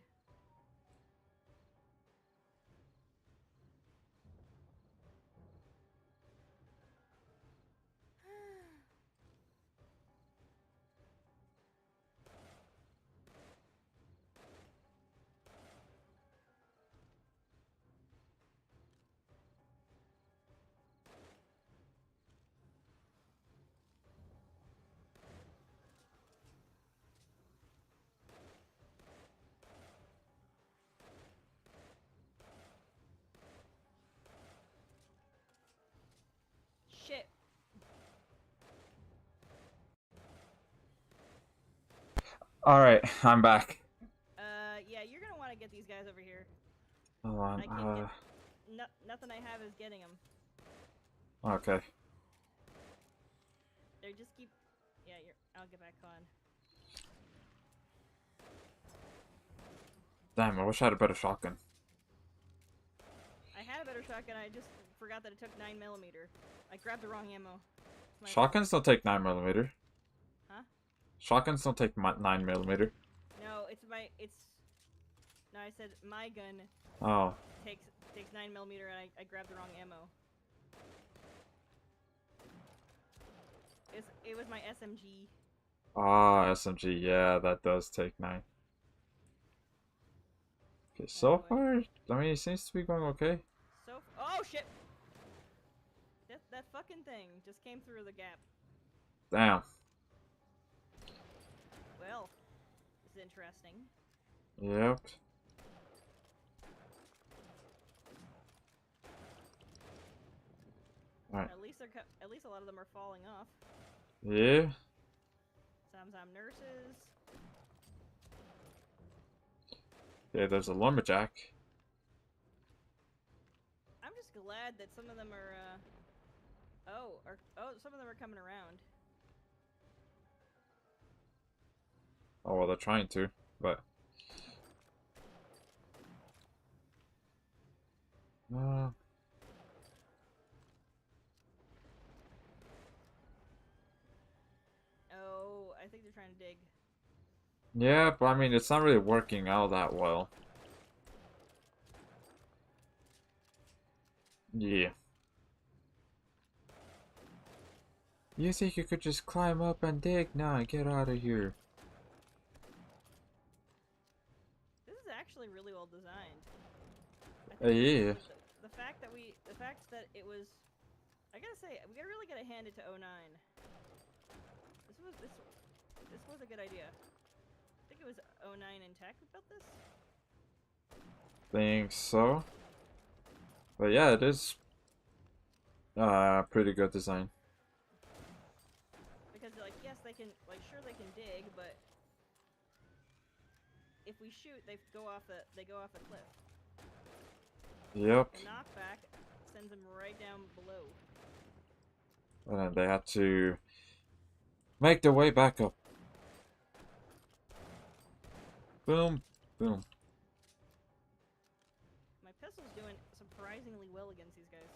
Alright, I'm back. Yeah, you're gonna want to get these guys over here. Hold on. I can't get. Nothing I have is getting them. Okay. They just keep. Yeah, I'll get back on. Damn, I wish I had a better shotgun. I had a better shotgun. I just forgot that it took 9mm. I grabbed the wrong ammo. Shotguns don't take 9mm. Huh? Shotguns don't take 9mm. No, it's my. It's. No, I said my gun Oh. takes 9mm, and I grabbed the wrong ammo. It was my SMG. Ah, SMG. Yeah, that does take 9. Okay, so far, I mean, it seems to be going okay. Oh shit! That fucking thing just came through the gap. Damn. Well, it's interesting. Yep. Alright. At least a lot of them are falling off. Yeah. Some nurses. Yeah, there's a lumberjack. I'm just glad that some of them are. Some of them are coming around. Oh, well, they're trying to, but... Oh, I think they're trying to dig. Yeah, but I mean, it's not really working out that well. Yeah. You think you could just climb up and dig? Nah, get out of here. This is actually really well designed. Yeah. The fact that it was, I gotta say, we gotta really gotta hand it to 09. This was a good idea. I think it was 09 in tech who built this. Think so. But yeah, it is pretty good design. Because like, yes, they can, like, sure they can dig, but if we shoot, they go off a cliff. Yep. The knockback sends them right down below. And then they had to make their way back up. Boom, boom. My pistol's doing surprisingly well against these guys.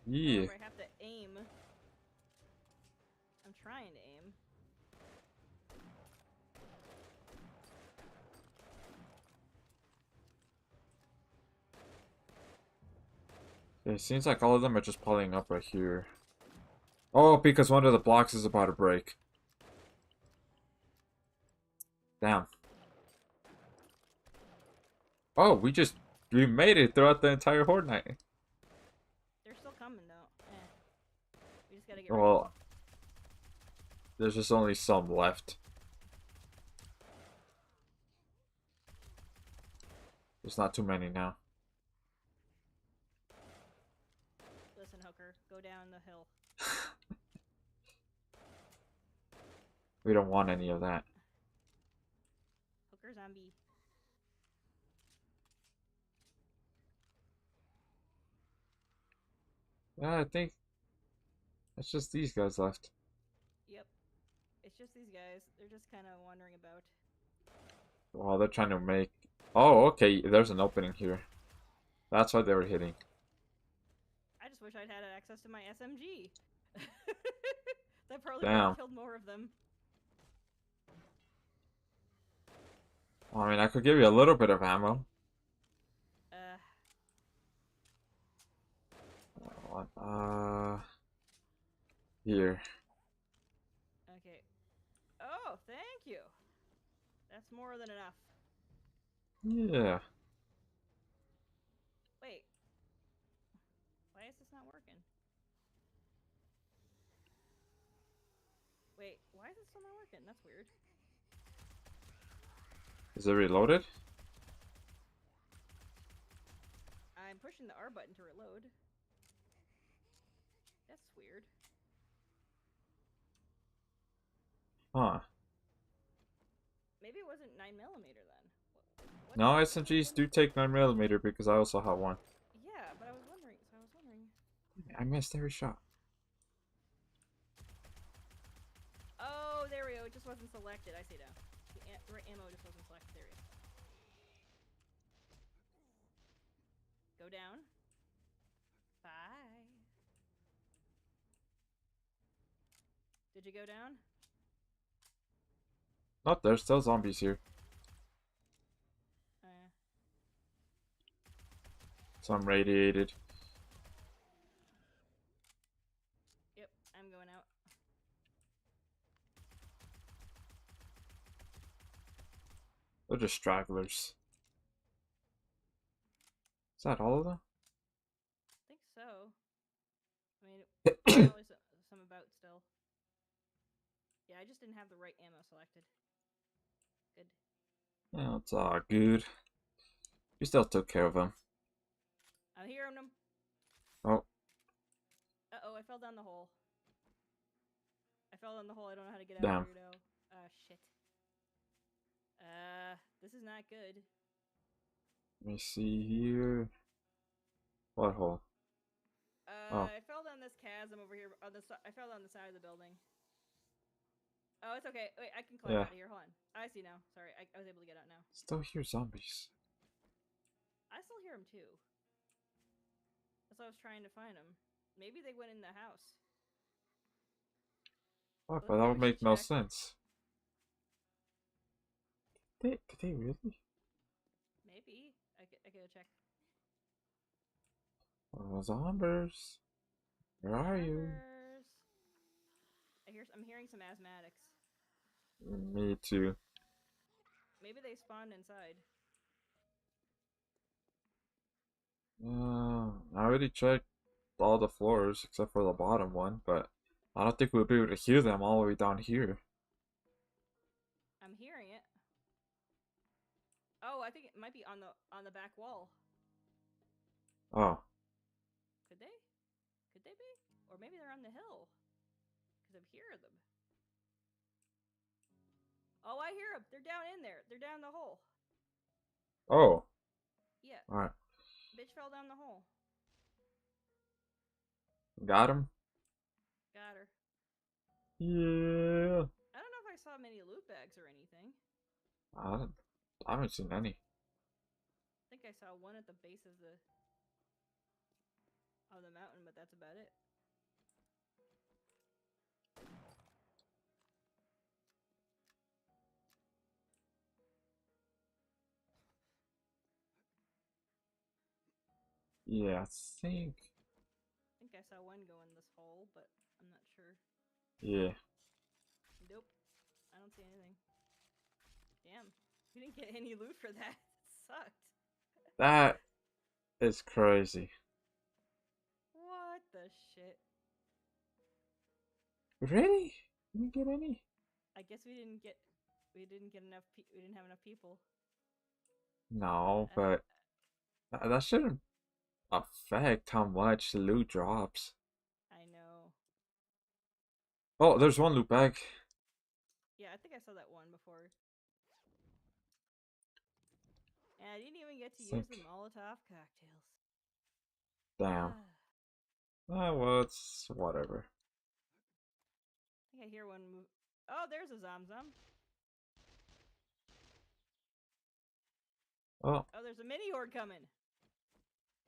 Yeah. However, I have to aim. I'm trying to aim. It seems like all of them are just piling up right here. Oh, because one of the blocks is about to break. Damn. Oh, we made it throughout the entire Horde Night. They're still coming though. We just gotta get Well, there's just only some left. There's not too many now. Listen, Hooker, go down the hill. We don't want any of that. Hooker zombie. Yeah, I think it's just these guys left. Yep. It's just these guys. They're just kind of wandering about. Well, they're trying to make... Oh, okay, there's an opening here. That's why they were hitting. I just wish I'd had access to my SMG. That probably would Damn. have killed more of them. I mean, I could give you a little bit of ammo. Here. Okay. Oh, thank you. That's more than enough. Yeah. Wait. Why is this not working? Wait, why is it still not working? That's weird. Is it reloaded? I'm pushing the R button to reload. That's weird. Huh. Maybe it wasn't 9mm then. What No, what SMGs happened? do take 9mm because I also have one. Yeah, but I was wondering. So I was wondering. I missed every shot. Oh, there we go. It just wasn't selected. I see now. The ammo just wasn't selected. There we go. Go down. Bye. Did you go down? Not there's still zombies here. Uh, So I'm radiated. yep, I'm going out. They're just stragglers. Is that all of them? I think so. I mean, probably some about still. Yeah, I just didn't have the right ammo selected. Good. Yeah, it's all good. We still took care of them. I'm hearing them. Oh, Uh-oh, I fell down the hole. I fell down the hole. I don't know how to get out damn. here now. Shit. This is not good. Let me see here. What hole? Oh, I fell down this chasm over here. I fell down the side of the building. Oh, it's okay. Wait, I can climb yeah. out of here. Hold on. I see now. Sorry, I was able to get out now. Still hear zombies. I still hear them too. That's why I was trying to find them. Maybe they went in the house. Fuck, but that would make no sense. Did they really? Maybe. I gotta check. Oh, Zombers. Where are you? I'm hearing some asthmatics. Me too. Maybe they spawned inside. I already checked all the floors except for the bottom one, but I don't think we'll be able to hear them all the way down here. I'm hearing it. Oh, I think it might be on the back wall. Oh, Could they? Could they be? Or maybe they're on the hill. Because I'm hearing them. Oh, I hear them. They're down in there. They're down the hole. oh, Yeah. alright. Bitch fell down the hole. Got him? Got her. Yeah. I don't know if I saw many loot bags or anything. I haven't seen any. I think I saw one at the base of the mountain, but that's about it. Yeah, I think. I think I saw one go in this hole, but I'm not sure. Yeah. Nope. I don't see anything. Damn. We didn't get any loot for that. It sucked. That is crazy. What the shit? Really? You didn't get any? I guess we didn't get enough we didn't have enough people. No, but that shouldn't affect how much loot drops. I know. Oh, there's one loot bag. Yeah, I think I saw that one before. And I didn't even get to use the Molotov cocktails. Damn. Well, it's whatever. I think I hear one move. Oh, there's a Zom. Oh, Oh, there's a mini horde coming.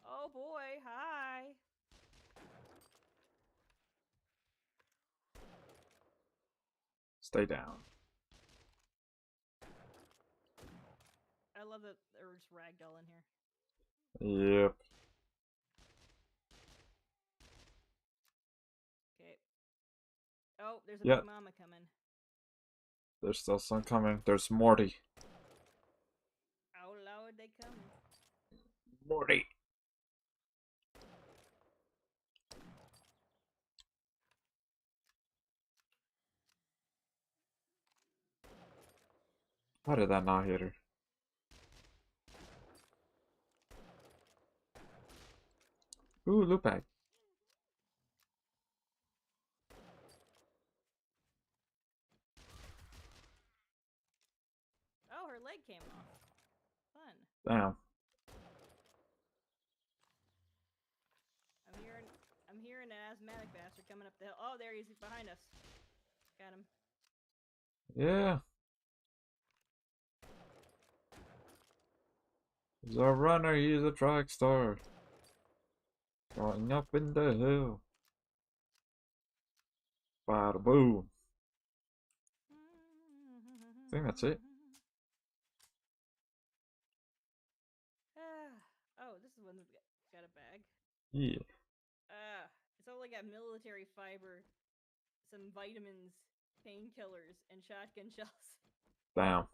Oh boy, hi. stay down. I love that there's ragdoll in here. Yep. Okay. Oh, there's a Yep. big mama coming. There's still some coming. There's Morty. Oh lord, they coming. Morty. How did that not hit her? Ooh, loot bag. leg came off. Fun. Damn. I'm hearing an asthmatic bastard coming up the hill. Oh, there he is behind us. Got him. Yeah. He's a runner, he's a track star. Going up in the hill. Bada boom. I think that's it. Oh, this is one that's got a bag. Yeah. It's only got military fiber, some vitamins, painkillers, and shotgun shells. Damn.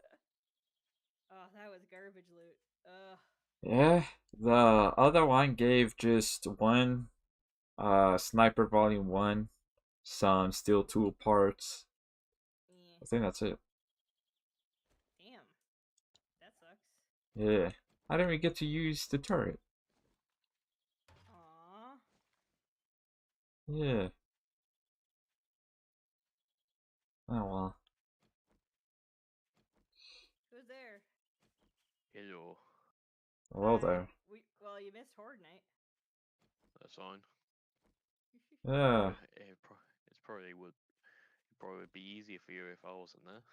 Oh, that was garbage loot. Ugh. Yeah. The other one gave just one Sniper Volume 1, some steel tool parts. I think that's it. Damn. That sucks. Yeah. I didn't even get to use the turret. Aww. Yeah. Oh well. Who's there? Hello. Well there. Well, you missed Horde Night. That's fine. Yeah. It's probably would be easier for you if I wasn't there.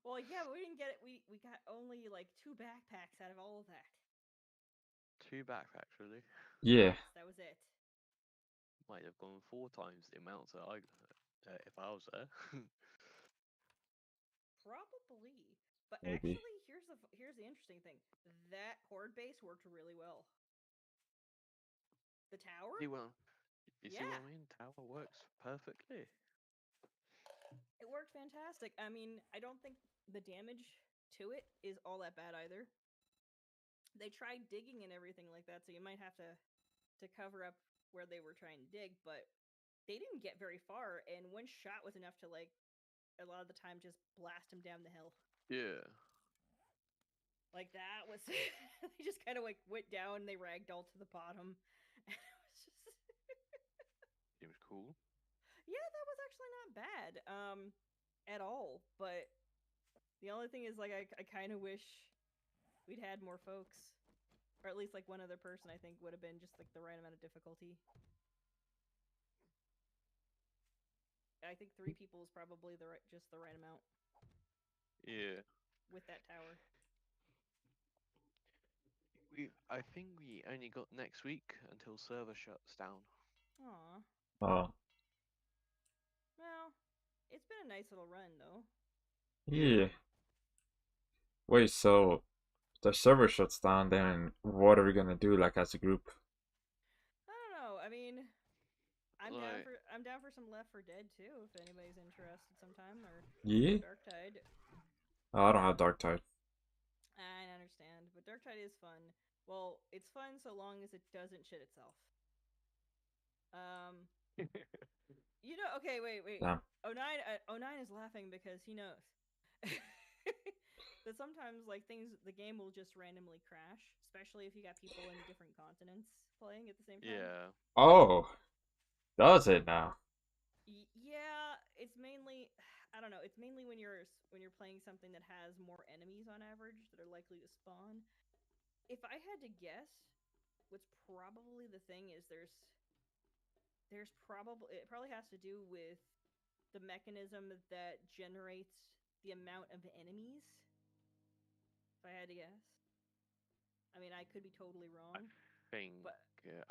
Well, yeah, but we didn't get it. We got only like 2 backpacks out of all of that. 2 backpacks, really? Yeah. Yes, that was it. Might have gone 4 times the amount that I if I was there. Probably. But Maybe. actually, here's the interesting thing. That Horde base worked really well. The tower? See what you see what Yeah. I mean? Tower works perfectly. It worked fantastic. I mean, I don't think the damage to it is all that bad either. They tried digging and everything like that, so you might have to cover up where they were trying to dig, but they didn't get very far, and one shot was enough to, like, a lot of the time just blast them down the hill. Yeah. Like, that was... they just kind of, like, went down, and they ragdolled to the bottom. And it was just... It was cool. Yeah, that was actually not bad, at all, but the only thing is, like, I kind of wish we'd had more folks. Or at least, like, one other person, I think, would have been just, like, the right amount of difficulty. I think 3 people is probably just the right amount. Yeah. With that tower. I think we only got next week until server shuts down. Aw. Oh. Well, it's been a nice little run, though. Yeah. Wait, so the server shuts down, then what are we gonna do, like, as a group? I don't know. I mean, I'm Like, down for some Left 4 Dead too, if anybody's interested sometime, or Yeah? Dark Tide. Oh, I don't have Dark Tide. I understand, but Dark Tide is fun. Well, it's fun so long as it doesn't shit itself. You know, okay, wait. Damn. 09 is laughing because he knows. That sometimes, like, the game will just randomly crash, especially if you got people in different continents playing at the same time. yeah. Oh. Does it now? Yeah, it's mainly, I don't know, it's mainly when you're playing something that has more enemies on average that are likely to spawn. If I had to guess, what's probably the thing is it probably has to do with the mechanism that generates the amount of enemies. If I had to guess. I mean, I could be totally wrong. I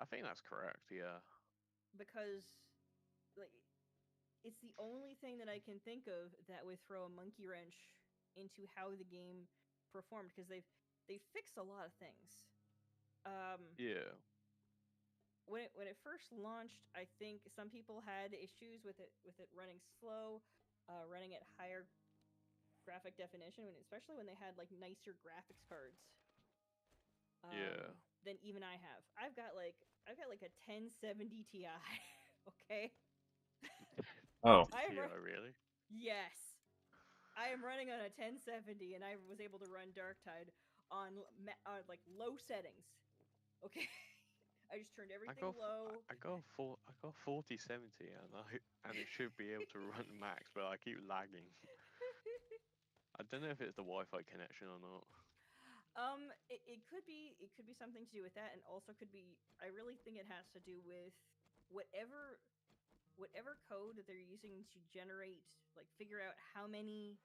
think that's correct, yeah. Because, like, it's the only thing that I can think of that would throw a monkey wrench into how the game performed, because they've fixed a lot of things. Yeah. When it first launched, I think some people had issues with it running slow, running at higher graphic definition, especially when they had, like, nicer graphics cards. Yeah. Than even I have. I've got like a 1070 Ti. Okay. Oh. Yeah, really? Yes. I am running on a 1070, and I was able to run Dark Tide on like low settings. Okay. I just turned everything low. I got 4070 and it should be able to run max, but I keep lagging. I don't know if it's the Wi-Fi connection or not. It could be something to do with that, and also could be. I really think it has to do with whatever whatever code that they're using to generate, like, figure out how many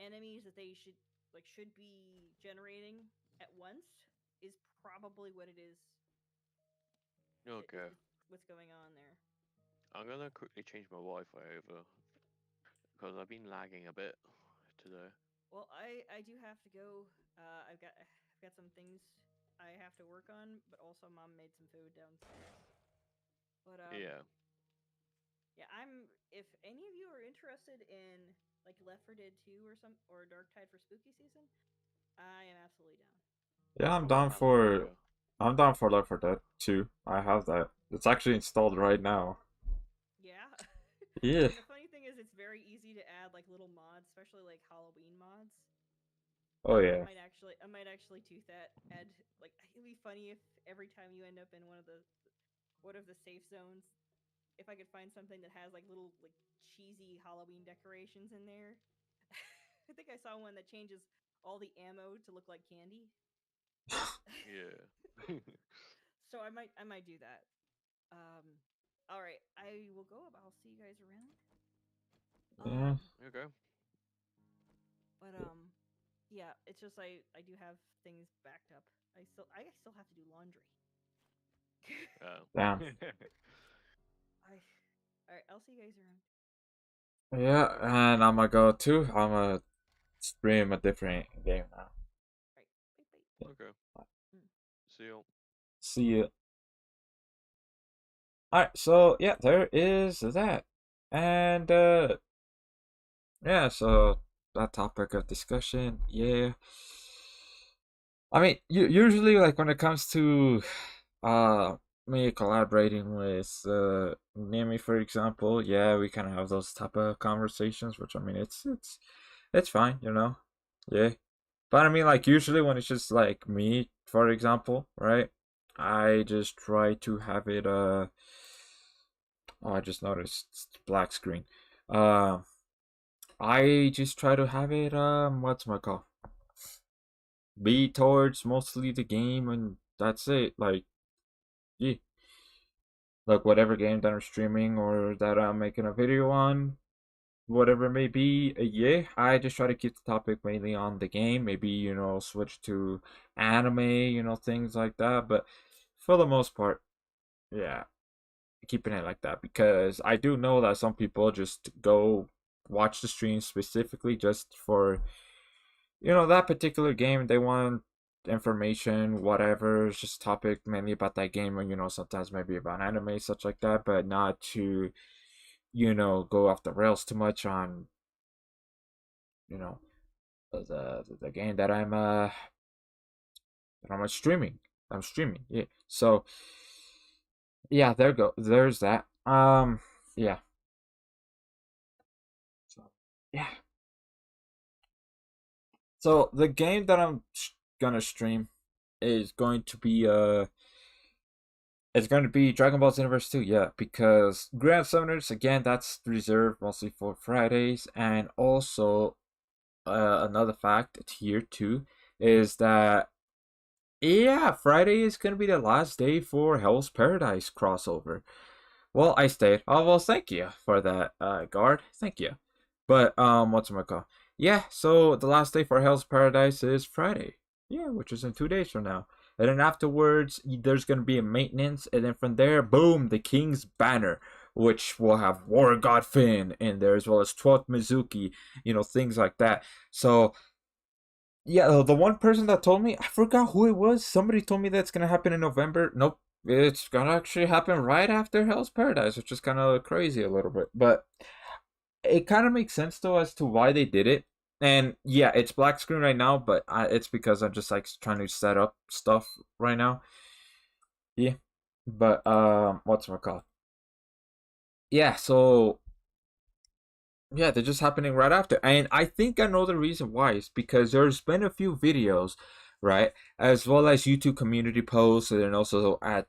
enemies that they should be generating at once is probably what it is. Okay. What's going on there? I'm gonna quickly change my Wi-Fi over because I've been lagging a bit today. Well, I do have to go. I've got some things I have to work on, but also mom made some food downstairs. But Yeah. yeah, I'm. If any of you are interested in like Left 4 Dead 2 or Dark Tide for spooky season, I am absolutely down. Yeah, I'm Oh, down hell yeah. for. I'm down for Left 4 Dead too. I have that. It's actually installed right now. Yeah. Yeah. And the funny thing is, it's very easy to add like little mods, especially like Halloween mods. Oh I yeah. might actually do that. Add like it'd be funny if every time you end up in one of the safe zones, if I could find something that has like little like cheesy Halloween decorations in there. I think I saw one that changes all the ammo to look like candy. Yeah. So I might do that. All right, I will go. I'll see you guys around. Yeah. Um, Okay. but yeah, it's just I do have things backed up. I still have to do laundry. Oh. Damn. I all right. I'll see you guys around. Yeah, and I'm gonna go too. I'm gonna stream a different game now. All right, bye bye. Okay. Mm. See you. See you. Alright, so yeah, there is that. And yeah, so that topic of discussion, yeah. I mean, usually like when it comes to uh me collaborating with Nami, for example, yeah, we kind of have those type of conversations, which I mean, it's fine, you know, yeah. But I mean, like usually when it's just like me, for example, right? I just try to have it. Oh, I just noticed it's black screen. Uh, I just try to have it. What's my call? Be towards mostly the game, and that's it. Like, yeah, like whatever game that I'm streaming or that I'm making a video on, whatever it may be, yeah, I just try to keep the topic mainly on the game. Maybe, switch to anime, things like that. But for the most part, yeah, keeping it like that because I do know that some people just go watch the stream specifically just for, that particular game. They want information, whatever, it's just topic mainly about that game, and sometimes maybe about anime, such like that, but not to, go off the rails too much on, you know, the game that I'm streaming. I'm streaming. Yeah. So yeah, there's that. Yeah. So yeah. So the game that I'm gonna stream is going to be it's going to be Dragon Ball Xenoverse 2, yeah, because Grand Summoners, again, that's reserved mostly for Fridays, and also another fact here too is that yeah, Friday is gonna be the last day for Hell's Paradise crossover. Well, I stayed. Oh well, thank you for that, guard. Thank you. But what's my call? Yeah, so the last day for Hell's Paradise is Friday. Yeah, which is in 2 days from now. And then afterwards, there's gonna be a maintenance, and then from there, boom, the King's Banner, which will have War God Finn in there as well as 12th Mizuki, things like that. So yeah, the one person that told me, I forgot who it was. Somebody told me that's gonna happen in November. Nope, it's gonna actually happen right after Hell's Paradise, which is kind of crazy a little bit. But it kind of makes sense though as to why they did it. And yeah, it's black screen right now, but it's because I'm just like trying to set up stuff right now. Yeah, but what's my call? Yeah, so yeah, they're just happening right after. And I think I know the reason why. It's because there's been a few videos, right? As well as YouTube community posts and also at,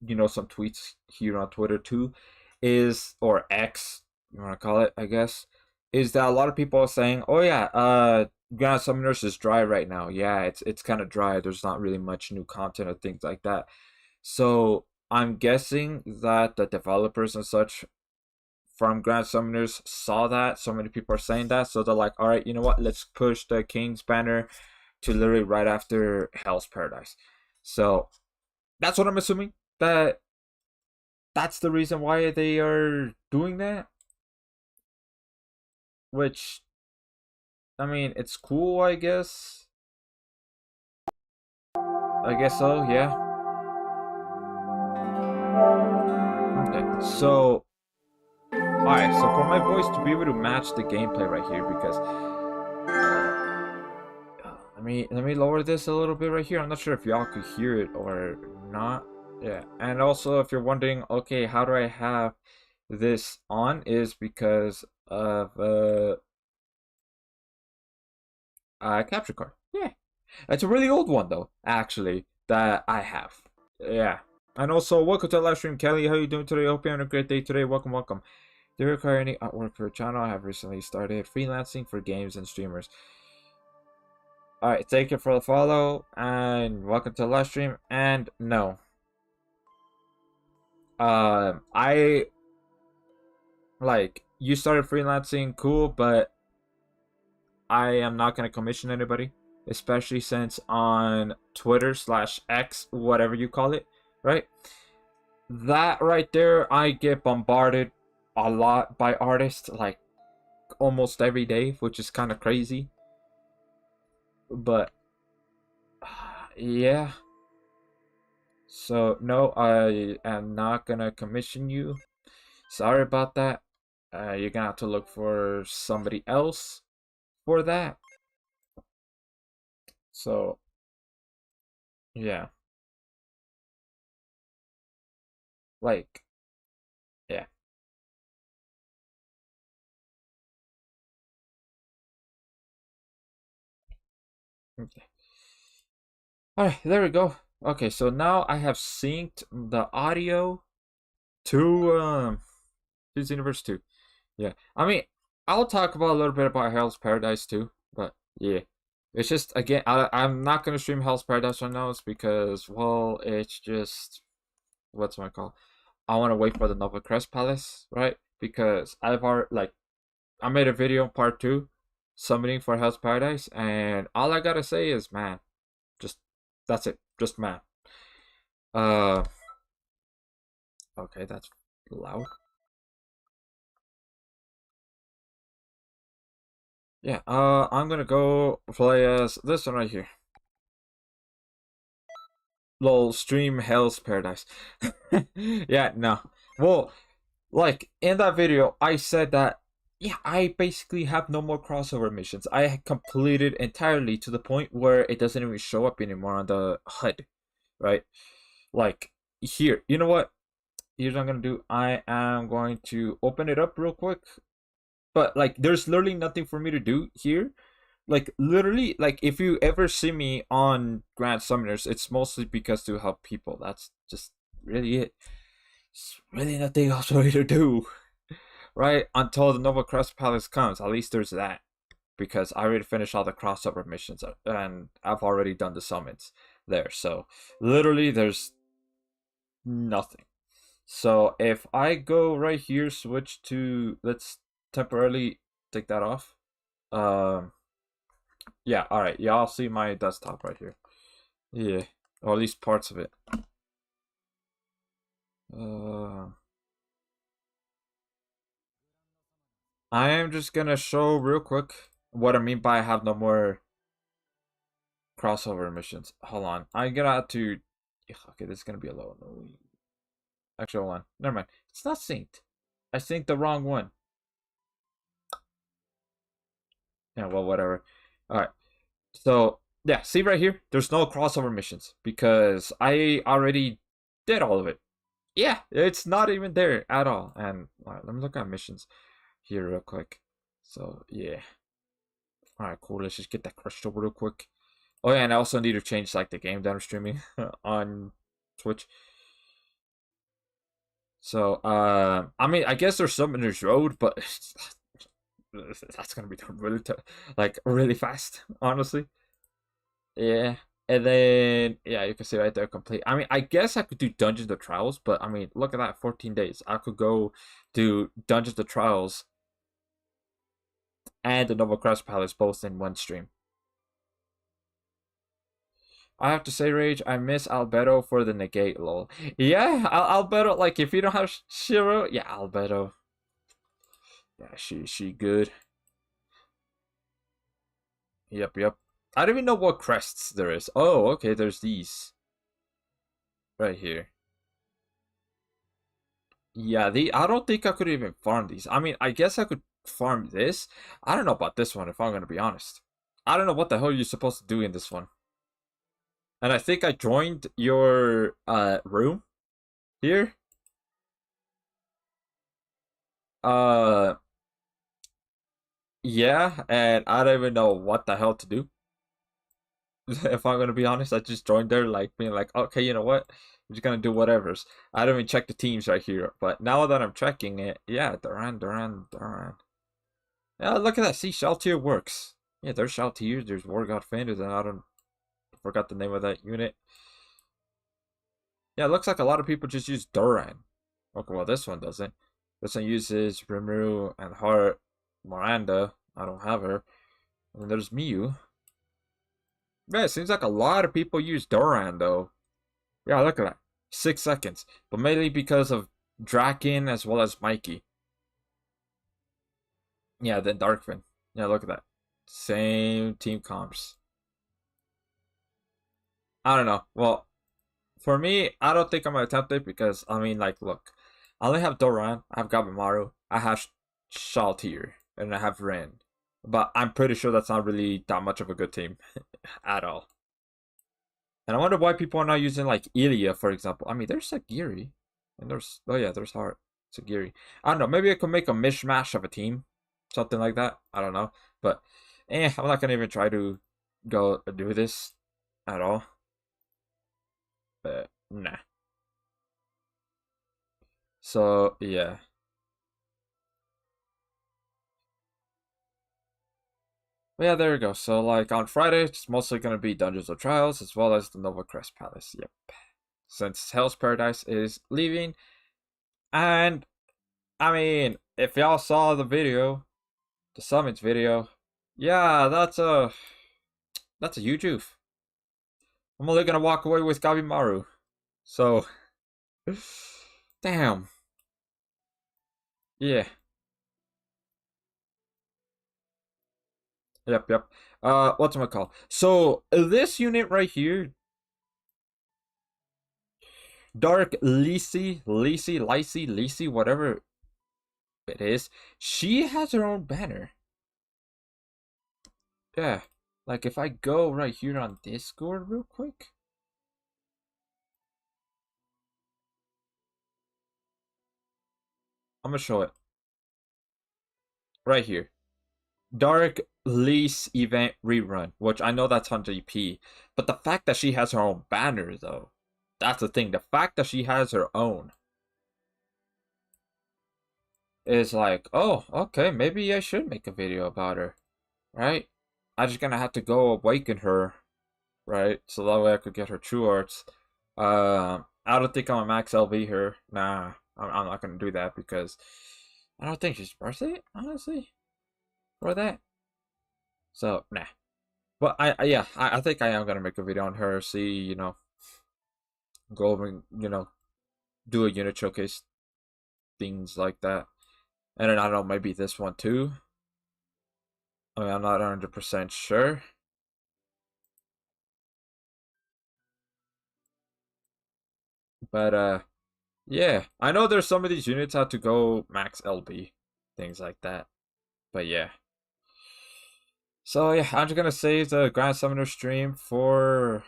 some tweets here on Twitter too, is, or X, you want to call it, I guess, is that a lot of people are saying, oh yeah, Grand Summoners is dry right now. Yeah, it's kind of dry. There's not really much new content or things like that. So I'm guessing that the developers and such from Grand Summoners saw that. So many people are saying that. So they're like, all right, you know what? Let's push the King's Banner to literally right after Hell's Paradise. So that's what I'm assuming. That's the reason why they are doing that. Which, I mean, it's cool, I guess. I guess so, yeah. Okay, so alright, so for my voice to be able to match the gameplay right here, because let me lower this a little bit right here. I'm not sure if y'all could hear it or not. Yeah, and also if you're wondering, okay, how do I have this on? Is because of capture card. Yeah, it's a really old one though, actually, that I have. Yeah, and also welcome to the live stream, Kelly. How you doing today? Hope you're having a great day today. Welcome, welcome. Do you require any artwork for your channel? I have recently started freelancing for games and streamers. Alright, thank you for the follow, and welcome to the live stream. And no. I, like, you started freelancing, cool, but I am not going to commission anybody. Especially since on Twitter / X, whatever you call it, right? That right there, I get bombarded a lot by artists, like, almost every day, which is kind of crazy. But yeah, so no, I am not gonna commission you. Sorry about that. You're gonna have to look for somebody else for that. So yeah, like, yeah. Okay. All right, there we go. Okay, so now I have synced the audio to Disney Universe 2. Yeah, I mean, I'll talk about a little bit about Hell's Paradise too, but yeah, it's just, again, I'm not gonna stream Hell's Paradise right now. It's because, well, it's just, what's my call? I want to wait for the Nova Crest Palace, right? Because I've already, like, I made a video part 2 summoning for Hell's Paradise, and all I gotta say is, man, just, that's it, just man. Uh, okay, that's loud. Yeah, I'm gonna go play as this one right here. Lol, stream Hell's Paradise. Yeah, no. Well, like, in that video, I said that, yeah, I basically have no more crossover missions. I completed entirely to the point where it doesn't even show up anymore on the HUD, right? Like, here, you know what? Here's what I'm gonna do. I am going to open it up real quick. But, like, there's literally nothing for me to do here. Like, literally, like, if you ever see me on Grand Summoners, it's mostly because to help people. That's just really it. It's really nothing else for me to do, right? Until the Nova Crest Palace comes. At least there's that. Because I already finished all the crossover missions, and I've already done the summons there. So, literally, there's nothing. So, if I go right here, switch to, let's temporarily take that off. Yeah, alright. Y'all see my desktop right here. Yeah, or at least parts of it. I am just gonna show real quick what I mean by I have no more crossover missions. Hold on. I'm gonna have to... Okay, this is gonna be a low. Actually, hold on. Never mind. It's not synced. I synced the wrong one. Yeah, well, whatever. Alright. So, yeah, see right here? There's no crossover missions because I already did all of it. Yeah, it's not even there at all. And let me look at missions here real quick. So, yeah. Alright, cool. Let's just get that crystal real quick. Oh, yeah, and I also need to change, like, the game that I'm streaming on Twitch. So, I mean, I guess there's Summoner's Road, but that's gonna be done really like really fast, honestly. Yeah. And then yeah, you can see right there complete. I mean, I guess I could do Dungeons of Trials, but I mean, look at that, 14 days. I could go do Dungeons of Trials and the Nova Crest Palace both in one stream. I have to say, Rage, I miss Albedo for the negate, lol. Yeah, Albedo, like, if you don't have Shiro, yeah, Albedo. Yeah, she good. Yep, yep. I don't even know what crests there is. Oh, okay, there's these. Right here. Yeah, I don't think I could even farm these. I mean, I guess I could farm this. I don't know about this one, if I'm gonna be honest. I don't know what the hell you're supposed to do in this one. And I think I joined your room here. Uh yeah, and I don't even know what the hell to do. If I'm gonna be honest, I just joined there like being like, okay, you know what? I'm just gonna do whatever's. I don't even check the teams right here. But now that I'm checking it, yeah, Duran. Yeah, look at that. See, Shaltier works. Yeah, there's Shaltier, there's War God Fenders, and forgot the name of that unit. Yeah, it looks like a lot of people just use Duran. Okay, well this one doesn't. This one uses Rimuru and Heart Miranda. I don't have her. And then there's Miyu. Yeah, it seems like a lot of people use Duran though. Yeah, look at that. 6 seconds. But mainly because of Draken as well as Mikey. Yeah, then Darkfin. Yeah, look at that. Same team comps. I don't know. Well, for me, I don't think I'm gonna attempt it because I mean, like, look, I only have Doran, I have Gabimaru, I have Shaltier, and I have Ren. But I'm pretty sure that's not really that much of a good team at all. And I wonder why people are not using like Ilya, for example. I mean, there's Sagiri, and there's there's Heart Sagiri. I don't know. Maybe I could make a mishmash of a team, something like that. I don't know, but I'm not gonna even try to go do this at all. But nah. So yeah. But yeah, there we go. So like on Friday, it's mostly gonna be Dungeons of Trials as well as the Nova Crest Palace. Yep. Since Hell's Paradise is leaving, and I mean, if y'all saw the video, the summits video, yeah, that's a huge oof. I'm only gonna walk away with Gabimaru. So damn. Yeah. Yep. What's it called? So this unit right here, Dark Lisi, whatever it is, she has her own banner. Yeah. Like if I go right here on Discord real quick. I'm gonna show it. Right here. Dark Lease event rerun, which I know that's on GP, but the fact that she has her own banner though, that's the thing. The fact that she has her own is like, oh, okay, maybe I should make a video about her, right? I'm just gonna have to go awaken her, right? So that way I could get her true arts. I don't think I'm a max LV her. Nah, I'm not gonna do that because I don't think she's worth it, honestly, for that. So nah. But I think I am gonna make a video on her. See, go over and do a unit showcase, things like that. And then I don't know, maybe this one too. I mean, I'm not 100% sure. But yeah, I know there's some of these units have to go max LB, things like that. But yeah. So yeah, I'm just gonna save the Grand Summoner stream for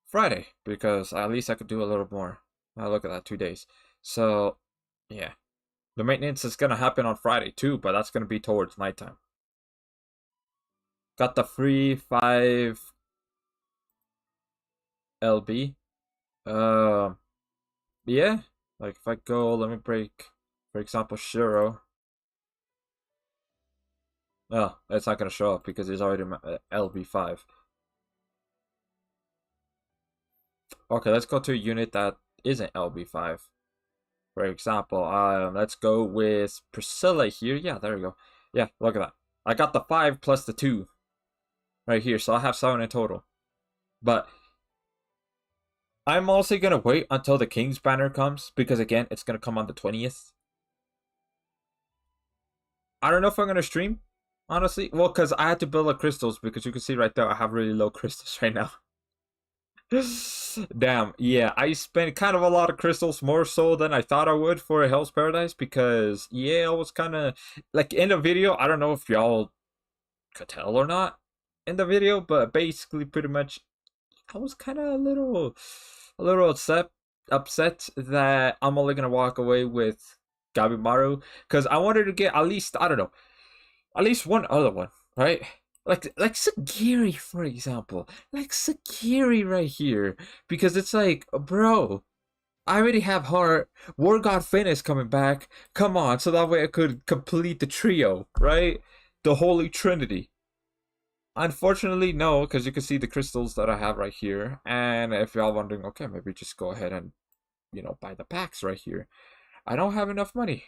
Friday because at least I could do a little more. Now look at that, 2 days. So yeah. The maintenance is gonna happen on Friday too, but that's gonna be towards nighttime. Got the free 5 LB. Yeah. Like if I go, let me break, for example, Shiro. Oh, it's not gonna show up because it's already LB5. Okay, let's go to a unit that isn't LB5. For example, let's go with Priscilla here. Yeah, there we go. Yeah, look at that. I got the 5 plus the 2 right here, so I have 7 in total. But I'm also gonna wait until the King's Banner comes because again, it's gonna come on the 20th. I don't know if I'm gonna stream, honestly. Well, because I had to build up crystals because you can see right there I have really low crystals right now. Damn, yeah, I spent kind of a lot of crystals, more so than I thought I would for a Hell's Paradise because yeah, I was kind of like in the video. I don't know if y'all could tell or not in the video, but basically, pretty much, I was kind of a little upset that I'm only gonna walk away with Gabimaru because I wanted to get at least I don't know, at least one other one, right? Like Sagiri, for example, like Sagiri right here, because it's like, bro, I already have Heart. War God Finn is coming back. Come on, so that way I could complete the trio, right? The Holy Trinity. Unfortunately, no, because you can see the crystals that I have right here. And if y'all wondering, okay, maybe just go ahead and, buy the packs right here. I don't have enough money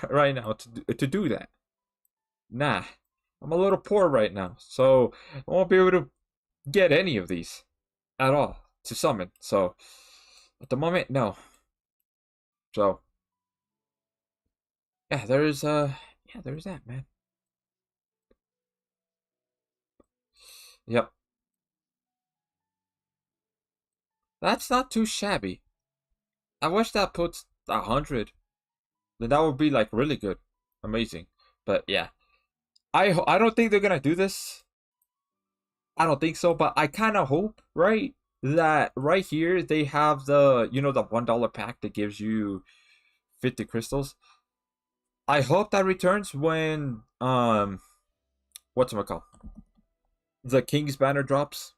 right now to do that. Nah, I'm a little poor right now, so I won't be able to get any of these at all to summon. So at the moment, no. So yeah, there's that, man. Yep, that's not too shabby. I wish that puts 100. Then that would be like really good, amazing. But yeah, I don't think they're gonna do this. I don't think so, but I kind of hope, right, that right here they have the $1 pack that gives you 50 crystals. I hope that returns when what's it called? The King's Banner drops.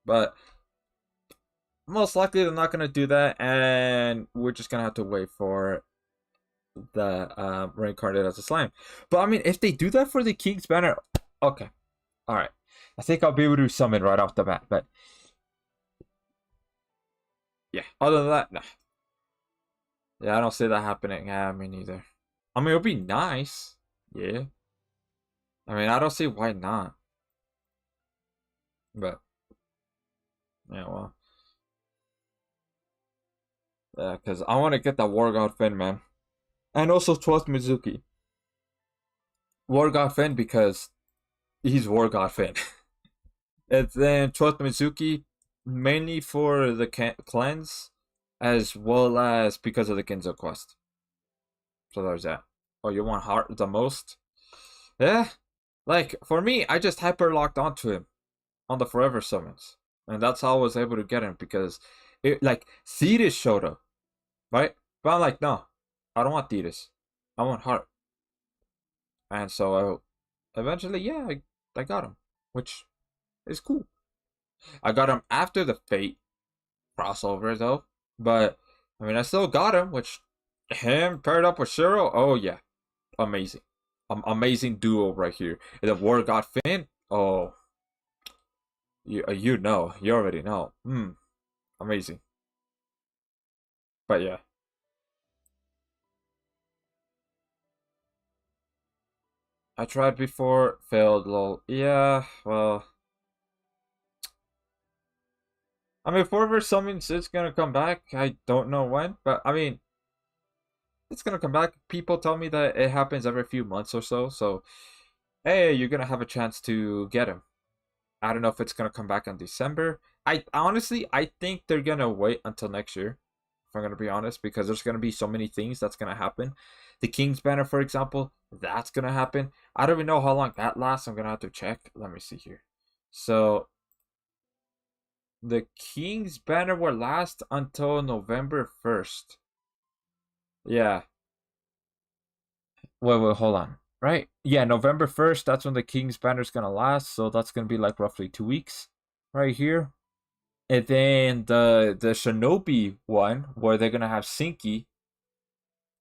But most likely they're not gonna do that, and we're just gonna have to wait for the reincarnated as a slime. But I mean, if they do that for the King's Banner, okay, all right. I think I'll be able to summon right off the bat. But yeah, other than that, nah. Yeah, I don't see that happening. Yeah, me neither. I mean, it'll be nice. Yeah. I mean, I don't see why not. But yeah, well, yeah, because I want to get that War God Finn, man, and also 12th Mizuki. War God Finn because he's War God Finn. And then 12th Mizuki mainly for the cleanse, as well as because of the Ginzo quest. So there's that. Oh, you want Heart the most? Yeah. Like, for me, I just hyper locked onto him on the Forever Summons. And that's how I was able to get him because, Thetis showed up, right? But I'm like, no, I don't want Thetis. I want Heart. And so eventually, yeah, I got him, which is cool. I got him after the Fate crossover, though. But, I mean, I still got him, which, him paired up with Shiro, oh, yeah. Amazing. Amazing duo right here. The War God Finn, oh. You already know. Amazing. But yeah. I tried before, failed, lol. Yeah, well. I mean, Forever Summons is gonna come back. I don't know when, but I mean, it's gonna come back. People tell me that it happens every few months or so. So, hey, you're gonna have a chance to get him. I don't know if it's gonna come back in December. I think they're gonna wait until next year. If I'm gonna be honest, because there's gonna be so many things that's gonna happen. The King's Banner, for example, that's gonna happen. I don't even know how long that lasts. I'm gonna have to check. Let me see here. So the King's Banner will last until November 1st. Yeah. Wait, hold on. Right? Yeah, November 1st, that's when the King's Banner is gonna last. So that's gonna be like roughly 2 weeks right here. And then the Shinobi one, where they're gonna have Sinky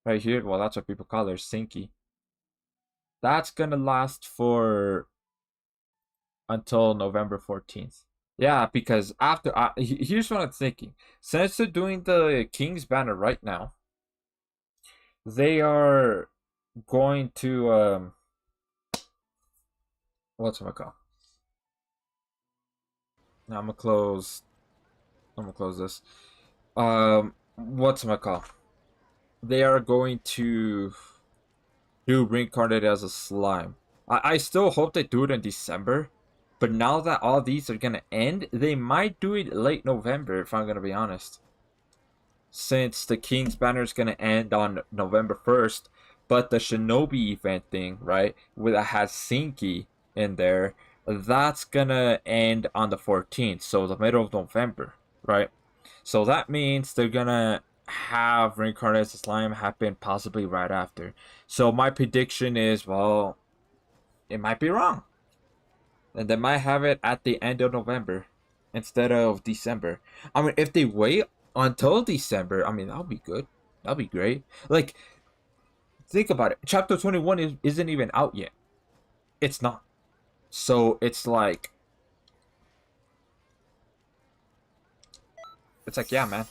right here. Well, that's what people call her, Sinky. That's gonna last for until November 14th. Yeah, because after here's what I'm thinking. Since they're doing the King's Banner right now, they are going to what's it called? Now I'm gonna close this. What's it called? They are going to do reincarnate as a slime. I still hope they do it in December, but now that all these are gonna end, they might do it late November if I'm gonna be honest. Since the King's Banner is gonna end on November 1st, but the Shinobi event thing, right, with that has Sinki in there, that's gonna end on the 14th, so the middle of November, right? So that means they're gonna have Reincarnated Slime happen possibly right after. So my prediction is, well, it might be wrong. And they might have it at the end of November instead of December. I mean, if they wait until December, I mean, that'll be good. That'll be great. Like, think about it. Chapter 21 isn't even out yet. It's not. So it's like, yeah, man.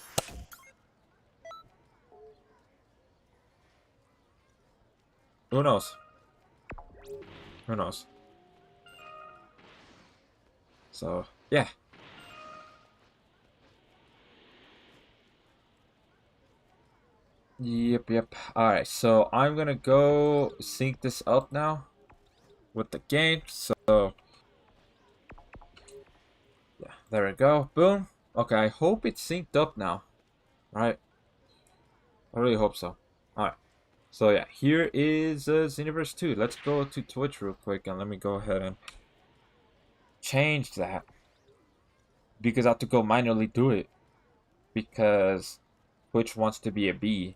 Who knows? Who knows? So, yeah. Yep. Alright, so I'm gonna go sync this up now with the game. So, yeah, there we go. Boom. Okay, I hope it's synced up now. Right? I really hope so. Alright. So, yeah, here is Xenoverse 2. Let's go to Twitch real quick and let me go ahead and change that. Because I have to go manually do it. Because Twitch wants to be a B.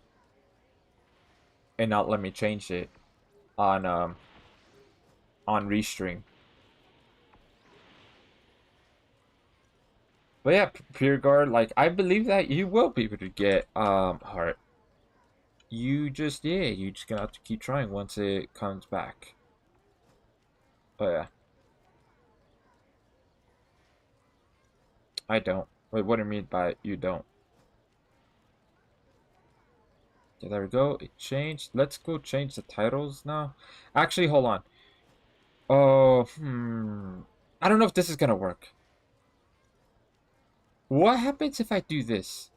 And not let me change it on Restream. But yeah, Pure Guard, like, I believe that you will be able to get heart. You just gonna have to keep trying once it comes back. But yeah. I don't. Wait, what do you mean by you don't? Yeah, there we go. It changed. Let's go change the titles now. Actually, hold on. Oh, I don't know if this is gonna work. What happens if I do this?